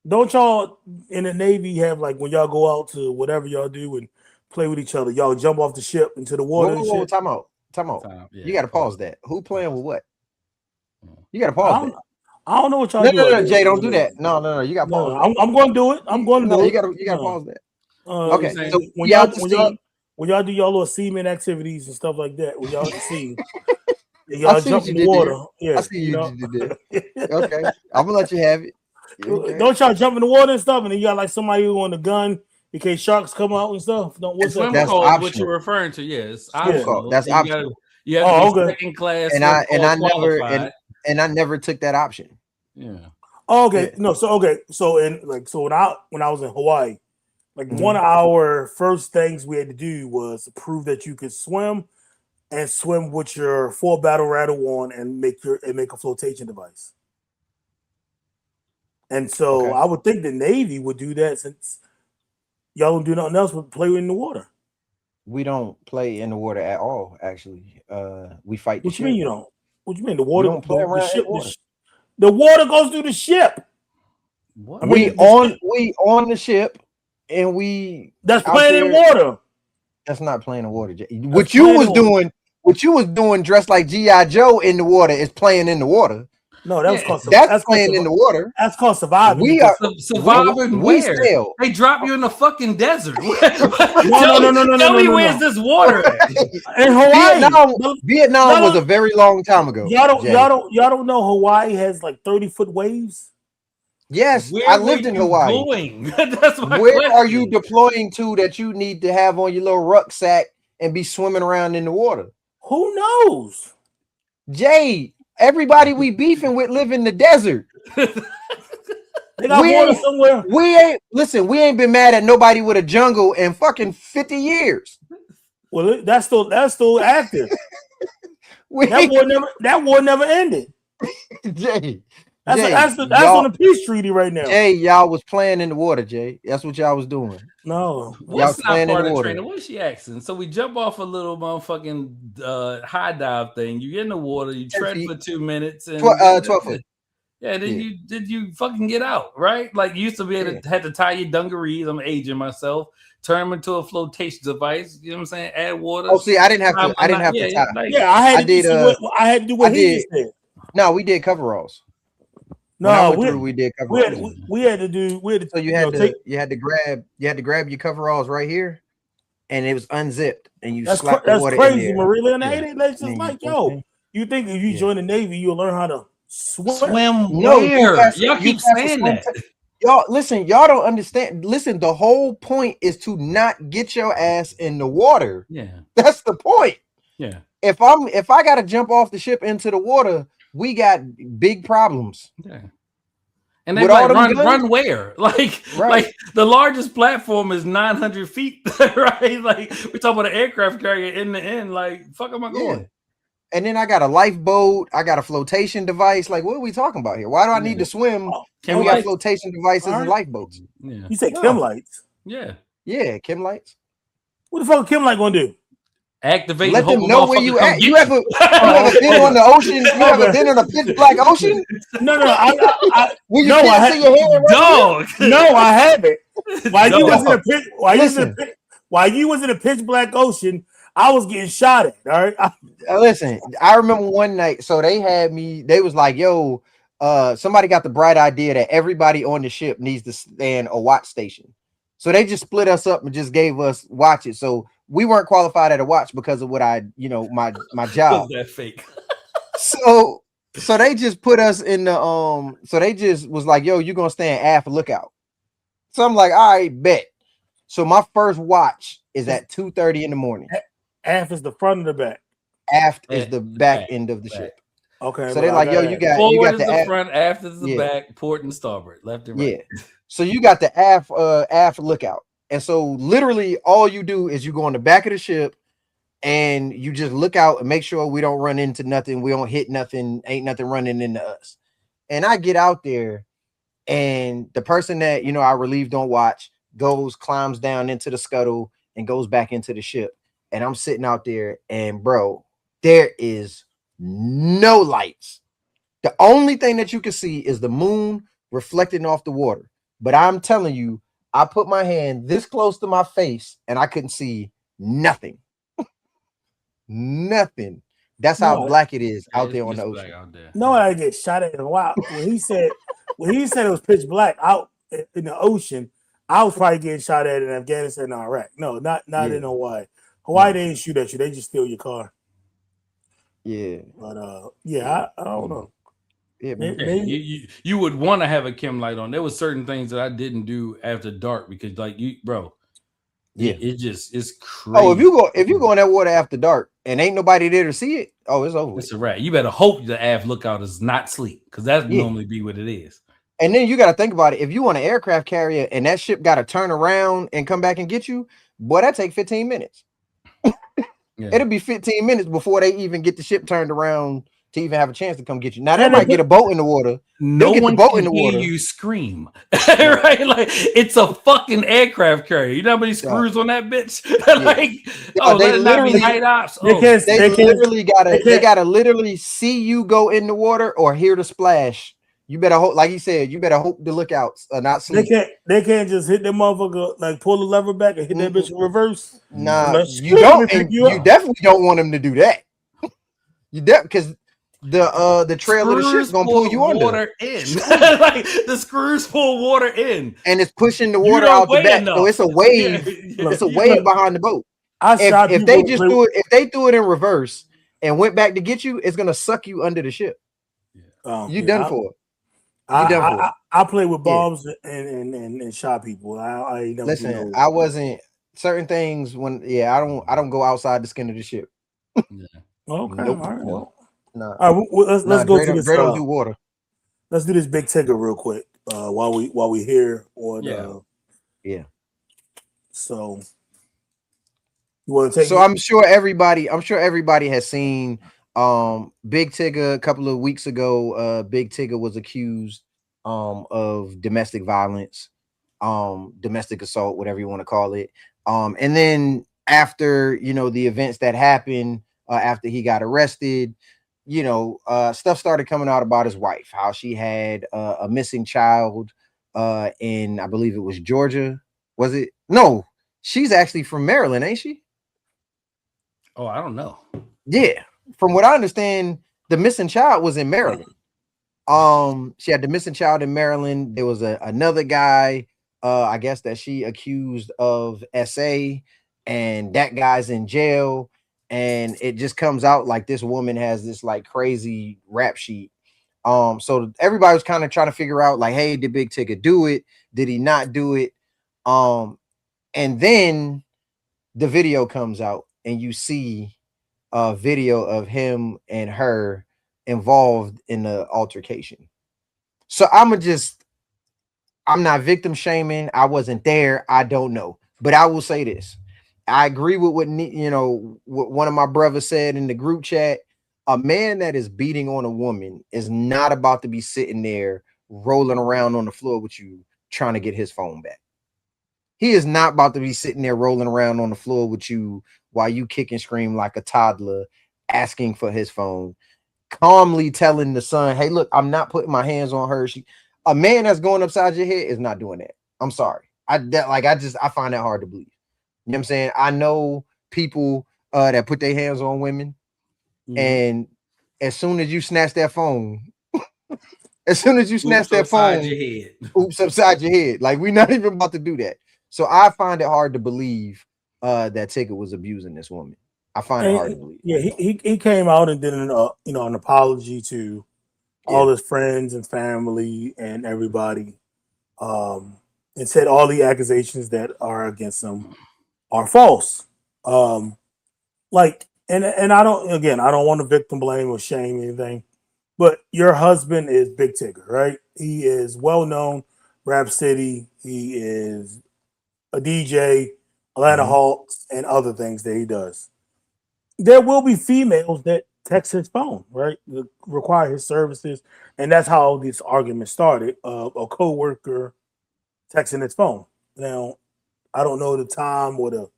don't y'all in the Navy have like when y'all go out to whatever y'all do and play with each other, y'all jump off the ship into the water? Whoa, time out. Yeah. You got to pause that. Who playing with what? You got to pause that. I don't know what y'all do. No, Jay, don't do that. No. You got to pause. I'm going to do it. I'm going to do it. You got to pause that. Okay. So when y'all do y'all little seaman activities and stuff like that, when y'all at the sea, y'all jump in the water. Yeah, I see you did that. Okay, I'm gonna let you have it. Okay. Don't y'all jump in the water and stuff, and then you got like somebody who on the gun in case sharks come out and stuff. What's that? That's what you're referring to. Yes, optional. That's optional. You have to be second class, and I never took that option. Yeah. Oh, okay. Yeah. No. So when I was in Hawaii, like one of our first things we had to do was prove that you could swim, and swim with your full battle rattle on, and make a flotation device. And so I would think the Navy would do that, since y'all don't do nothing else but play in the water. We don't play in the water at all. Actually, we fight. What you mean you don't? What you mean the water? Don't play around ship, water. The water goes through the ship. What? I mean, we on the ship, and that's playing in water. That's not playing in water. What you was doing dressed like G.I. Joe in the water is playing in the water. No, that's playing in the water. That's called surviving. We are surviving. Where they drop you in the fucking desert. No. Tell me where's this water at? In Hawaii. Vietnam was a very long time ago. Y'all don't know Hawaii has like 30-foot waves. Yes, I lived in Hawaii. That's my Where question. are you deploying to that you need to have on your little rucksack and be swimming around in the water? Who knows? Jay, everybody we beefing with live in the desert. They got water somewhere. We ain't been mad at nobody with a jungle in fucking 50 years. Well, that's still active. That war never ended. Jay. That's on the peace treaty right now. Jay, y'all was playing in the water, Jay. That's what y'all was doing. No. What's not part of the training? What is she asking? So we jump off a little motherfucking high dive thing. You get in the water, you tread for 2 minutes, and 12 foot. Yeah, then you fucking get out, right? Like you used to be able to had to tie your dungarees. I'm aging myself. Turn them into a flotation device. You know what I'm saying? Add water. Oh, see, I didn't have to tie. I had to do what he said. No, we did coveralls. No, we did coveralls. We had to do. So you had to grab your coveralls right here, and it was unzipped, and you slapped the water in there. That's crazy, Maria. That's just like, yo, you think if you join the Navy, you'll learn how to swim? No, y'all keep saying that. Y'all listen. Y'all don't understand. Listen, the whole point is to not get your ass in the water. Yeah, that's the point. Yeah. If I got to jump off the ship into the water, we got big problems. Yeah. And they like run where? Like the largest platform is 900 feet, right? Like we're talking about an aircraft carrier in the end. Like, fuck am I going? Yeah. And then I got a lifeboat, I got a flotation device. Like, what are we talking about here? Why do I need to swim? We got flotation devices and lifeboats. Yeah. You said chem lights. Yeah. Yeah, chem lights. What the fuck is chem light gonna do? Activate. Let them know where you at. You ever been on the ocean? You ever been in a pitch black ocean? No. I see your hand dog. No, I haven't. While you was in a pitch black ocean, I was getting shot at. All right. Listen, I remember one night. So they had me. They was like, "Yo, somebody got the bright idea that everybody on the ship needs to stand a watch station." So they just split us up and just gave us watches. So we weren't qualified at a watch because of what my job. That fake. So they just put us in the So they just was like, "Yo, you're gonna stand aft lookout." So I'm like, "All right, bet." So my first watch is at 2:30 in the morning. Aft is the front of the back. Aft is the back end of the ship. Okay. So they're like, "Yo, you got the front, aft is the back, port and starboard, left and right." Yeah. So you got the aft lookout. And so literally all you do is you go on the back of the ship and you just look out and make sure we don't run into nothing. We don't hit nothing. Ain't nothing running into us. And I get out there And the person that, you know, I relieved on watch climbs down into the scuttle and goes back into the ship. And I'm sitting out there, and bro, there is no lights. The only thing that you can see is the moon reflecting off the water. But I'm telling you, I put my hand this close to my face and I couldn't see nothing. Nothing. That's how black it is out there on the ocean. No, I get shot at in a while. When he said it was pitch black out in the ocean, I was probably getting shot at in Afghanistan and Iraq. No, not in Hawaii. Hawaii, they didn't shoot at you. They just steal your car. Yeah. But I don't know. Yeah, you would want to have a chem light on. There was certain things that I didn't do after dark because, like, it's crazy. Oh, if you go in that water after dark and ain't nobody there to see it, it's over. It's a wrap. You better hope the aft lookout is not sleep, because that's normally be what it is. And then you got to think about it. If you want an aircraft carrier and that ship got to turn around and come back and get you, boy, that take 15 minutes. It'll be 15 minutes before they even get the ship turned around to even have a chance to come get you. Now they might get a boat in the water. No one can hear you scream, right? Like, it's a fucking aircraft carrier. You know how many screws on that bitch? They literally night ops. They gotta literally see you go in the water or hear the splash. You better hope, like he said, you better hope the lookouts are not sleep. They can't just hit that motherfucker, like pull the lever back and hit that bitch in reverse. Nah, you don't. And you definitely don't want them to do that. Because the trail of the ship's gonna pull you under. Water in. Like, the screws pull water in, and it's pushing the water out the back. So it's a wave. It's a wave behind the boat. If they threw it in reverse and went back to get you, it's gonna suck you under the ship. You done for. I play with bombs and shot people. I never listen. I wasn't certain things when. I don't go outside the skin of the ship. Okay. Nope. All right. Nope. Nah. All right, let's go to this. Do water. Let's do this Big Tigger real quick. While we here on. So you want to take? So I'm sure everybody has seen Big Tigger a couple of weeks ago. Big Tigger was accused of domestic violence, domestic assault, whatever you want to call it. And then after the events that happened, after he got arrested, stuff started coming out about his wife, how she had a missing child in, I believe it was Georgia. Was it? No, she's actually from Maryland, ain't she? Oh, I don't know. Yeah. From what I understand, the missing child was in Maryland. She had the missing child in Maryland. There was another guy, I guess, that she accused of SA, and that guy's in jail. And it just comes out like this woman has this like crazy rap sheet. So everybody was kind of trying to figure out, like, hey, did Big Tigger do it? Did he not do it? And then the video comes out, and you see a video of him and her involved in the altercation. So I'm not victim shaming. I wasn't there. I don't know. But I will say this. I agree with what one of my brothers said in the group chat. A man that is beating on a woman is not about to be sitting there rolling around on the floor with you trying to get his phone back. He is not about to be sitting there rolling around on the floor with you while you kick and scream like a toddler, asking for his phone, calmly telling the son, hey, look, I'm not putting my hands on her. A man that's going upside your head is not doing that. I'm sorry. I find that hard to believe. You know what I'm saying? I know people that put their hands on women, and as soon as you snatch that phone, oops upside your head. Like, we're not even about to do that. So I find it hard to believe that Tigger was abusing this woman. I find it hard to believe. Yeah, he came out and did an apology to all his friends and family and everybody, and said all the accusations that are against him are false. And I don't want to victim blame or shame anything, but your husband is Big Tigger, right? He is well known, Rap City. He is a DJ, Atlanta Hawks, and other things that he does. There will be females that text his phone, right? Require his services, and that's how this argument started. A coworker texting his phone. Now, I don't know the time or the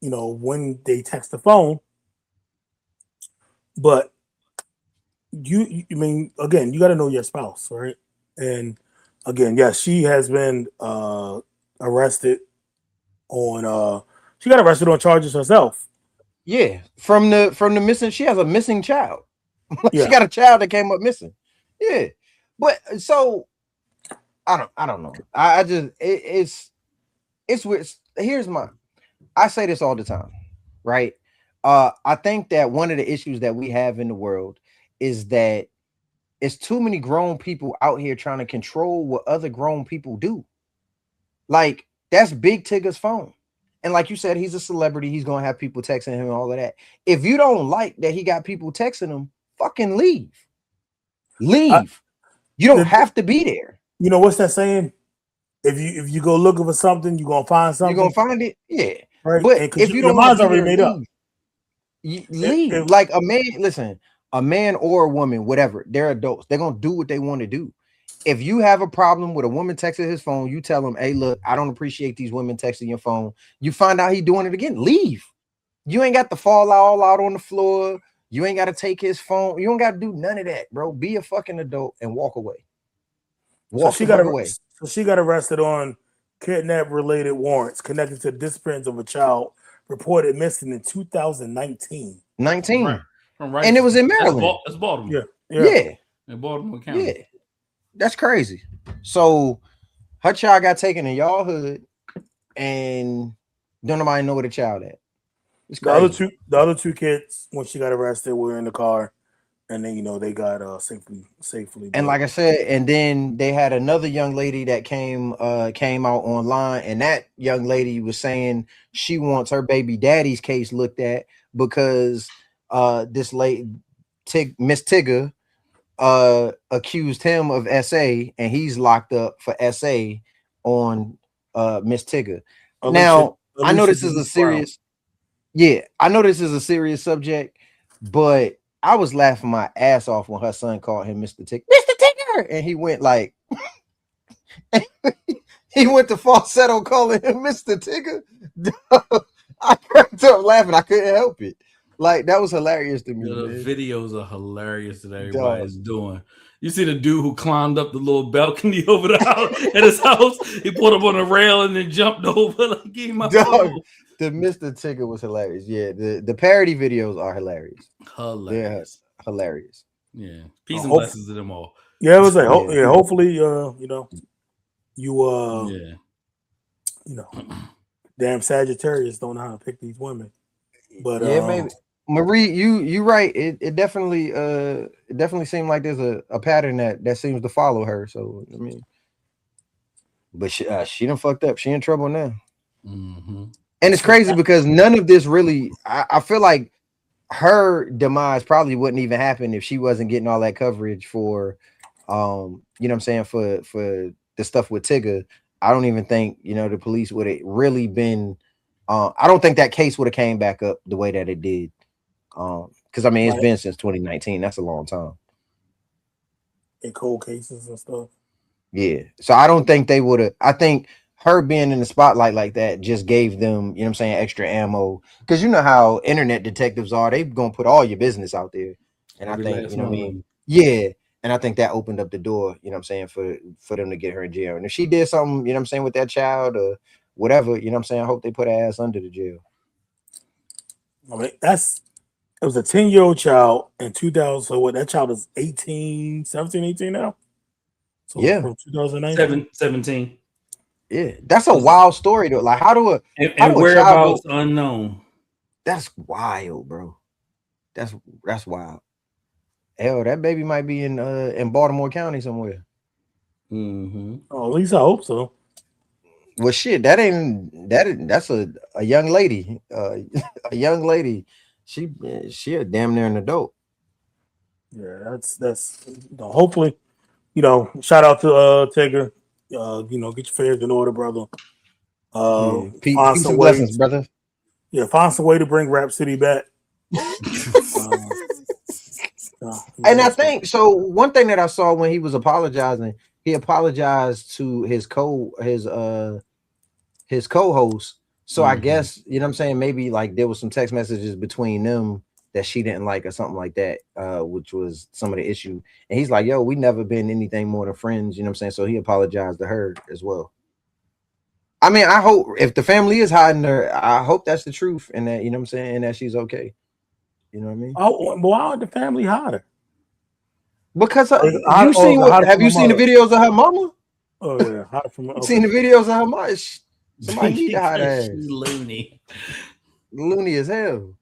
when they text the phone, but I mean, again, you got to know your spouse, right? And again, yes, she has been arrested on. She got arrested on charges herself. Yeah, from the missing. She has a missing child. Yeah. She got a child that came up missing. Yeah, but so I don't know. I just it's weird. Here's my. I say this all the time, right? I think that one of the issues that we have in the world is that it's too many grown people out here trying to control what other grown people do. Like, that's Big Tigger's phone. And like you said, he's a celebrity. He's going to have people texting him and all of that. If you don't like that he got people texting him, fucking leave. Leave. You don't have to be there. You know what's that saying? If you go looking for something, you're going to find something. You're going to find it? Yeah. Right. But if you don't, your mind's already made up. You leave. Like a man, listen, a man or a woman, whatever, they're adults. They're going to do what they want to do. If you have a problem with a woman texting his phone, you tell him, hey, look, I don't appreciate these women texting your phone. You find out he doing it again, leave. You ain't got to fall all out on the floor. You ain't got to take his phone. You don't got to do none of that, bro. Be a fucking adult and walk away. So she got arrested on kidnap-related warrants connected to the disappearance of a child reported missing in 2019. 19. Right. And it was in Maryland. That's Baltimore. Yeah. In Baltimore County. Yeah. That's crazy. So her child got taken in y'all hood, and don't nobody know where the child at. It's crazy. The other two kids, when she got arrested, were in the car, and then they got safely. And like I said, and then they had another young lady that came out online, and that young lady was saying she wants her baby daddy's case looked at because this lady, Miss Tigger, accused him of SA, and he's locked up for SA on Miss Tigger. Now, I know this is a serious, I know this is a serious subject, but I was laughing my ass off when her son called him Mr. Tigger, and he went like, he went to falsetto calling him Mr. Tigger. I cracked up laughing. I couldn't help it. Like, that was hilarious to me. The videos are hilarious that everybody's doing. You see the dude who climbed up the little balcony over the house at his house. He put up on a rail and then jumped over. Like, give my phone. The Mr. Tigger was hilarious. Yeah, the parody videos are hilarious. Hilarious. They're hilarious. Yeah. Peace and blessings to them all. Yeah, it was like, hopefully, damn Sagittarius don't know how to pick these women. But maybe. Marie, you right. It definitely seemed like there's a pattern that seems to follow her. So I mean, but she done fucked up. She in trouble now. Mm-hmm. And it's crazy because none of this really. I feel like her demise probably wouldn't even happen if she wasn't getting all that coverage for, you know what I'm saying, for the stuff with Tigger. I don't even think the police would have really been. I don't think that case would have came back up the way that it did. Because I mean, it's been since 2019. That's a long time. In cold cases and stuff. Yeah. So I don't think they would have. I think her being in the spotlight like that just gave them, extra ammo. Because you know how internet detectives are. They gonna put all your business out there. And I think, Yeah. And I think that opened up the door, for them to get her in jail. And if she did something, with that child or whatever, I hope they put her ass under the jail. I mean, it was a 10-year-old child in 2000. So what? That child is 17, 18 now. So yeah, from 2019, 17. Yeah, that's a wild story though. Like, how do a whereabouts unknown? That's wild, bro. That's wild. Hell, that baby might be in Baltimore County somewhere. Mm-hmm. Oh, at least I hope so. Well, shit, that's a young lady. A young lady. She a damn near an adult. Yeah, that's hopefully, shout out to Tigger. Get your affairs in order, brother. Peace and blessings, brother. Yeah, find some way to bring Rap City back. And I think so. One thing that I saw when he was apologizing, he apologized to his co-host. So I guess you know what I'm saying. Maybe like there was some text messages between them that she didn't like or something like that, which was some of the issue. And he's like, "Yo, we never been anything more than friends." You know what I'm saying? So he apologized to her as well. I mean, I hope if the family is hiding her, I hope that's the truth, and that you know what I'm saying, and that she's okay. You know what I mean? Oh, but why would the family hide her? Because Have you seen the videos of her mama? Oh yeah, hide from Okay. Seen the videos of her mama? Somebody need to hide her ass. Loony as hell.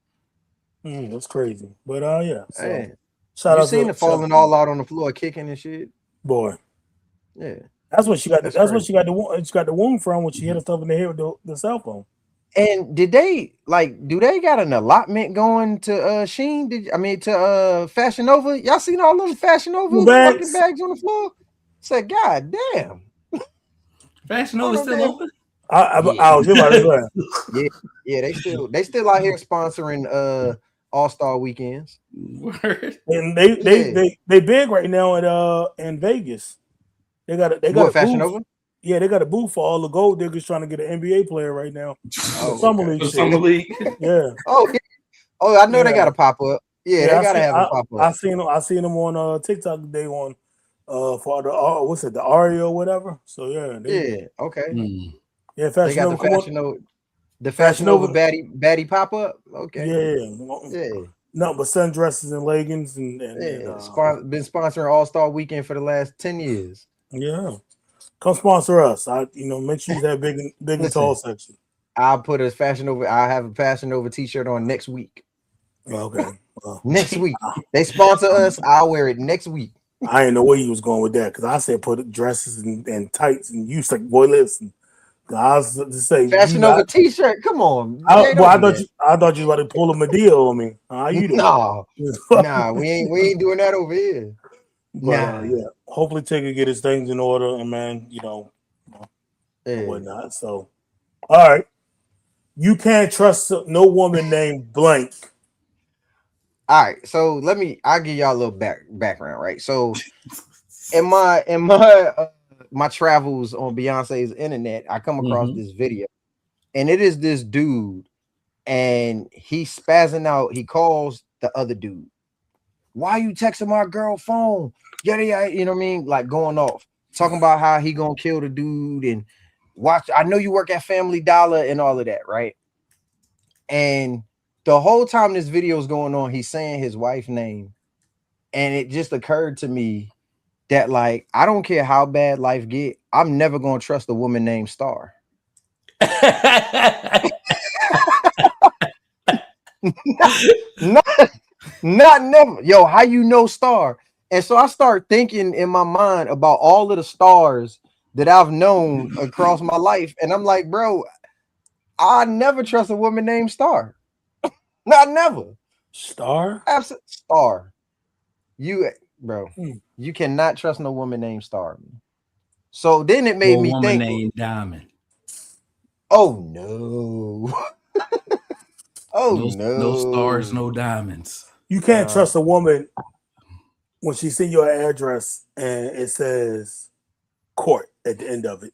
That's crazy. But yeah. So, hey, shout you out seen to her falling all out on the floor, kicking and shit. Boy, yeah, that's what she got. That's what she got the wound from when she hit herself in the head with the cell phone. And do they got an allotment going to Sheen? To Fashion Nova? Y'all seen all those Fashion Nova fucking bags on the floor? Said, God damn. Fashion Nova still open? I was about to say. Yeah, they still out here sponsoring All-Star weekends. Word. And they big right now in Vegas. They got a Fashion booth. Nova? Yeah, they got a booth for all the gold diggers trying to get an NBA player right now. Summer League. Yeah. I know they got a pop up. Yeah, they gotta have a pop up. I seen them on TikTok today on for the the Ario or whatever. So yeah. Okay. Yeah, Fashion Nova. The Fashion Nova baddie pop up. Okay. Yeah. No, but sundresses and leggings and been sponsoring All-Star Weekend for the last 10 years. Yeah. Come sponsor us. Make sure you have big and tall section. I'll put a Fashion Nova. I'll have a Fashion Nova t-shirt on next week. Okay. Next week. They sponsor us. I'll wear it next week. I didn't know where you was going with that because I said put dresses and tights and you like, boy, listen. I was to say Fashion Nova t-shirt. Come on. I thought you were about to pull a deal on me. How you doing? Nah, we ain't doing that over here. But, yeah. Hopefully Tigger get his things in order and man, and whatnot. So all right. You can't trust no woman named blank. All right, so I'll give y'all a little background, right? So in my my travels on Beyonce's internet, I come across this video, and it is this dude, and he's spazzing out. He calls the other dude, "Why you texting my girl phone?" Yeah, you know what I mean? Like going off, talking about how he gonna kill the dude and watch. I know you work at Family Dollar and all of that, right? And the whole time this video is going on, he's saying his wife's name, and it just occurred to me that like I don't care how bad life get, I'm never gonna trust a woman named Star. not never. Yo, how you know Star? And so I start thinking in my mind about all of the stars that I've known across my life, and I'm like, bro, I never trust a woman named Star. Not never. Star? Absolute Star. You, bro, you cannot trust no woman named Star. So then it made me think. Named Diamond. Oh no. No stars, no diamonds. You can't trust a woman when she see your address and it says court at the end of it.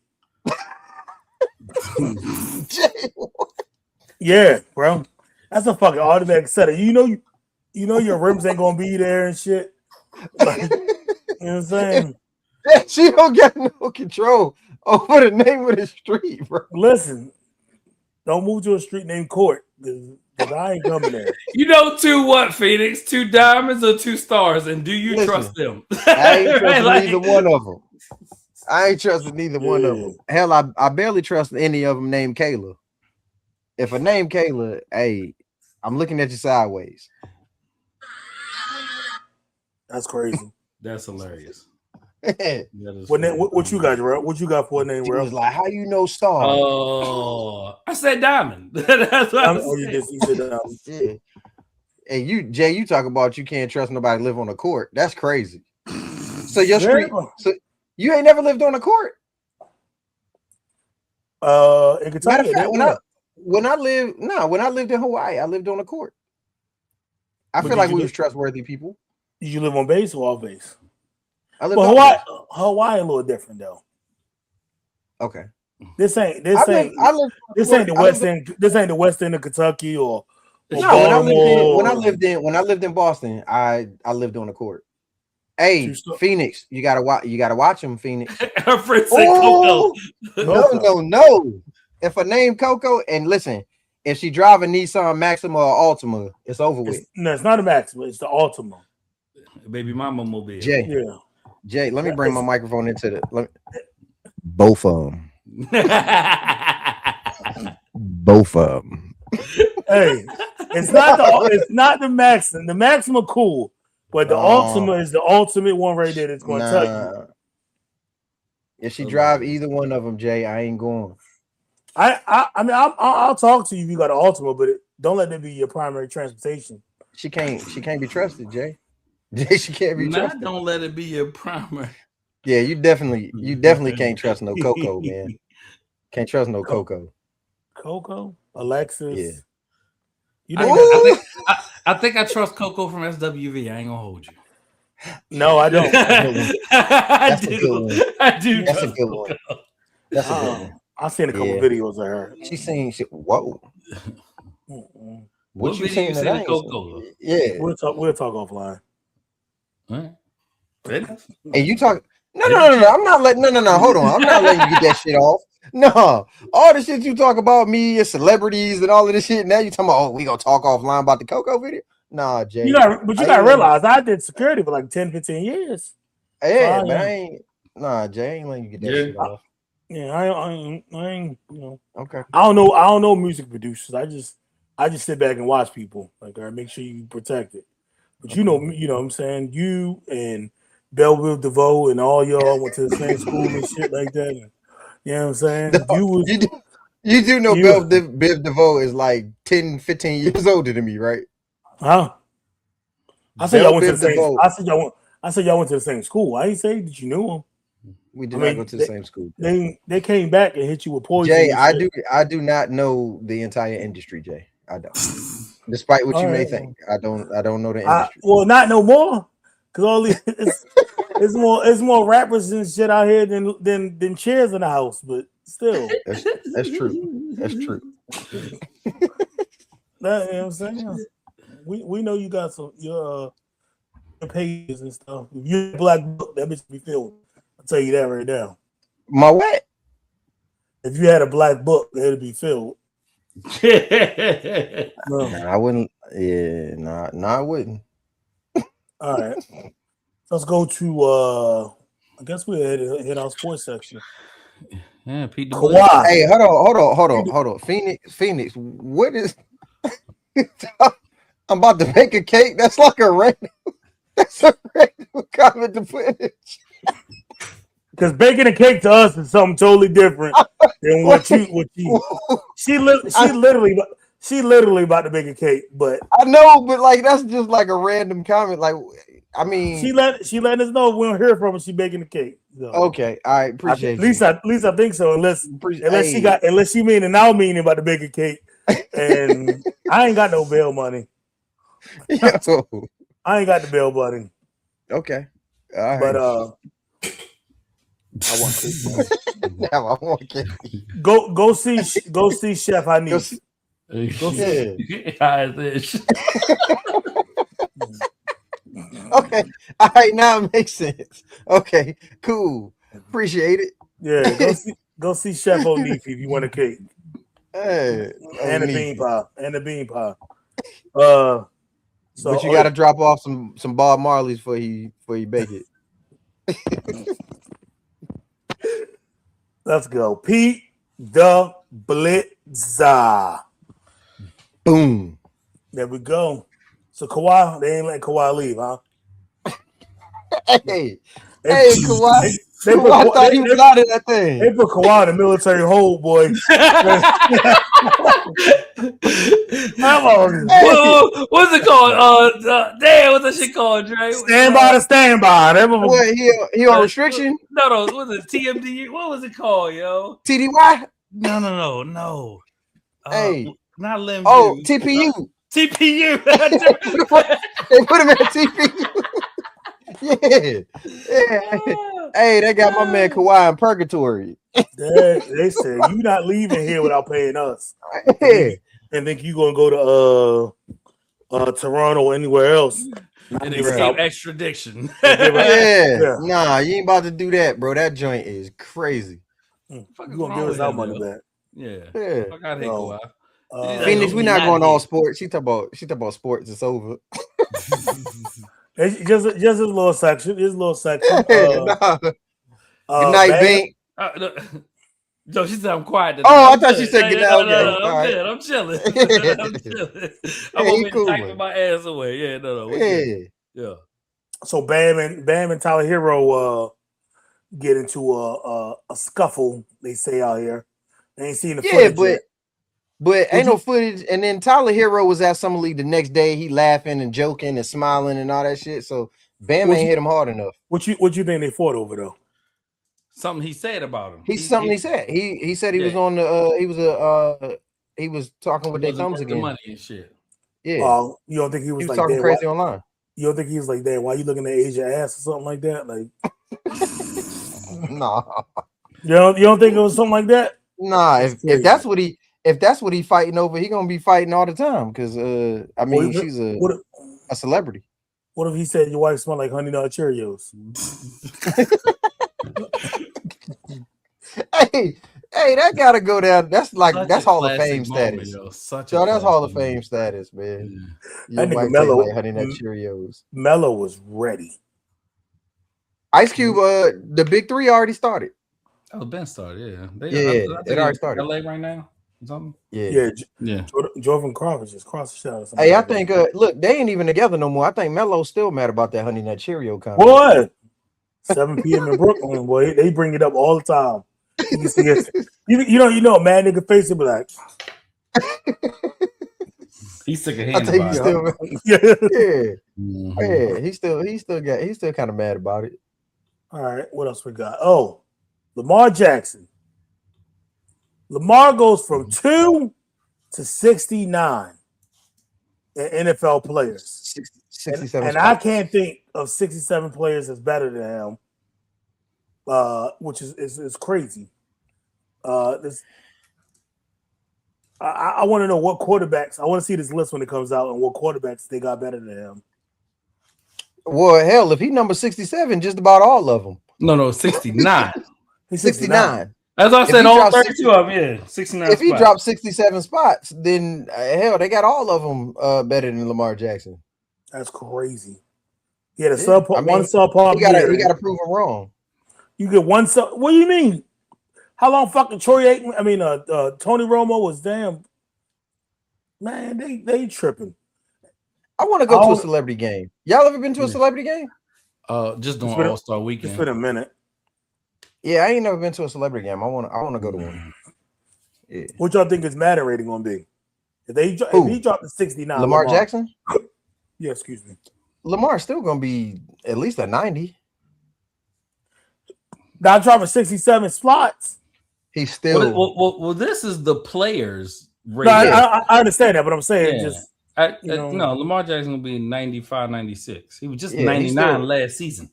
Yeah, bro. That's a fucking automatic setup. You know your rims ain't gonna be there and shit. Like, you know what I'm saying? She don't get no control over the name of the street, bro. Listen, don't move to a street named Court because I ain't coming there. You know, Phoenix? 2 diamonds or 2 stars, and do you trust them? I ain't trusting neither one of them. I ain't trusting neither one of them. Hell, I barely trust any of them named Kayla. If a name Kayla, hey, I'm looking at you sideways. That's crazy. That's hilarious. What you got, bro? What you got for a name, bro? He was like, how you know Star? Oh, I said Diamond. That's what you said Diamond. Yeah. And Jay, you talk about you can't trust nobody to live on a court. That's crazy. So your street, so you ain't never lived on a court? In Kentucky. When I lived in Hawaii, I lived on a court. I feel like we was trustworthy people. You live on base or off base? I live Well, off Hawaii a little different though. base. Okay. This ain't I live the West End. This ain't the West End of Kentucky or no. When I lived in Boston, I lived on the court. Hey, Phoenix, you gotta watch him, Phoenix. Her friend said Coco. No. If her name Coco, and listen, if she drive a Nissan Maxima or Altima, it's over with. No, it's not a Maxima, it's the Altima. Baby mama mobile. Jay, let me bring my microphone into the both of them. Both of them. Hey, it's not the Maxima. The Maxima cool. But the Ultima is the ultimate one right there that's going to tell you. If she drive either one of them, Jay, I ain't going. I'll talk to you if you got an Ultima, but don't let that be your primary transportation. She can't be trusted, Jay. She can't be trusted. Don't let it be your primary. Yeah, you definitely can't trust no Coco, man. Can't trust no Coco. Coco, Alexis. Yeah. I think I trust Coco from SWV. I ain't gonna hold you. No, I don't. I do. That's a good one. That's a good one. I've seen a couple videos of her. Whoa. What you saying to Coco? Yeah, we'll talk offline. Right. And you talk. No. I'm not letting. No. Hold on. I'm not letting you get that shit off. No, all the shit you talk about me and celebrities and all of this shit. Now you talking about, we gonna talk offline about the Coco video? Nah, Jay. You gotta realize I did security for like 10, 15 years. Yeah, so but I ain't. Nah, Jay, I ain't letting you get that shit off. Yeah, I ain't. Okay. I don't know music producers. I just sit back and watch people. Like, all right, make sure you protect it. But you know what I'm saying. You and Belleville DeVoe and all y'all went to the same school and shit like that. You know what I'm saying? No, you do know Biv DeVoe is like 10, 15 years older than me, right? Huh? I said y'all went to the same. I said y'all went to the same school. I ain't say that you knew him. We did not go to the same school. They came back and hit you with poison. Jay, I do not know the entire industry, Jay. I don't. Despite what you may think, I don't know the industry. Well, not no more. Cause all these it's more rappers and shit out here than chairs in the house, but still. That's true. That's true. You know what I'm saying? We know you got some your pages and stuff. If you're a black book, that bitch be filled. I'll tell you that right now. My what? If you had a black book, it'd be filled. No. I wouldn't. Yeah, I wouldn't. All right, let's go to. I guess we hit our sports section. Yeah, Peep The Kawhi. Blitz. Hey, hold on. Phoenix. What is? I'm about to bake a cake. That's like a random. That's a random comment to put in it. Because baking a cake to us is something totally different than what you. She literally about to bake a cake, but I know, but like that's just like a random comment. Like, I mean, she letting us know we don't hear from her. She baking the cake. So, okay, all right, appreciate it. At least I think so. Unless she meaning now meaning about to bake a cake, and I ain't got no bail money. I ain't got the bail money. Okay, all right. But I want cake. Now I want cake. Go see Chef Hanif. Go see. Okay. All right, now it makes sense. Okay, cool. Appreciate it. Yeah, go see Chef Hanif if you want a cake. Hey, and a bean pie. So, but you got to drop off some Bob Marley's before you bake it. Let's go. Peep the Blitz. Boom. There we go. So Kawhi, they ain't letting Kawhi leave, huh? Hey, Kawhi. I thought he was out of that thing. They put Kawhi in the military hold, boy. What's it called? Damn, what's that shit called, Dre? Stand by. What, he on restriction? No. What's it? TMD? What was it called, yo? TDY? No. Hey. Not Limb. Oh, TPU. TPU. They put him at TPU. Hey, they got my man Kawhi in purgatory. They said you not leaving here without paying us, Yeah. and think you gonna go to Toronto or anywhere else and escape extradition. Yeah. Nah, you ain't about to do that, bro. That joint is crazy. You gonna give us our money back? Yeah. Fuck out here, Kawhi. Phoenix, we not going all sports. She talk about sports. It's over. It's just a little section. Just a little section. Good night, Bink. No, she said I'm quiet today. I thought she said good night. No, I'm chilling. I'm chilling. I'm over here typing my ass away. Yeah, no. Yeah. So Bam and Tyler Herro get into a scuffle. They say out here. They ain't seen the footage yet. But ain't no footage. And then Tyler Herro was at Summer League the next day. He laughing and joking and smiling and all that shit. So Bam ain't hit him hard enough. What you think they fought over though? Something he said about him. He said he was on the he was talking with their thumbs again. Money and shit. Yeah. You don't think he was like talking crazy online? You don't think he was like, "Damn, why you looking at Asia ass or something like that?" Like, nah. You don't think it was something like that? Nah. If that's what he fighting over, he gonna be fighting all the time. Because I mean, she's a celebrity. What if he said your wife smelled like Honey Nut Cheerios? Hey, that gotta go down. That's Hall of Fame status. That's Hall of Fame status, man. That nigga Mello, like Honey Nut Cheerios. Mello was ready. Ice Cube, the big three already started. Oh, Ben started, yeah. It already started. LA right now. Something? Yeah. Jordan Crawford just crossed the shot. Hey, I think look, they ain't even together no more. I think Melo's still mad about that Honey Nut Cheerio comment. Boy, 7 p.m. in Brooklyn, boy, they bring it up all the time. You can see it. You know, a mad nigga face it, be like, he's sick of hearing about it. Yeah, he's still kind of mad about it. All right, what else we got? Oh, Lamar Jackson. Lamar goes from 2 to 69 in NFL players. 67 and I can't think of 67 players that's better than him, which is crazy. I want to know what quarterbacks. I want to see this list when it comes out and what quarterbacks they got better than him. Well, hell, if he number 67, just about all of them. No, 69. He's 69. As I said, all 32 of them, yeah, 69. If he dropped 67 spots, then hell, they got all of them better than Lamar Jackson. That's crazy. He had a one subpar. He got to prove him wrong. You get one sub. What do you mean? How long fucking Tony Romo was damn. Man, they tripping. I want to go to a celebrity game. Y'all ever been to a celebrity game? Just during All-Star Weekend. It's been a minute. Yeah, I ain't never been to a celebrity game. I want to go to one. Yeah. What y'all think his Madden rating gonna be? If he dropped to 69, Lamar Jackson? Yeah, excuse me. Lamar's still gonna be at least a 90. Now dropping 67 slots. He's still well. This is the players. No, I understand that, but I'm saying no. Lamar Jackson will be 95, 96. He was just 99 last season.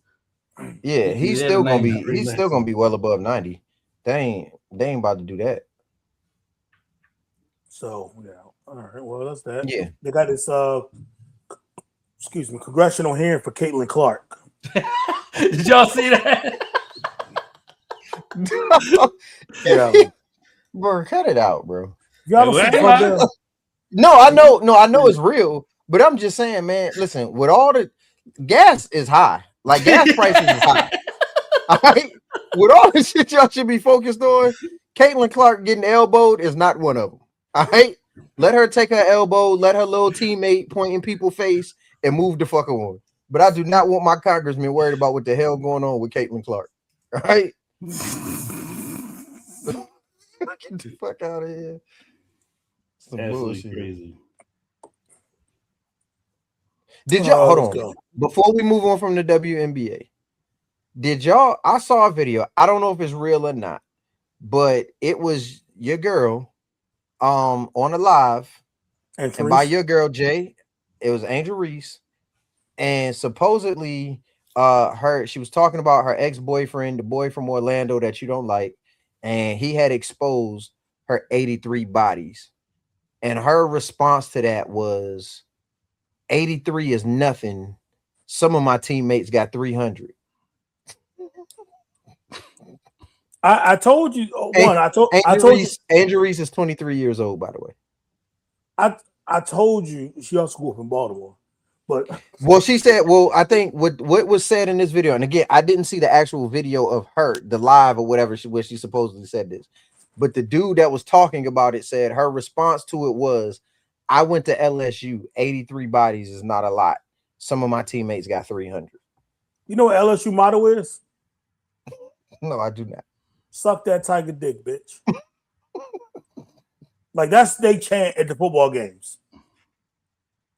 Yeah, he's still gonna be well above 90. They ain't about to do that. So yeah, all right. Well, that's that. Yeah, they got this. Congressional hearing for Caitlin Clark. Did y'all see that? Yeah, bro, cut it out, bro. Y'all No, I know it's real, but I'm just saying, man. Listen, with all the gas is high. Like gas prices is high. All right. With all the shit y'all should be focused on, Caitlin Clark getting elbowed is not one of them. All right. Let her take her elbow, let her little teammate point in people's face and move the fuck on. But I do not want my congressman worried about what the hell going on with Caitlin Clark. All right. Get the fuck out of here. Some bullshit. Crazy. Did y'all hold on before we move on from the WNBA? I saw a video. I don't know if it's real or not, but it was your girl on a live, and by your girl Jay, it was Angel Reese, and supposedly she was talking about her ex-boyfriend, the boy from Orlando that you don't like, and he had exposed her 83 bodies. And her response to that was 83 is nothing. Some of my teammates got 300. I told you I told you Angel Reese is 23 years old, by the way. I told you she also grew up in Baltimore. But well, she said, well, I think what was said in this video, and again, I didn't see the actual video of her, the live or whatever where she supposedly said this, but the dude that was talking about it said her response to it was, I went to LSU, 83 bodies is not a lot. Some of my teammates got 300. You know what LSU motto is? No, I do not. Suck that tiger dick, bitch. Like that's they chant at the football games.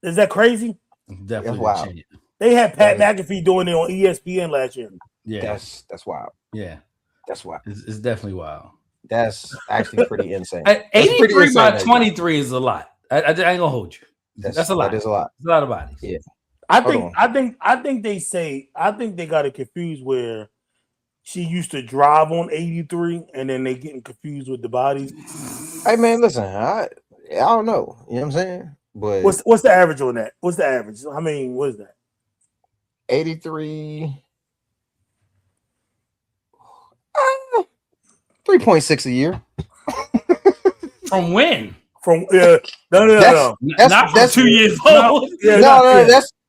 Is that crazy? Definitely that's wild. They had Pat McAfee doing it on ESPN last year. Yeah, that's wild. Yeah, that's wild. It's definitely wild. That's actually pretty insane. 83 by 23 is a lot. I ain't gonna hold you. That's a lot. That is a lot. It's a lot of bodies. Yeah. I think they got it confused where she used to drive on 83 and then they getting confused with the bodies. Hey man, listen, I don't know. You know what I'm saying? But what's the average on that? What's the average? I mean, what is that? 83. 3.6 a year. From when? From no. That's 2 years old.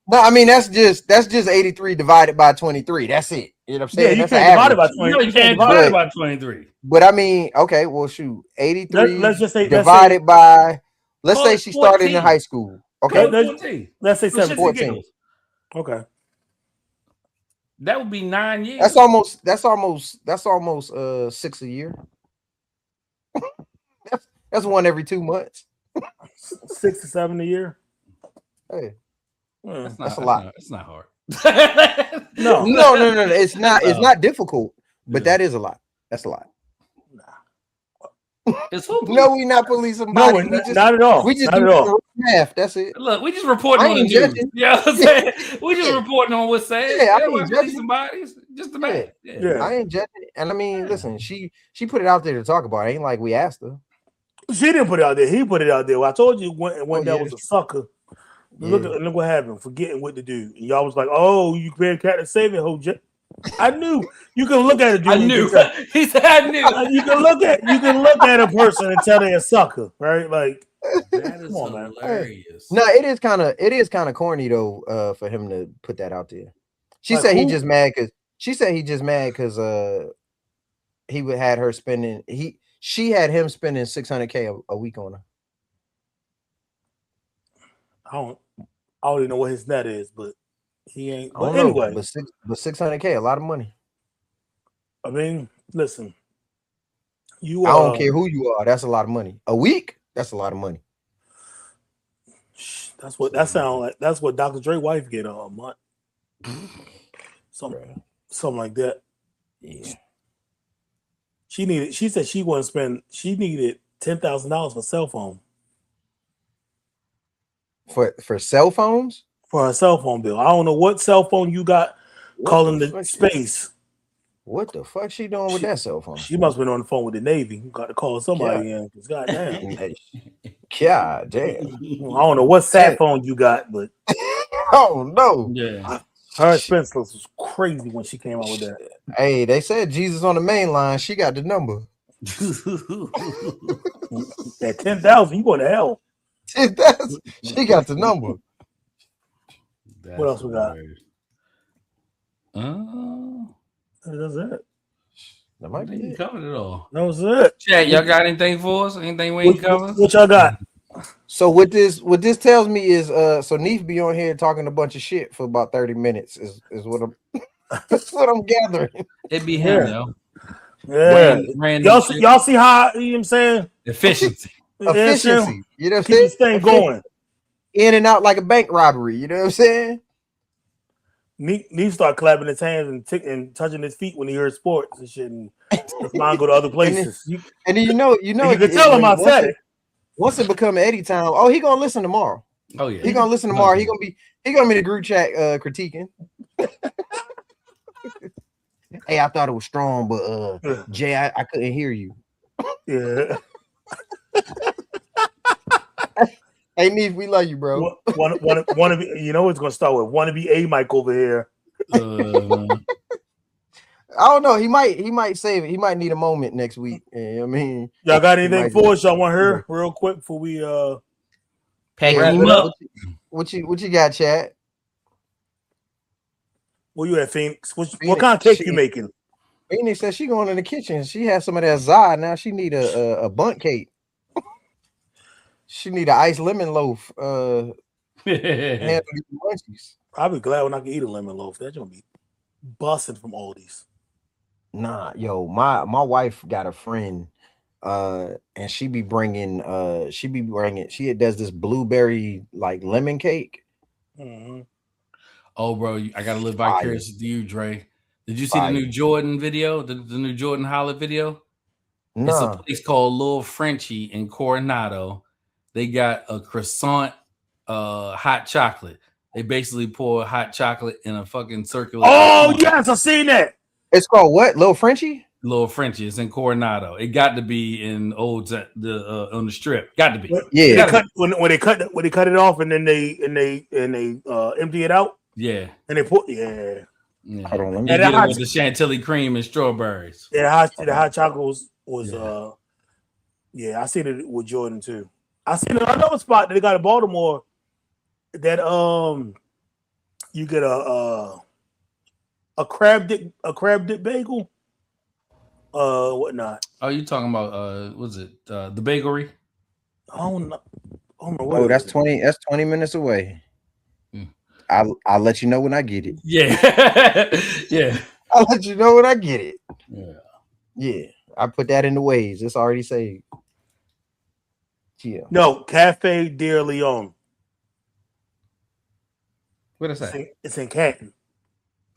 No, I mean that's just 83 divided by 23. That's it. You know what I'm saying? Yeah, you that's can't divide it by 23. You can't divide it by 23. But I mean, okay, well shoot, 83 let's just say divided by let's say she started in high school. Okay, let's say 14. Okay. That would be 9 years. That's almost 6 a year. that's one every 2 months. 6 to 7 a year. Hey, that's a lot. It's not hard. No. It's not. It's not difficult, but that is a lot. That's a lot. No, we not policing. No, not at all. We just not do at all. Math. That's it. Look, we just reporting on the news. You know what I'm saying? We just reporting on what's said. Yeah, I ain't judging somebody's just the man. Yeah, I ain't judging. And I mean, listen, she put it out there to talk about. It ain't like we asked her. She didn't put it out there. He put it out there. Well, I told you when that was a sucker. Look what happened. Forgetting what to do. And y'all was like, "Oh, you created Captain Save it, ho." I knew you can look at it. I knew. He said, "I knew." You can look at a person and tell they're a sucker, right? Like that is hilarious. No, it is kind of corny though, for him to put that out there. She said he just mad because he would had her spending she had him spending $600K a week on her. I don't even know what his net is, but he ain't. But anyway, but $600K, a lot of money. I mean, listen, I don't care who you are. That's a lot of money. A week, that's a lot of money. That's what that sounds like. That's what Dr. Dre's wife get a month. Something like that. Yeah. She said she wouldn't spend. She needed $10,000 for cell phone. For cell phones? For a cell phone bill. I don't know what cell phone you got calling the space. What the fuck she doing with that cell phone? She must have been on the phone with the Navy. You got to call somebody in. God damn. God damn. I don't know what sat phone you got, but oh no. Yeah. Her expense list was crazy when she came out with that. Hey, they said Jesus on the main line. She got the number. At 10,000, you going to hell. She got the number. What else we got? That's it. That might be it. Covered it all. That was it. Chat, y'all got anything for us? Anything we ain't covered? What y'all got? So what this tells me is so Neef be on here talking a bunch of shit for about 30 minutes is what I'm that's what I'm gathering. It be him, yo. Yeah. Y'all see how, you know what I'm saying? Efficiency. You know what I'm saying? Keep this thing going. In and out like a bank robbery, you know what I'm saying? Neef start clapping his hands and touching his feet when he heard sports and shit, and his mind go to other places. And then you know, you can tell him I said it. Once it become Eddie time, oh, he gonna listen tomorrow. Oh yeah, he gonna listen tomorrow. He gonna be the group chat critiquing. Hey, I thought it was strong, but Yeah. Jay, I couldn't hear you. Yeah. Hey, Neef, we love you, bro. One of you know it's gonna start with wannabe A Mike over here. I don't know. He might save it. He might need a moment next week. I mean, Y'all got he anything might for us? Y'all want her real quick before we Pack wrap him it up. What you got, Chad? Where you at, Phoenix? What Phoenix, kind of cake shit. you making? Phoenix said she going in the kitchen. She has some of that za. Now she need a bundt cake. She need an iced lemon loaf. Handle these munchies. I'll be glad when I can eat a lemon loaf. That's gonna be busting from Aldi's. Nah, yo, my wife got a friend, and she does this blueberry like lemon cake. Mm-hmm. Oh, bro, I gotta live Fire. vicariously through you, Dre. Did you see Fire. the new Jordan video? The new Jordan Holla video? Nah. It's a place called Little Frenchie in Coronado. They got a croissant, hot chocolate. They basically pour hot chocolate in a fucking circular. Oh yes, I seen that. It's called what? Little Frenchie? Little Frenchie. It's in Coronado. It got to be in on the strip. Got to be. Yeah. When they cut it off and then they empty it out. Yeah. And they put yeah. Hold on, let me get it with the chantilly cream and strawberries. Yeah, the hot chocolate was yeah, I seen it with Jordan too. I seen another spot that they got in Baltimore that you get a crab dip bagel. Whatnot. Oh, you talking about was it the bakery? I don't know. Oh, that's 20 minutes away. I'll let you know when I get it. Yeah. Yeah. I'll let you know when I get it. Yeah. Yeah. I put that in the ways. It's already saved. Yeah. No, Cafe de Leon. What is that? It's in Canton.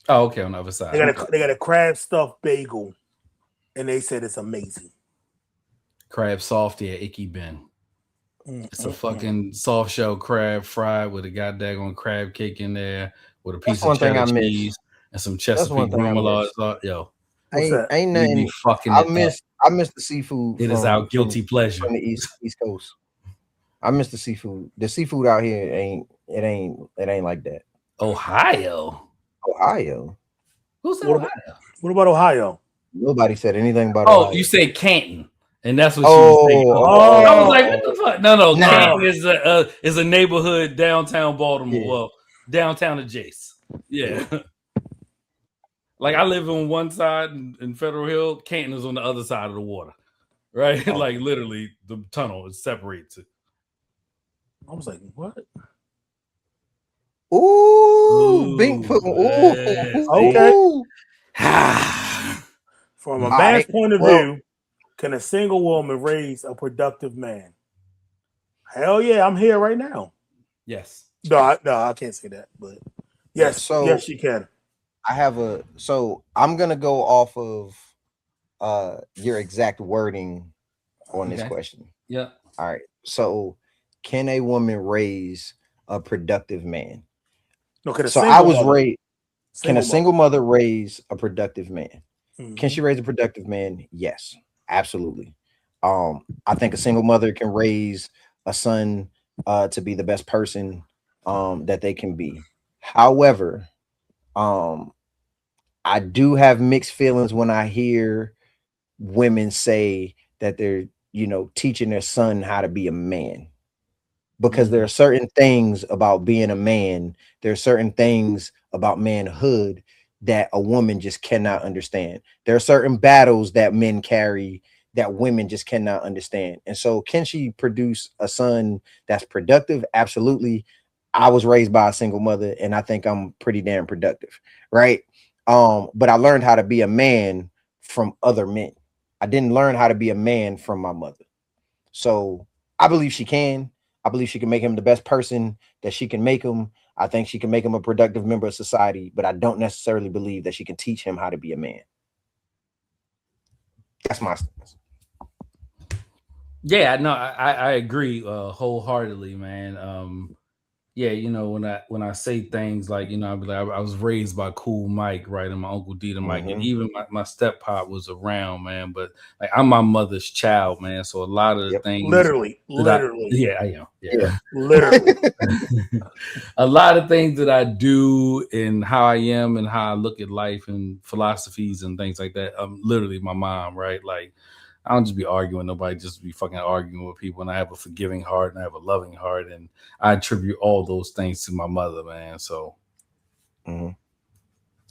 Oh, okay, on the other side. They got a crab stuffed bagel, and they said it's amazing. Crab softy at Icky Ben. It's a fucking soft shell crab fried with a goddamn crab cake in there with a piece of cheddar cheese and some Chesapeake remoulade sauce. Yo, ain't nothing. Fucking I miss the seafood. It is our guilty pleasure from the East Coast. I miss the seafood. The seafood out here ain't like that. Ohio. Who said Ohio? What about Ohio? Nobody said anything about Ohio. Oh, you say Canton. And that's what she was saying. I was like, what the fuck? No. Canton is a neighborhood downtown Baltimore. Yeah. Well, downtown adjacent. Yeah. Like I live on one side in Federal Hill. Canton is on the other side of the water. Right? Like literally the tunnel is separated. I was like, what? Ooh, Bink put okay. From a man's point of view, can a single woman raise a productive man? Hell yeah, I'm here right now. Yes. No, I can't say that, but yes, yes, you can. I'm gonna go off of your exact wording on this question. Yeah. All right. So, can a woman raise a productive man? No, can a single mother raise a productive man? Mm-hmm. Can she raise a productive man? Yes, absolutely. I think a single mother can raise a son to be the best person that they can be. However, I do have mixed feelings when I hear women say that they're, teaching their son how to be a man. Because there are certain things about being a man, there are certain things about manhood that a woman just cannot understand. There are certain battles that men carry that women just cannot understand. And so can she produce a son that's productive? Absolutely. I was raised by a single mother and I think I'm pretty damn productive, right? But I learned how to be a man from other men. I didn't learn how to be a man from my mother. So I believe she can. I believe she can make him the best person that she can make him. I think she can make him a productive member of society, but I don't necessarily believe that she can teach him how to be a man. That's my stance. Yeah, no, I agree wholeheartedly, man. yeah, you know, when I say things like, you know, I'll be like, I was raised by Cool Mike, right, and my Uncle D the Mike, and even my step pop was around, man. But like, I'm my mother's child, man. So a lot of the things Literally. yeah, I am, Yeah, literally. a lot of things that I do and how I am and how I look at life and philosophies and things like that. Literally my mom, right? Like, I don't just be arguing with nobody, just be fucking arguing with people. And I have a forgiving heart and I have a loving heart. And I attribute all those things to my mother, man. So,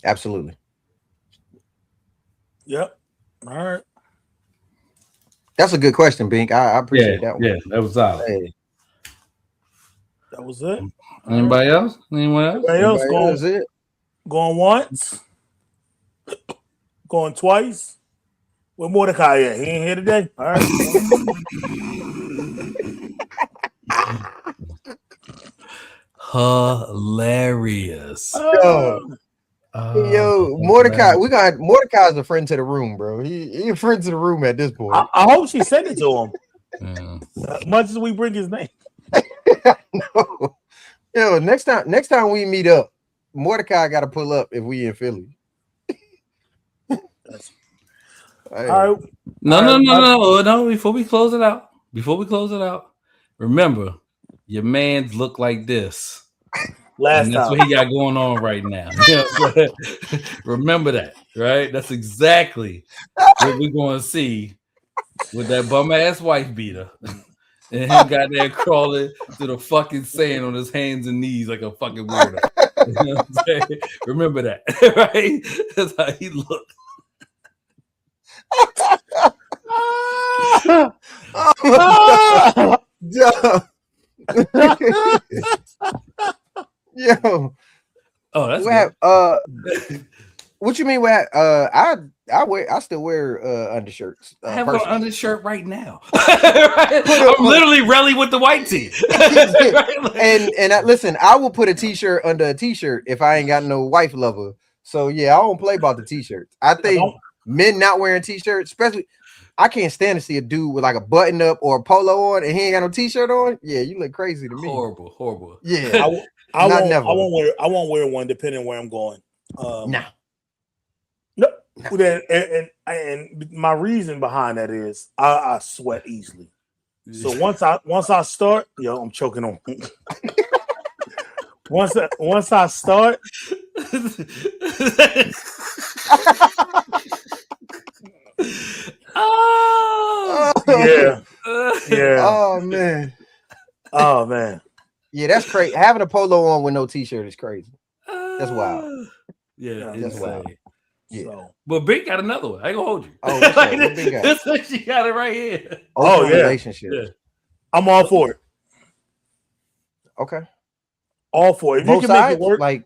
Absolutely. Yep. All right. That's a good question, Bink. I appreciate that one. Yeah, that was solid. Hey. That was it. Anybody else? Anyone else? Anybody else going once? Going twice? Where Mordecai at? He ain't here today. All right. Hilarious. Yo, Mordecai, Mordecai's a friend to the room, bro. He a friend to the room at this point. I hope she sent it to him. As much as we bring his name. No. Yo, next time we meet up, Mordecai got to pull up if we in Philly. All right. No. Before we close it out, remember, your man's look like this. That's what he got going on right now. You know what I'm saying? Remember that, right? That's exactly what we're going to see with that bum ass wife beater. And him got there crawling to the fucking sand on his hands and knees like a fucking weirdo. You know what I'm saying? Remember that, right? That's how he looked. Yo. Oh, that's what you mean? What I still wear undershirts. I have an undershirt right now. I'm literally rallying with the white tee. Listen, I will put a t-shirt under a t-shirt if I ain't got no wife lover. So yeah, I don't play about the t-shirts. I think men not wearing t-shirts, especially, I can't stand to see a dude with like a button up or a polo on and he ain't got no t-shirt on. Yeah, you look crazy to me. Horrible. Yeah, I won't wear one depending on where I'm going. Nah. No. And my reason behind that is I sweat easily. So once I start, I'm choking on. once I start, yeah. Oh man. Yeah, that's crazy. Having a polo on with no t-shirt is crazy. That's wild. Yeah, that's wild. Yeah. So. But Big got another one. I ain't gonna hold you. Oh, this one, she got it right here. Yeah. Relationship. Yeah. I'm all for it. Okay. All for it. If both you can sides, make it work, like,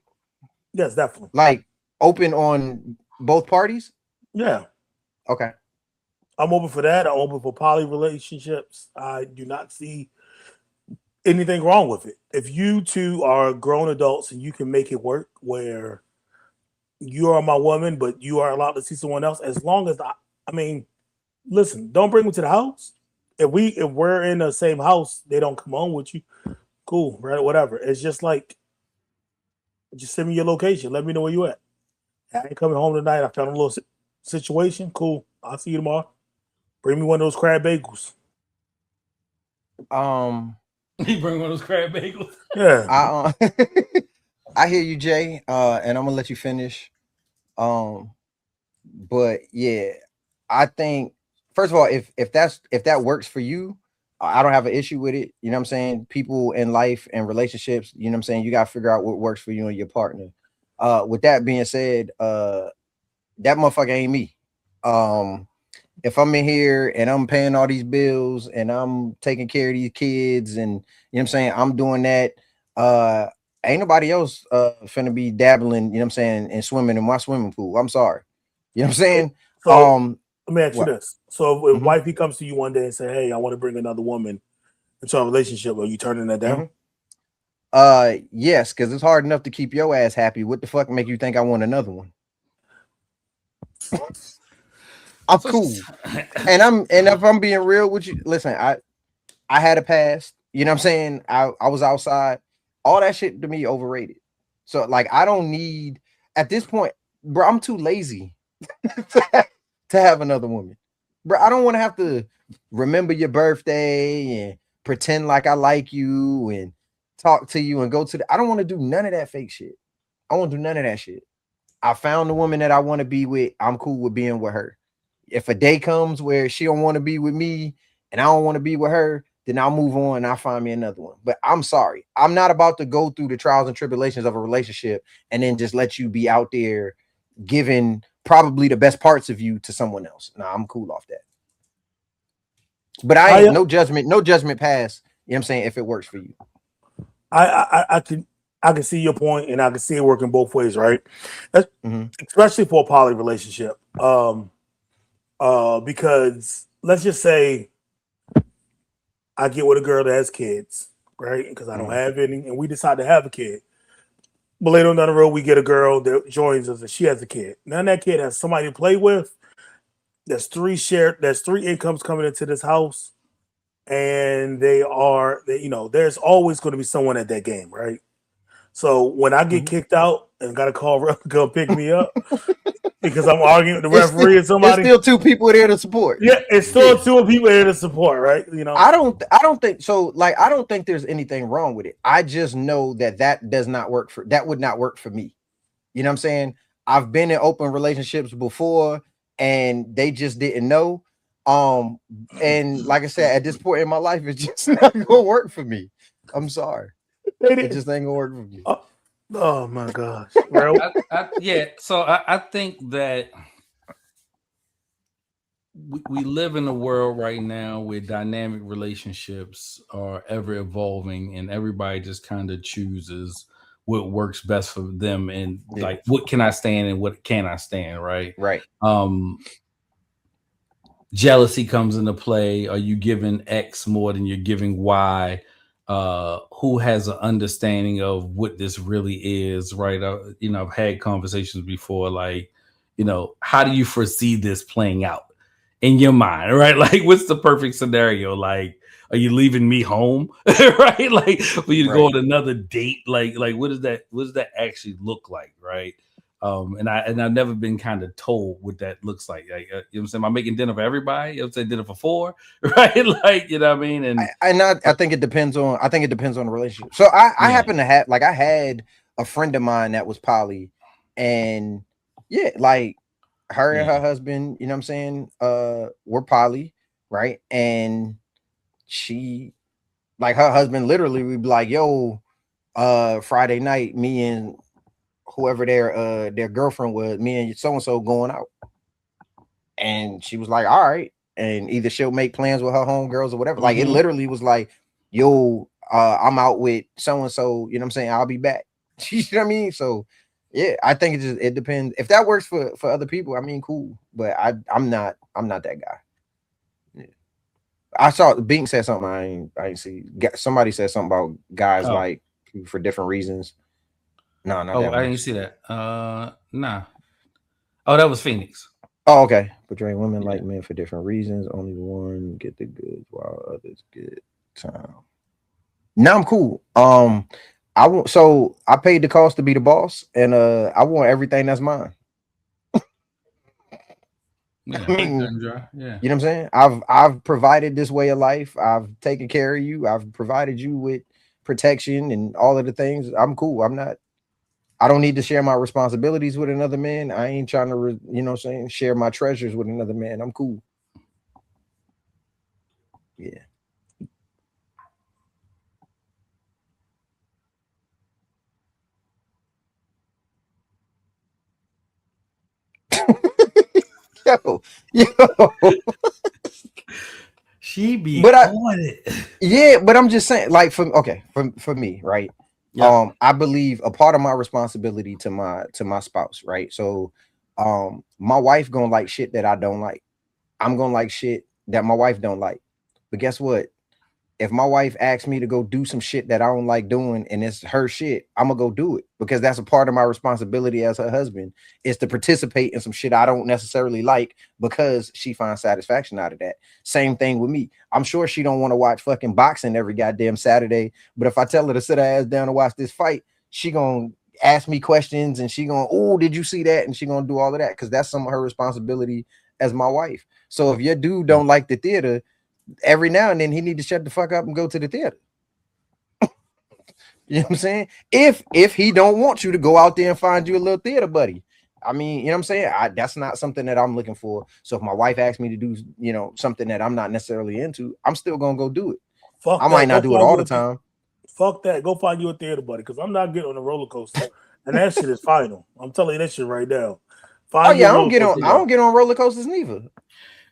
yes, definitely. Like open on both parties. Yeah. Okay. I'm open for that. I'm open for poly relationships. I do not see anything wrong with it. If you two are grown adults and you can make it work where you are my woman, but you are allowed to see someone else, as long as listen, don't bring me to the house. If we're in the same house, they don't come home with you. Cool, right? Whatever. It's just like, just send me your location. Let me know where you at. I ain't coming home tonight. I found a little situation. Cool. I'll see you tomorrow. Bring me one of those crab bagels. You bring one of those crab bagels? Yeah. I hear you, Jay. And I'm gonna let you finish. But yeah, I think first of all, if that works for you, I don't have an issue with it. You know what I'm saying? People in life and relationships, you know what I'm saying? You gotta figure out what works for you and your partner. With that being said, that motherfucker ain't me. If I'm in here and I'm paying all these bills and I'm taking care of these kids and you know what I'm saying, I'm doing that, ain't nobody else finna be dabbling, you know what I'm saying, and swimming in my swimming pool. I'm sorry. You know what I'm saying? So let me ask you this. So if wifey comes to you one day and say, hey, I want to bring another woman into a relationship, are you turning that down? Yes, because it's hard enough to keep your ass happy. What the fuck make you think I want another one? I'm cool. And if I'm being real with you, listen, I had a past, you know what I'm saying? I was outside All that shit to me overrated. So like I don't need at this point, bro. I'm too lazy to have another woman, bro. I don't want to have to remember your birthday and pretend like I like you and talk to you and go to the. I don't want to do none of that fake shit. I won't do none of that shit. I found the woman that I want to be with. I'm cool with being with her. If a day comes where she don't want to be with me and I don't want to be with her, then I'll move on and I'll find me another one. But I'm sorry. I'm not about to go through the trials and tribulations of a relationship and then just let you be out there giving probably the best parts of you to someone else. Nah, I'm cool off that. But I ain't no judgment pass. You know what I'm saying? If it works for you. I can see your point, and I can see it working both ways, right? Especially for a poly relationship. Because let's just say I get with a girl that has kids, right? Because I don't have any, and we decide to have a kid. But later on down the road, we get a girl that joins us, and she has a kid. Now that kid has somebody to play with. There's three incomes coming into this house, and there's always going to be someone at that game, right? So when I get kicked out and got to call Ref to come pick me up because I'm arguing with the referee and somebody, there's still two people there to support. Yeah, it's still two people there to support, right? You know, I don't think so. Like, I don't think there's anything wrong with it. I just know that does not work that would not work for me. You know what I'm saying? I've been in open relationships before and they just didn't know. And like I said, at this point in my life, it's just not gonna work for me. I'm sorry. It just ain't gonna work for me. Oh my gosh, bro. So I think that we live in a world right now where dynamic relationships are ever evolving, and everybody just kind of chooses what works best for them, and like what can I stand and what can I stand, right? Right. Jealousy comes into play. Are you giving X more than you're giving Y? Who has an understanding of what this really is, right? I've had conversations before, like, how do you foresee this playing out in your mind, right? Like, what's the perfect scenario? Like, are you leaving me home, right? Like, for you to go on another date? Like, what does that actually look like, right? And I've never been kind of told what that looks like. Like, you know what I'm saying? Am I making dinner for everybody? You know what I'm saying? Dinner for four, right? Like, you know what I mean? And I think it depends on the relationship. So I happen to have, like, I had a friend of mine that was poly, and like her and her husband, you know what I'm saying, were poly, right? And she, like, her husband literally would be like, yo, Friday night, me and whoever their girlfriend was, me and so and so going out. And she was like, all right. And either she'll make plans with her homegirls or whatever. Like, it literally was like, yo, I'm out with so and so, you know what I'm saying? I'll be back. You know what I mean? So yeah, I think it depends. If that works for other people, I mean, cool. But I'm not that guy. Yeah. I saw Bink said something I ain't see. Somebody said something about guys like for different reasons. No, not that one. I didn't see that. Nah. Oh, that was Phoenix. Oh, okay. Portraying women like men for different reasons. Only one get the goods while others get time. Now I'm cool. I paid the cost to be the boss, and I want everything that's mine. Yeah, I mean, you know what I'm saying? I've provided this way of life. I've taken care of you. I've provided you with protection and all of the things. I'm cool. I don't need to share my responsibilities with another man. I ain't trying to, share my treasures with another man. I'm cool. Yeah. yo. She be on it. Yeah, but I'm just saying, like, for me, right? Yeah. I believe a part of my responsibility to my spouse, right? So my wife gonna like shit that I don't like. I'm gonna like shit that my wife don't like. But guess what? if my wife asks me to go do some shit that I don't like doing and it's her shit, I'm gonna go do it because that's a part of my responsibility as her husband is to participate in some shit I don't necessarily like because she finds satisfaction out of that. Same thing with me. I'm sure she don't want to watch fucking boxing every goddamn Saturday, but if I tell her to sit her ass down and watch this fight, she gonna ask me questions and she gonna, oh, did you see that? And she gonna do all of that because that's some of her responsibility as my wife. So if your dude don't like the theater, every now and then he need to shut the fuck up and go to the theater. You know what I'm saying? If he don't want you to go out there and find you a little theater buddy. I mean, you know what I'm saying? That's not something that I'm looking for. So if my wife asks me to do, you know, something that I'm not necessarily into, I'm still gonna go do it. I might not do it all the time. Fuck that. Go find you a theater buddy because I'm not getting on a roller coaster. And that shit is final. I'm telling you that shit right now. I don't get on roller coasters neither.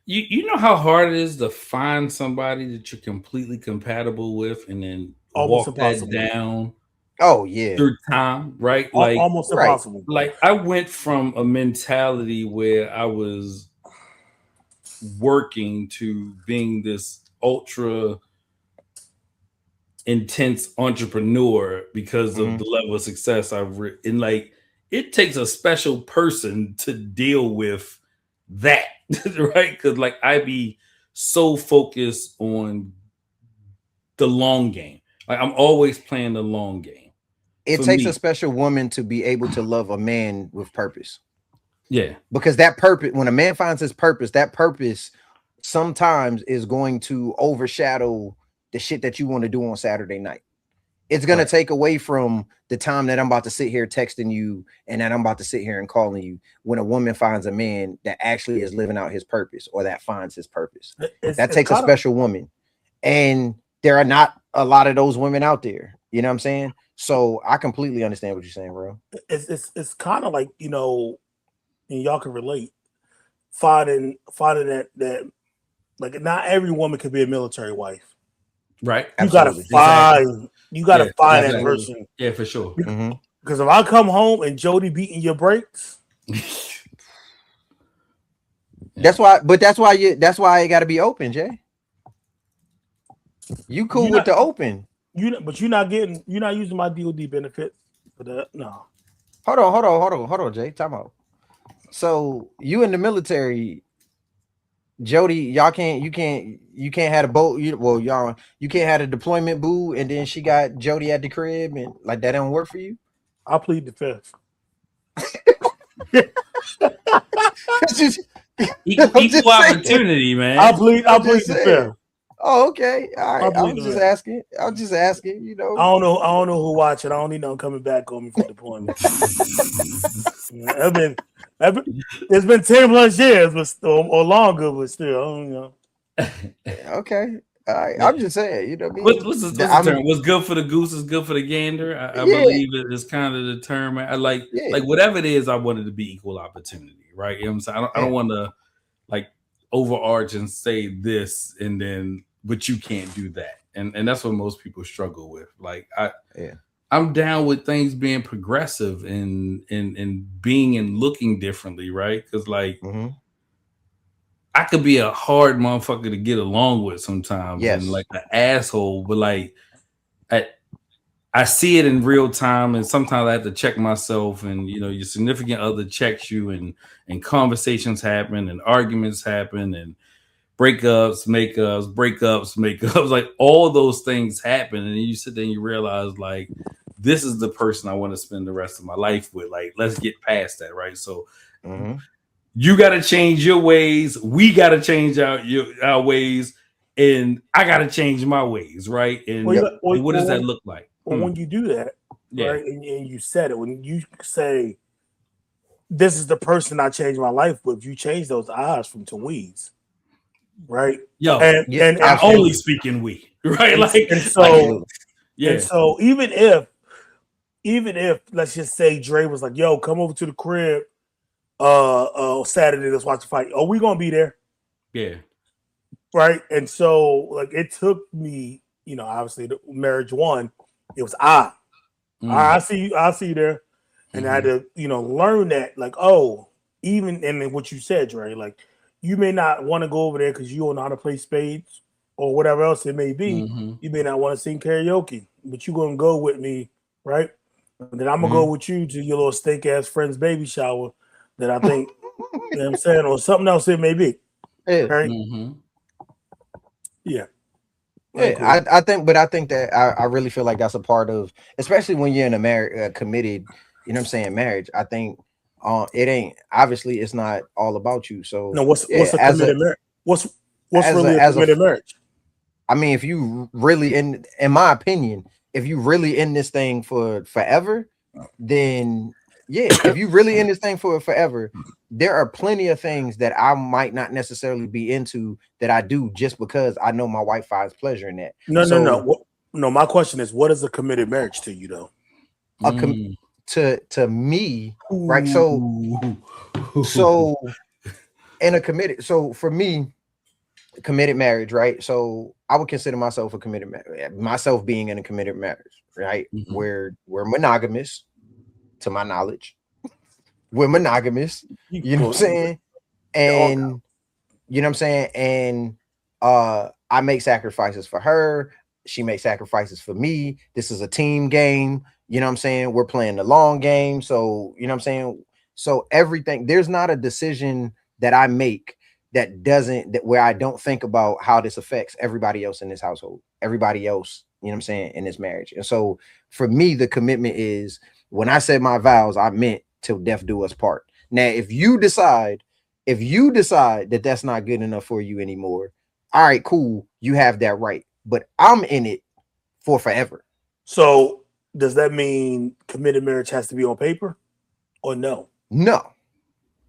You know how hard it is to find somebody that you're completely compatible with and then almost walk impossible. that down. Oh yeah, through time, right? Like almost impossible. Like I went from a mentality where I was working to being this ultra intense entrepreneur because of the level of success I've and like it takes a special person to deal with that. Right? Because like I be so focused on the long game. Like I'm always playing the long game. It takes a special woman to be able to love a man with purpose. Yeah. Because that purpose, when a man finds his purpose, that purpose sometimes is going to overshadow the shit that you want to do on Saturday night. It's going to take away from the time that I'm about to sit here texting you and that I'm about to sit here and calling you when a woman finds a man that actually is living out his purpose or that finds his purpose. That takes a special woman. And there are not a lot of those women out there. You know what I'm saying? So I completely understand what you're saying, bro. It's kind of like, you know, and y'all can relate, finding that like not every woman could be a military wife. Right. You gotta find that person. Yeah, for sure. Because if I come home and Jody beating your brakes, that's why it got to be open, Jay. You cool with the open. But you're not using my DOD benefits for that. No. Hold on, Jay. Time out. So you in the military, Jody, you can't have a boat. You can't have a deployment boo, and then she got Jody at the crib, and like that don't work for you. I plead the fifth. Equal opportunity, man. I plead the fifth. Oh, okay. All right. I'm just asking. You know. I don't know who watching. I don't need no coming back on me for deployment. It's been 10 plus years, or longer, but still, I don't know. Okay. All right. I'm just saying, you know what I mean? What's the term? What's good for the goose is good for the gander. I believe it is kind of the term. I like whatever it is, I want it to be equal opportunity, right? You know what I'm saying? I don't want to like overarch and say this and then but you can't do that. And that's what most people struggle with. Like I'm down with things being progressive and being and looking differently, right? Because like I could be a hard motherfucker to get along with sometimes and like an asshole, but like I see it in real time and sometimes I have to check myself and you know your significant other checks you and conversations happen and arguments happen and breakups, makeups, like all those things happen. And then you sit there and you realize like, this is the person I want to spend the rest of my life with. Like, let's get past that. Right. So you got to change your ways. We got to change our ways. And I got to change my ways. Right. And what does that look like? Well, when you do that, right. And you said it, when you say, this is the person I changed my life with, you change those eyes from to we's. Right. Yo, and I'm only speaking we, right? And so even if let's just say Dre was like, yo, come over to the crib Saturday, let's watch the fight. Oh, we gonna be there. Yeah. Right. And so like it took me, you know, obviously the marriage one, it was I see you there. And I had to, you know, learn that, like, oh, even and then what you said, Dre, like you may not want to go over there because you don't know how to play spades, or whatever else it may be, Mm-hmm. you may not want to sing karaoke, but you're gonna go with me, right? And then I'm gonna go with you to your little steak ass friend's baby shower that I think, you know what I'm saying, or something else it may be. Yeah. Right? Mm-hmm. Yeah. Yeah, I think that I really feel like that's a part of, especially when you're in a committed, you know what I'm saying, marriage. I think it ain't, obviously it's not all about you. So No, what's a committed marriage? What's really a committed marriage? I mean, if you really in my opinion, if you really in this thing for forever, then yeah, if you really in this thing for forever, there are plenty of things that I might not necessarily be into that I do just because I know my wife finds pleasure in that. No. My question is, what is a committed marriage to you, though? To me, right? So in a committed, so for me, committed marriage, right? So I would consider myself a committed myself being in a committed marriage, right? Mm-hmm. Where we're monogamous, to my knowledge. We're monogamous, you know what I'm saying? And you know what I'm saying? And I make sacrifices for her, she makes sacrifices for me. This is a team game, you know what I'm saying? We're playing the long game. So, you know what I'm saying? So everything, there's not a decision that I make where I don't think about how this affects everybody else in this household, everybody else, you know what I'm saying, in this marriage. And so for me, the commitment is, when I said my vows, I meant till death do us part. Now, if you decide that that's not good enough for you anymore, all right, cool, you have that right. But I'm in it for forever. So does that mean committed marriage has to be on paper, or no? No.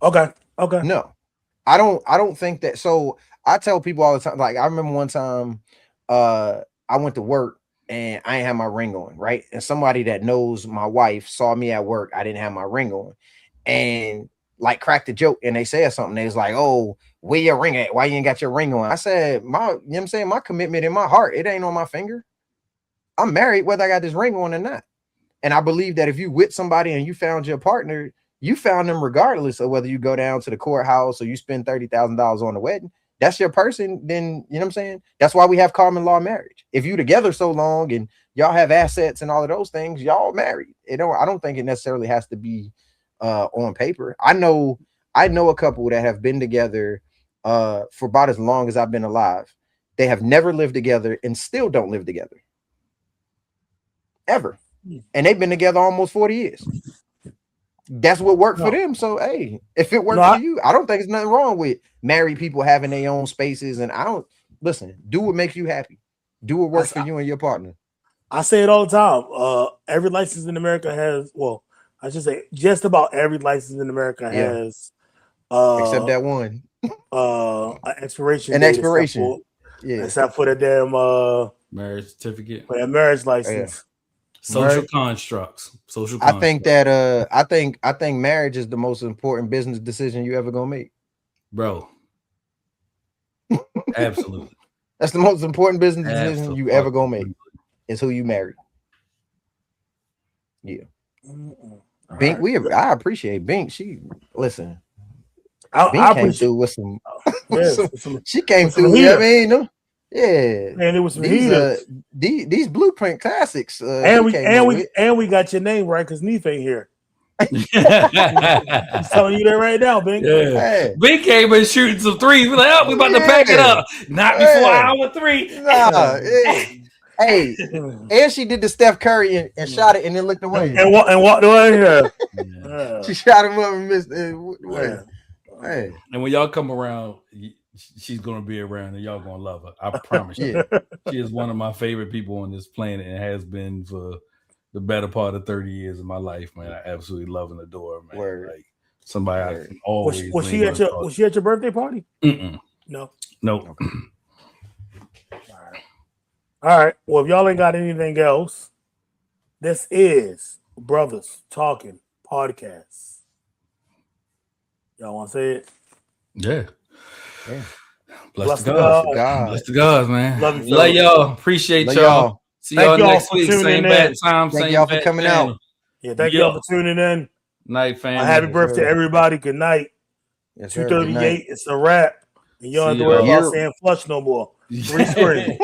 Okay. No, I don't think that. So I tell people all the time, like I remember one time I went to work and I didn't have my ring on, right? And somebody that knows my wife saw me at work, I didn't have my ring on, and like cracked a joke, and they said something. They was like, "Oh, where your ring at? Why you ain't got your ring on?" I said, you know what I'm saying, my commitment in my heart, it ain't on my finger. I'm married whether I got this ring on or not. And I believe that if you with somebody and you found your partner, you found them regardless of whether you go down to the courthouse or you spend $30,000 on the wedding. That's your person. Then, you know what I'm saying? That's why we have common law marriage. If you together so long and y'all have assets and all of those things, y'all married. I don't think it necessarily has to be on paper. I know a couple that have been together for about as long as I've been alive. They have never lived together and still don't live together. Ever. And they've been together almost 40 years. That's what worked for them. So, hey, if it works for you, I don't think there's nothing wrong with married people having their own spaces. And do what makes you happy. Do what works for you and your partner. I say it all the time. Every license in America has, I should say just about every license in America has except that one. An expiration An date expiration. Except for the damn marriage certificate. For a marriage license. Social constructs. Social constructs. I think that I think marriage is the most important business decision you ever gonna make. Bro. Absolutely. That's the most important business decision you ever gonna make. Is who you marry. Yeah. Bink, I appreciate Bink. She listen. Bink came through with some. She came through. You know what I mean? Yeah, man, it was some these Blueprint classics. And we got your name right because Neef ain't here. He's telling you that right now, Bink. Yeah. Hey. Bink came in shooting some threes. We're like, oh, we about to pack it up. Not before hour 3. Nah, Hey, and she did the Steph Curry and shot it and then looked away. And walked away. Yeah. She shot him up and missed it. Hey. And when y'all come around, she's gonna be around and y'all gonna love her. I promise you. She is one of my favorite people on this planet and has been for the better part of 30 years of my life, man. I absolutely love and adore her, man. Word. Like somebody I can always was she at your birthday party? Mm-mm. No. Nope. All right. Well, if y'all ain't got anything else, this is Brothas Talkin Podcast. Y'all want to say it? Yeah. Bless the God. Bless the gods, man. Love y'all. Appreciate y'all. See y'all next week. Same bad time. Thank y'all for coming out. Yeah, thank y'all for tuning in. Night, family. Happy birthday, everybody. Good night. 2:38. It's a wrap. And y'all don't have to worry about saying flush no more. 3 screens.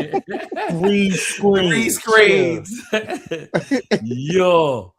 3 screens. 3 screens. Yo.